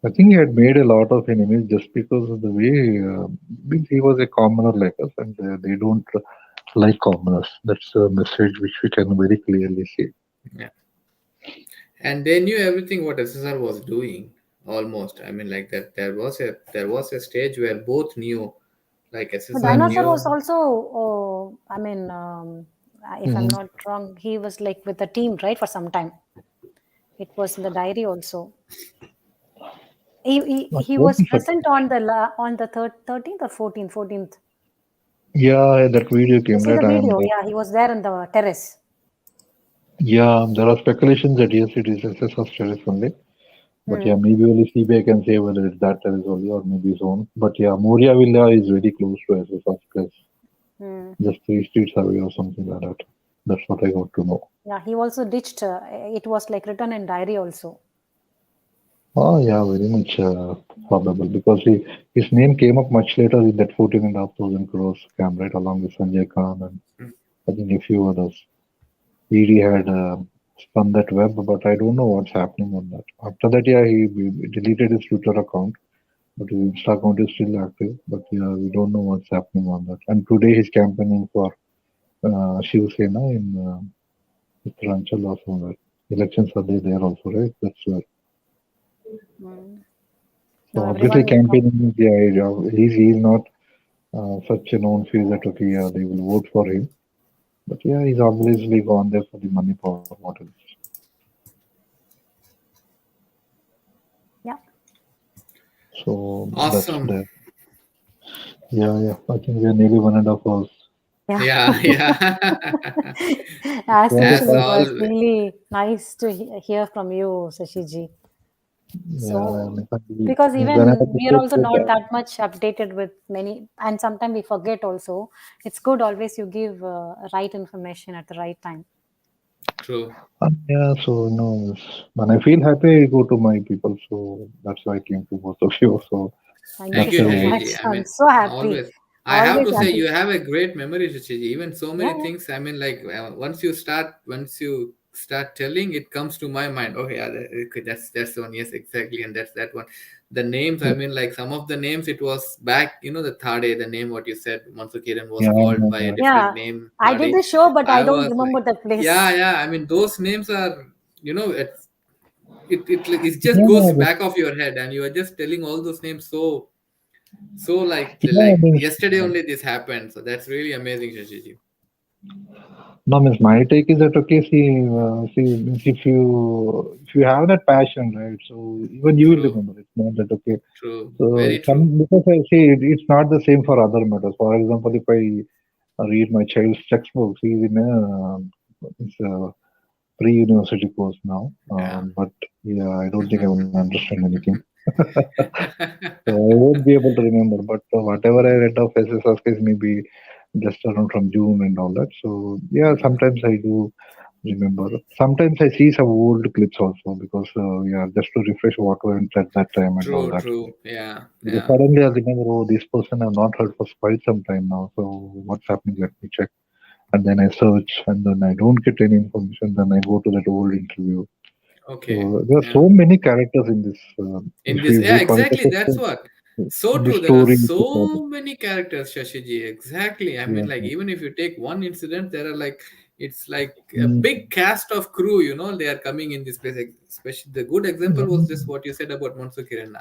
I think he had made a lot of enemies just because of the way he was a commoner like us, and they don't like commoners. That's a message which we can very clearly see. Yeah. And they knew everything what SSR was doing, almost. Like that. There was a stage where both knew, like SSR Dinosaur knew. was also, if I'm not wrong, he was like with the team, right, for some time. It was in the diary also. He was present on the 13th or 14th. Yeah, that video came. You see the video? Yeah, he was there on the terrace. Yeah, there are speculations that yes, it is SSR's terrace only. But yeah, maybe only CBI can say whether it's that terrace only or maybe his own. But yeah, Moria Villa is very close to SSR's place. Just 3 streets away or something like that. That's what I got to know. Yeah, he also ditched. It was like written in diary also. Oh yeah, very much probable because his name came up much later with that 14,500 crores scam, right, along with Sanjay Khan and I think a few others. ED had spun that web, but I don't know what's happening on that. After that, yeah, he deleted his Twitter account, but his Insta account is still active. But yeah, we don't know what's happening on that. And today he's campaigning for Shiv Sena in Uttaranchal or somewhere. Elections are there also, right? That's where. So obviously campaigning, he's not such a known face that okay, yeah, they will vote for him. But yeah, he's obviously gone there for the money power, what else? Yeah. So awesome. That's there. Yeah. I think we are nearly 1.5 hours. Yeah. As usual, it was really nice to hear from you, Sashiji. So, because even we are also not that much updated with many, and sometimes we forget also. It's good always you give right information at the right time. True. Yeah, so when I feel happy, I go to my people. So that's why I came to both of you. So Thank Thank you you, that's so the way. much. Shashiji. I I'm mean, so happy. always. I have Always to say, happy. you have a great memory, Shashiji. Even so many Yeah, things. I mean, like once you start telling, it comes to my mind. Okay, yeah, okay, that's the one. Yes, exactly, and that's that one. The names. I mean, like some of the names. It was back. The Thade. The name what you said. Mansukiran was Yeah, called by a different yeah. name. I did Thade. the show, but I I don't was like, remember the place. yeah. I mean, those names are. It just goes yeah, back of your head, and you are just telling all those names so yeah. like yesterday only this happened. So that's really amazing, Shashiji. No, means my take is that okay. See, means if you have that passion, right? So even you will True, remember. It's not that okay. true, So very true. some because I see it's not the same for other matters. For example, if I read my child's textbooks, he's in it's a pre-university course now. Yeah. But yeah, I don't think I will understand anything. So I won't be able to remember. But whatever I read of SSS is maybe just around from June and all that. So yeah, sometimes I do remember. Sometimes I see some old clips also because yeah, just to refresh what went at that time and all True, that. true. Yeah, Because yeah. suddenly I remember, oh, this person I've not heard for quite some time now. So what's happening? Let me check. And then I search, and then I don't get any information. Then I go to that old interview. Okay. So there are Yeah. so many characters in this. In If this, we yeah, call it exactly. That's what. So in this true. There are story, if you call it. so many characters, Shashiji. Exactly. I mean, like Yeah. even if you take one incident, there are like it's like a Mm, big cast of crew. They are coming in this place. Especially the good example was just mm, what you said about Mansu Kiran.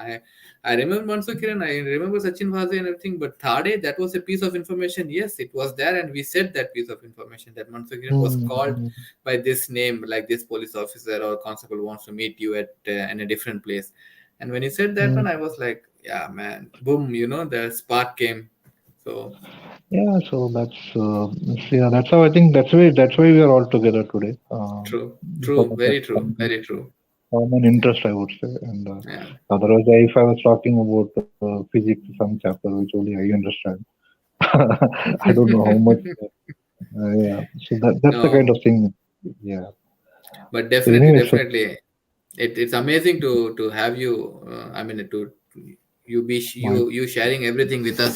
I remember Mansu Kiran. I remember Sachin Vaze and everything. But Thade, that was a piece of information. Yes, it was there, and we said that piece of information that Mansu Kiran was called mm, by this name, like this police officer or constable wants to meet you at in a different place. And when he said that one, mm. I was like, yeah, man, boom, the spark came. So Yeah, so that's how I think that's why we are all together today. Because true, of that very true, very true. common interest, I would say. And Yeah, otherwise, if I was talking about physics, some chapter which only I understand, I don't know how much. Yeah, so that's the kind no, of thing. Yeah. but So definitely, anyway, so definitely, it's amazing to have you. I mean, to you be my you sharing everything with us,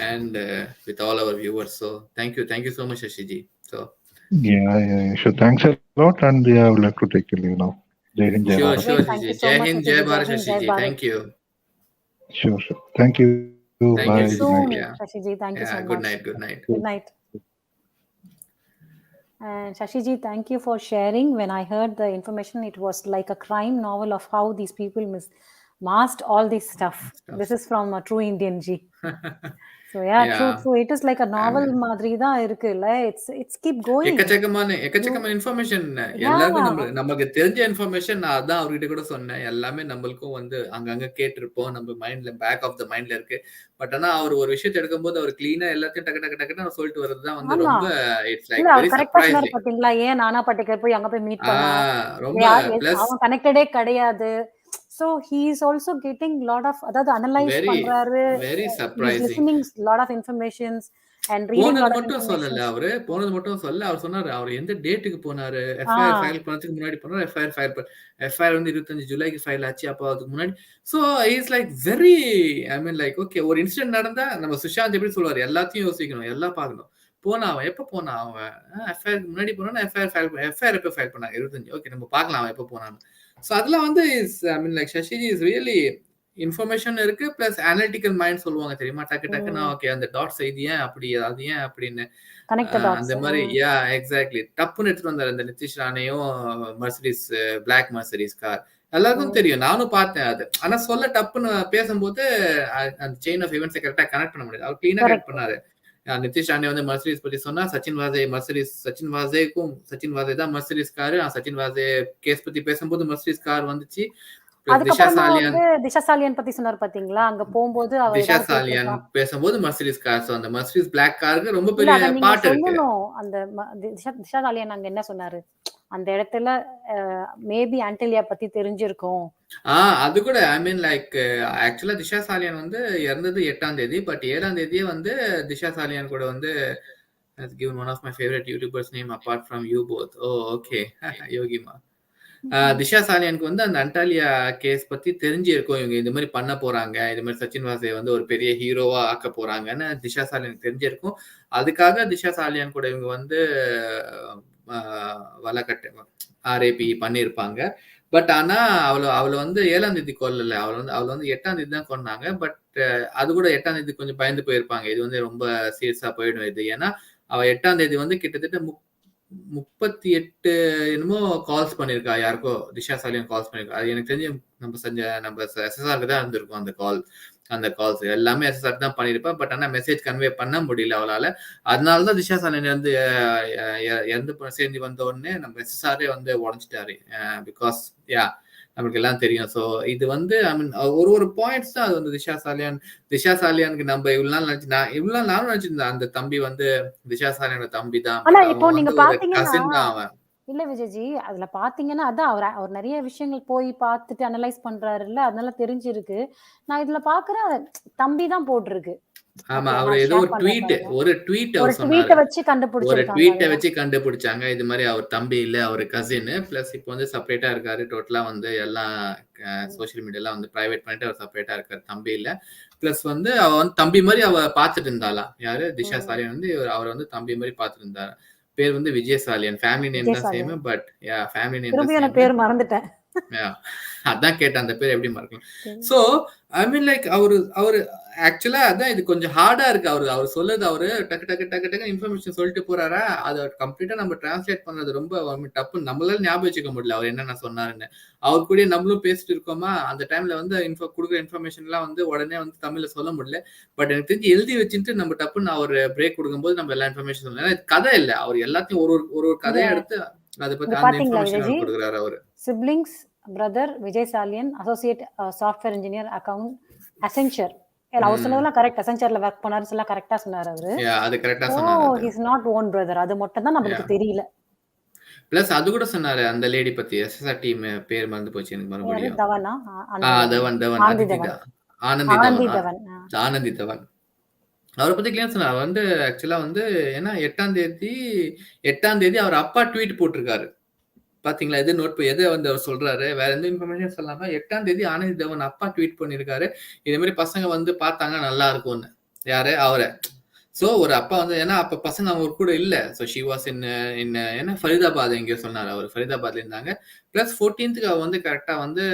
and with all our viewers. So thank you so much, Ashiji. So yeah. So thanks a lot, and yeah, I would like to take your leave now. Jai Hind, Jai sure, Bharat. sure, Great. Thank you Ashiji. so Jai much, Hind, Jai Shashiji. Jai Bharat, Hind, Jai Ashiji. Bharat. Thank you, Sure. Thank you. Bye. thank See you, you Good night. Ashiji. soon, Yeah, Shashiji. Thank you so yeah. Good much. night, good night. Good night. And Shashiji, thank you for sharing. When I heard the information, it was like a crime novel of how these people masked all this stuff. This is from a true Indian G. So yeah, true. Yeah, It is like a I novel mean, மாதிரி தான் இருக்குல்ல. It's keep going. You எக்கச்சக்கமான information எல்லாருக்கும் yeah. நமக்கு தெரிஞ்ச information நான் அதான் அவர்கிட்ட கூட சொன்னேன். எல்லாமே நம்மளுக்கும் வந்து அங்கங்க கேட்டிருப்போம். நம்ம மைண்ட்ல பேக் ஆஃப் த மைண்ட்ல இருக்கு. பட் ஆனா அவர் ஒரு விஷயத்த எடுக்கும்போது அவர் கிளீனா எல்லாத்தையும் டக்கு டக்கு டக்குன்னு சொல்லிட்டு வர்றதுதான் வந்து ஆமா. ரொம்ப இட்ஸ் இல்ல லைக் அவர் வெரி கரெக்ட்டா சொன்னாரு சர்ப்ரைசிங். பாத்தீங்களா? ஏன் நானா படேகர் போய் அங்க போய் மீட் ஆ பண்ணோம். ரொம்ப பிளஸ் அவன் கனெக்டடே கிடையாது. So he is also getting lot of அதாவது அனலைஸ் வெரி பண்றாரு. Very He is surprising. listening lot of informations and reading போனது lot of மட்டும் சொல்லல informations. அவரு. போனது மட்டும் சொல்லல. அவர் சொன்னாரு, அவரு எந்த டேட்டுக்கு போனாரு, ஆ, எஃப்ஐஆர் ஃபைல் பண்ணதுக்கு முன்னாடி போனாரு, எஃப்ஐஆர் வந்து 25 ஜூலைக்கு ஃபைல் ஆச்சு. அப்போ அதுக்கு முன்னாடி so is like very I mean like okay ஒரு இன்சிடென்ட் நடந்தா நம்ம சுஷாந்த் எப்படி சொல்லுவாரு, எல்லாத்தையும் யோசிக்கணும், எல்லாம் பார்க்கணும். அவன் எப்ப போனான் அவன்? எஃப்ஐஆருக்கு முன்னாடி போனானா எஃப்ஐஆர் எப்ப ஃபைல் பண்ணாங்க? 25 ஓகே நம்ம பார்க்கலாம் அவன் எப்ப போனான்னு. சோ அதெல்லாம் வந்து is I mean like Sasiji is really information இருக்கு பிளஸ் அனலிட்டிக்கல் மைண்ட் சொல்லுவாங்க தெரியுமா, டக்கு டக்குன்னா ஓகே அந்த டாட்ஸ் இது ஏன் அப்படி அது ஏன் அப்படின்னு connect the dots. அந்த மாதிரி யா எக்ஸாக்ட்லி டப்புன்னு எடுத்துட்டு வந்தாரு அந்த நிதிஷ் ராணையும் மர்சிடிஸ் பிளாக் மர்சிடிஸ் கார் எல்லாருக்கும் தெரியும், நானும் பார்த்தேன் அது. ஆனா சொல்ல டப்புன்னு பேசும்போது அந்த செயின் ஆஃப் இவெண்ட்ஸை கரெக்டா கனெக்ட் பண்ண முடியாது. அவர் கிளீனா கனெக்ட் Correct. பண்ணாரு. நிதிஷ் ராணே வந்து மர்சிடிஸ் பத்தி சொன்னா சச்சின் வாசே தான் மர்சிடிஸ் காரு. சச்சின் வாசே கேஸ் பத்தி பேசும்போது மர்சிடிஸ் கார் வந்துச்சு. பிளஸ் திஷா அதுக்கப்புறமா சாலியான் வந்து திஷா சாலியன் பத்தி சொன்னாரு பாத்தீங்களா? அங்க போகும்போது அவ திஷா ஏதாவது சாலியான் கேட்டிருக்கா? பேசும்போது மர்சிடிஸ் கார். அந்த மர்சிடிஸ் பிளாக் காருக்கு ரொம்ப இல்ல பெரிய அத நீங்க பாட்டு இருக்கு. சொல்லணும். அந்த திஷா சாலியன் அங்க என்ன சொன்னாரு? அந்த இடத்துல மேபி ஆன்டலியா பத்தி தெரிஞ்சிருக்கும். அது கூட ஐ மீன் லைக் ஆக்சுவலா திஷா சாலியான் வந்து இறந்தது 8ஆம் தேதி. பட் 7ஆம் தேதியே வந்து திஷா சாலியான் கூட வந்து has given one of my favorite YouTubers name apart from you both. Oh, okay. யோகிமா. Disha சாலியனுக்கு வந்து அந்த அண்டாலியா கேஸ் பத்தி தெரிஞ்சிருக்கும். இவங்க இந்த மாதிரி பண்ண போறாங்க, இது மாதிரி சச்சின் வாசே வந்து ஒரு பெரிய ஹீரோவா ஆக்க போறாங்கன்னு திஷா சாலியனுக்கு தெரிஞ்சிருக்கும். அதுக்காக திஷா சாலியன் கூட இவங்க வந்து வழக்கட்டு ஆர்ஏபி பண்ணியிருப்பாங்க. பட் ஆனா அவளை வந்து 7ஆம் தேதி கொல்லல, அவளை வந்து 8ஆம் தேதி தான் கொன்னாங்க. பட் அது கூட 8ஆம் தேதி கொஞ்சம் பயந்து போயிருப்பாங்க, இது வந்து ரொம்ப சீரியஸா போயிடும் இது. ஏன்னா அவ 8ஆம் தேதி வந்து கிட்டத்தட்ட 38 என்னமோ கால்ஸ் பண்ணிருக்கா, யாருக்கோ திஷா சாலியன் கால்ஸ் பண்ணிருக்கா. அது எனக்கு தெரிஞ்சு நம்ம எஸ்எஸ்ஆருக்கு தான் இருந்திருக்கும் அந்த கால்ஸ் எல்லாமே எஸ்எஸ்ஆர் தான் பண்ணிருப்பா. பட் ஆனா மெசேஜ் கன்வே பண்ண முடியல அவளால. அதனாலதான் திஷா சாலியன் வந்து இறந்து சேர்ந்து வந்த உடனே நம்ம எஸ்எஸ்ஆரே வந்து உடஞ்சிட்டாரு. பிகாஸ் நம்மளுக்கு எல்லாம் தெரியும். ஸோ இது வந்து ஐ மீன் ஒரு பாயிண்ட்ஸ் தான் அது வந்து திஷா சாலியானுக்கு நம்ம இவ்வளவு நாள் நானும் நினைச்சிருந்தேன் அந்த தம்பி வந்து திஷா சாலியோட தம்பி தான். ஆனா இப்போ நீங்க பாத்தீங்கன்னா கசின் தான் அவன். இல்ல விஜய்ஜி, அதுல பாத்தீங்கன்னா அதான் அவர் நிறைய விஷயங்கள் போய் பார்த்துட்டு அனலைஸ் பண்றாருல்ல, அதனால தெரிஞ்சிருக்கு. நான் இதுல பாக்குறேன் தம்பி தான் போட்டிருக்கு. ஆமா, அவர் ஏதோ ஒரு ட்வீட் அவர் சொன்னாரு. ஒரு ட்வீட்டை வச்சு கண்டுபிடிச்சாங்க இது மாதிரி அவர் தம்பி இல்ல, அவர் கசின். பிளஸ் இப்போ வந்து செப்பரேட்டா இருக்காரு. டோட்டலா வந்து எல்லாம் சோசியல் மீடியாலாம் வந்து பிரைவேட் பண்ணிட்டு அவர் செப்பரேட்டா இருக்காரு, தம்பி இல்ல. பிளஸ் வந்து அவ வந்து தம்பி மாதிரி அவ பாத்துட்டு இருந்தாளா, யாரு திஷா சாலியன் வந்து அவர் வந்து தம்பி மாதிரி பாத்துட்டு இருந்தாரு. பேர் வந்து விஜய் சாலியன். ஃபேமிலி நேம் தான் சேம். பட் ஃபேமிலி நேம் தான் சேம். பேர் மறந்துட்டேன். அதான் கேட்டேன் அந்த பேர் எப்படி மறக்கலாம். சோ ஐ மீன் லைக் அவரு ஆக்சுவலா அதான் இது கொஞ்சம் ஹார்டா இருக்கு. அவர் சொல்லுது, அவரு டக்கு டக்கு டக்கு டக்கு இன்ஃபர்மேஷன் சொல்லிட்டு போறாரா, அதை கம்ப்ளீட்டா நம்ம டிரான்ஸ்லேட் பண்ணது ரொம்ப டப்பு. நம்மளால ஞாபகம் வச்சுக்க முடியல அவர் என்னென்ன சொன்னாருன்னு. அவர் கூட நம்மளும் பேசிட்டு இருக்கோமா, அந்த டைம்ல வந்து கொடுக்குற இன்ஃபர்மேஷன் எல்லாம் வந்து உடனே வந்து தமிழ்ல சொல்ல முடியல. பட் எனக்கு தெரிஞ்சு எழுதி வச்சுட்டு நம்ம டப்புன்னு அவர் பிரேக் கொடுக்கும்போது நம்ம எல்லா இன்ஃபர்மேஷன் சொல்லலாம். கதை இல்லை, அவர் எல்லாத்தையும் ஒரு கதையை எடுத்து அதை பத்தி அந்த இன்ஃபர்மேஷன் கொடுக்குறாரு. அவரு siblings brother Vijay Salian, associate software engineer, account, Accenture. அவர் சொன்னதெல்லாம் கரெக்ட். அசென்ச்சர்ல வர்க் பண்ணாரு, எல்லாம் கரெக்ட்டா சொன்னாரு அவரு. அது கரெக்ட்டா சொன்னாரு. He is not own brother. அது மட்டும் தான் நமக்கு தெரியல. பிளஸ் அது கூட சொன்னாரு அந்த லேடி பத்தி. எஸ்எஸ்ஆர் டீம் பேர் மறந்து போச்சு எனக்கு மறுபடியும். தவனா ஆனந்தி தவன். அவரை பத்தி கிளியர் சொன்னார். வந்து ஆக்சுவலா வந்து ஏன்னா 8ஆம் தேதி அவர் அப்பா ட்வீட் போட்டிருக்காரு. பாத்தீங்களா, எது நோட் எதை வந்து அவர் சொல்றாரு, வேற எந்த இன்ஃபர்மேஷன் சொல்லாம 8ஆம் தேதி ஆனந்தி தவன் அப்பா ட்வீட் பண்ணிருக்காரு, இதே மாதிரி பசங்க வந்து பார்த்தாங்கன்னா நல்லா இருக்கும்னு. யாரு, அவரை. சோ ஒரு அப்பா வந்து, ஏன்னா அப்ப பசங்க அவங்க கூட இல்ல. சோ ஷி வாஸ் என்ன ஃபரிதாபாத் எங்கேயோ சொன்னாரு, அவர் ஃபரிதாபாத்ல இருந்தாங்க. பிளஸ் 14th அவ வந்து கரெக்டா வந்து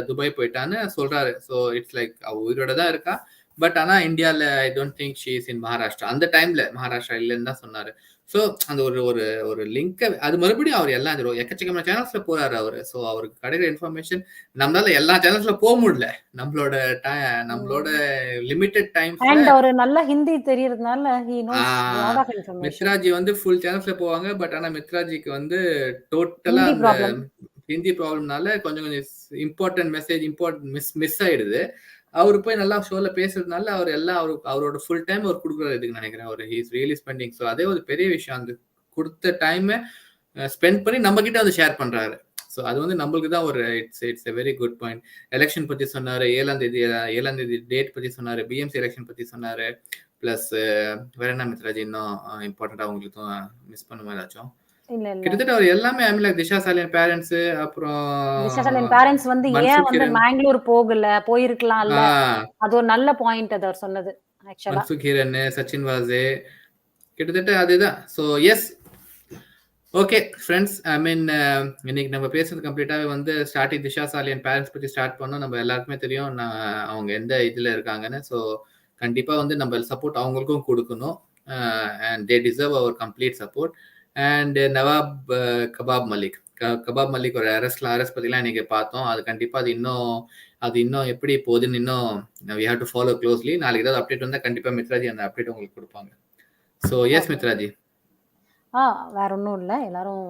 துபாய் போயிட்டான்னு சொல்றாரு. சோ இட்ஸ் லைக் அவ உயிரோட தான் இருக்கா. பட் ஆனா இந்தியால I don't think she is in Maharashtra. அந்த டைம்ல மகாராஷ்டிரா இல்லைன்னு தான் சொன்னாரு. சோ அந்த ஒரு லிங்க் அது மறுபடியும் அவர் எல்லாம் எக்கச்சக்கமான சேனல்ஸ்ல போறாரு அவரு. சோ அவருக்கு கிடைக்கிற இன்ஃபர்மேஷன் நம்மளால எல்லா சேனல்ஸ்ல போக முடியல, நம்மளோட லிமிட்டட் டைம். ஒரு நல்ல ஹிந்தி தெரியறதுனால மித்ராஜி வந்து ஃபுல் சேனல்ஸ்ல போவாங்க. பட் ஆனா மித்ராஜிக்கு வந்து டோட்டலா ஹிந்தி ப்ராப்ளம்னால கொஞ்சம் இம்பார்ட்டன்ட் மெசேஜ் மிஸ் ஆயிடுது. அவரு போய் நல்லா ஷோல பேசுறதுனால அவர் எல்லாம் அவரோட ஃபுல் டைம் அவர் கொடுக்குறாரு இதுக்கு நினைக்கிறேன். அவர் he is really spending. So அதே ஒரு பெரிய விஷயம், அந்த கொடுத்த டைமை ஸ்பெண்ட் பண்ணி நம்ம கிட்ட வந்து ஷேர் பண்றாரு. ஸோ அது வந்து நம்மளுக்கு தான் ஒரு it's a very good point. Election பத்தி சொன்னாரு, 7ஆம் தேதி டேட் பத்தி சொன்னாரு, பிஎம்சி எலெக்ஷன் பத்தி சொன்னாரு. பிளஸ் வேற என்ன மித்ராஜி இன்னும் இம்பார்ட்டண்டா உங்களுக்கு மிஸ் பண்ணுமா ஏதாச்சும்? கிட்டத்தட்ட அவர் எல்லாமே திஷா சாலியன் பேரண்ட்ஸ், அப்புறம் திஷா சாலியன் பேரண்ட்ஸ் வந்து ஏன் வந்து பெங்களூர் போயிருக்கலாம்ல, அது ஒரு நல்ல பாயிண்ட் அது அவர் சொன்னது. ஆக்சுவலா மன்சுக் ஹிரன், சச்சின் வாசே, கிட்டத்தட்ட அதுதான். சோ எஸ், ஓகே ஃப்ரெண்ட்ஸ், ஐ மீன் இன்னைக்கு நம்ம பேசுறது கம்ப்ளீட்டாவே வந்து ஸ்டார்டிங் திஷா சாலியன் பேரண்ட்ஸ் பத்தி ஸ்டார்ட் பண்ணோம். நம்ம எல்லாருக்குமே தெரியும் அவங்க எந்த இதுல இருக்காங்கன்னு. ஸோ கண்டிப்பா வந்து நம்ம சப்போர்ட் அவங்களுக்கும் கொடுக்கணும். And they deserve our complete support. And Nawab kebab Malik ஒரு அரெஸ்ட் பத்திலாம் இன்னைக்கு பார்த்தோம். அது கண்டிப்பா அது இன்னும் எப்படி போகுதுன்னு இன்னும் we have to follow closely. நாளைக்கு ஏதாவது அப்டேட் வந்தா கண்டிப்பா மித்ராஜி அந்த அப்டேட் உங்களுக்கு கொடுப்பாங்க. So yes Mitraji. வேற ஒன்றும் இல்லை, எல்லாரும்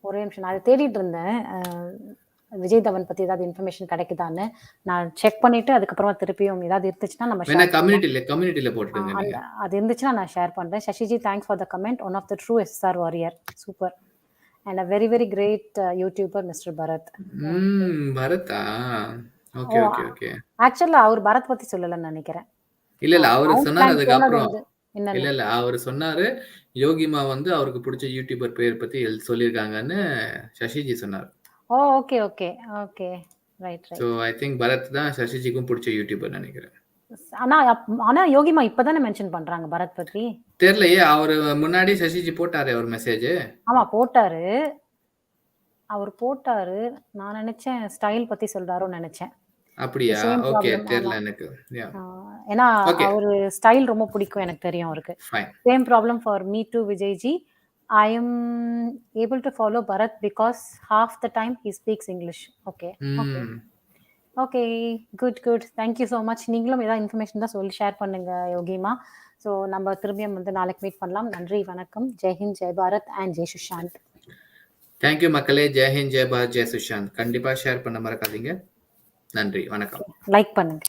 ஒரே நிமிஷம். நான் அதை தேடிட்டு இருந்தேன், விஜய் தவன் பத்தி ஏதாவது இன்ஃபர்மேஷன் கிடைக்குதான்னு. நான் செக் பண்ணிட்டு அதுக்கப்புறமா திருப்பியும் ஏதாவது இருந்துச்சுன்னா நம்ம கம்யூனிட்டில போட்டுடுங்க. அது இருந்துச்சுன்னா நான் ஷேர் பண்றேன். Sasiji, thanks for the comment. One of the true SR warrior, super. And a very very great YouTuber Mr. Bharat. பரத்தா? ஓகே. ஆக்சுவலா அவர் பரத் பத்தி சொல்லலன்னு நினைக்கிறேன். இல்ல அவர் சொன்னாரு அதுக்கு அப்புறம். என்னன்னு இல்ல இல்ல அவர் சொன்னாரு யோகிமா வந்து அவருக்கு பிடிச்ச யூடியூபர் பேர் பத்தி சொல்லியிருக்காங்கன்னு சசிஜி சொன்னார். Oh okay okay okay right so right. I think Bharat தான் சசிஜிக்கும் பிடிச்ச யூடியூபர் நினைக்கிறேன். ஆனா யோகிமா இப்பதானே மென்ஷன் பண்றாங்க பரத் பத்தி. தெரியலையே, அவரு முன்னாடி சசிஜி போட்டாரே ஒரு மெசேஜ். ஆமா போட்டாரு, அவர் போட்டாரு. நான் நினைச்சேன் ஸ்டைல் பத்தி சொல்றாரோன்னு நினைச்சேன். அப்படியா? Same okay, problem. தெரியல எனக்கு. ஏன்னா ஓகே, அவரு ஸ்டைல் ரொம்ப பிடிக்கும், எனக்கு தெரியும் அவருக்கு. Fine. Same problem for me too Vijayji. I am able to follow Bharat because half the time he speaks English. Okay. Okay. Okay good good. Thank you so much. நீங்களும் ஏதாவது இன்ஃபர்மேஷன் தான் சொல்லி ஷேர் பண்ணுங்க யோகிமா. ஸோ நம்ம திரும்பியும் வந்து நாளைக்கு மீட் பண்ணலாம். நன்றி, வணக்கம். ஜெய்ஹிந்த், ஜெய் பாரத் அண்ட் ஜெய் சுஷாந்த். தேங்க்யூ மக்களே. ஜெய்ஹிந்த், ஜெய் பாரத், ஜெய் சுஷாந்த். கண்டிப்பா ஷேர் பண்ண மறக்காதீங்க. நன்றி, வணக்கம். லைக் பண்ணுங்க.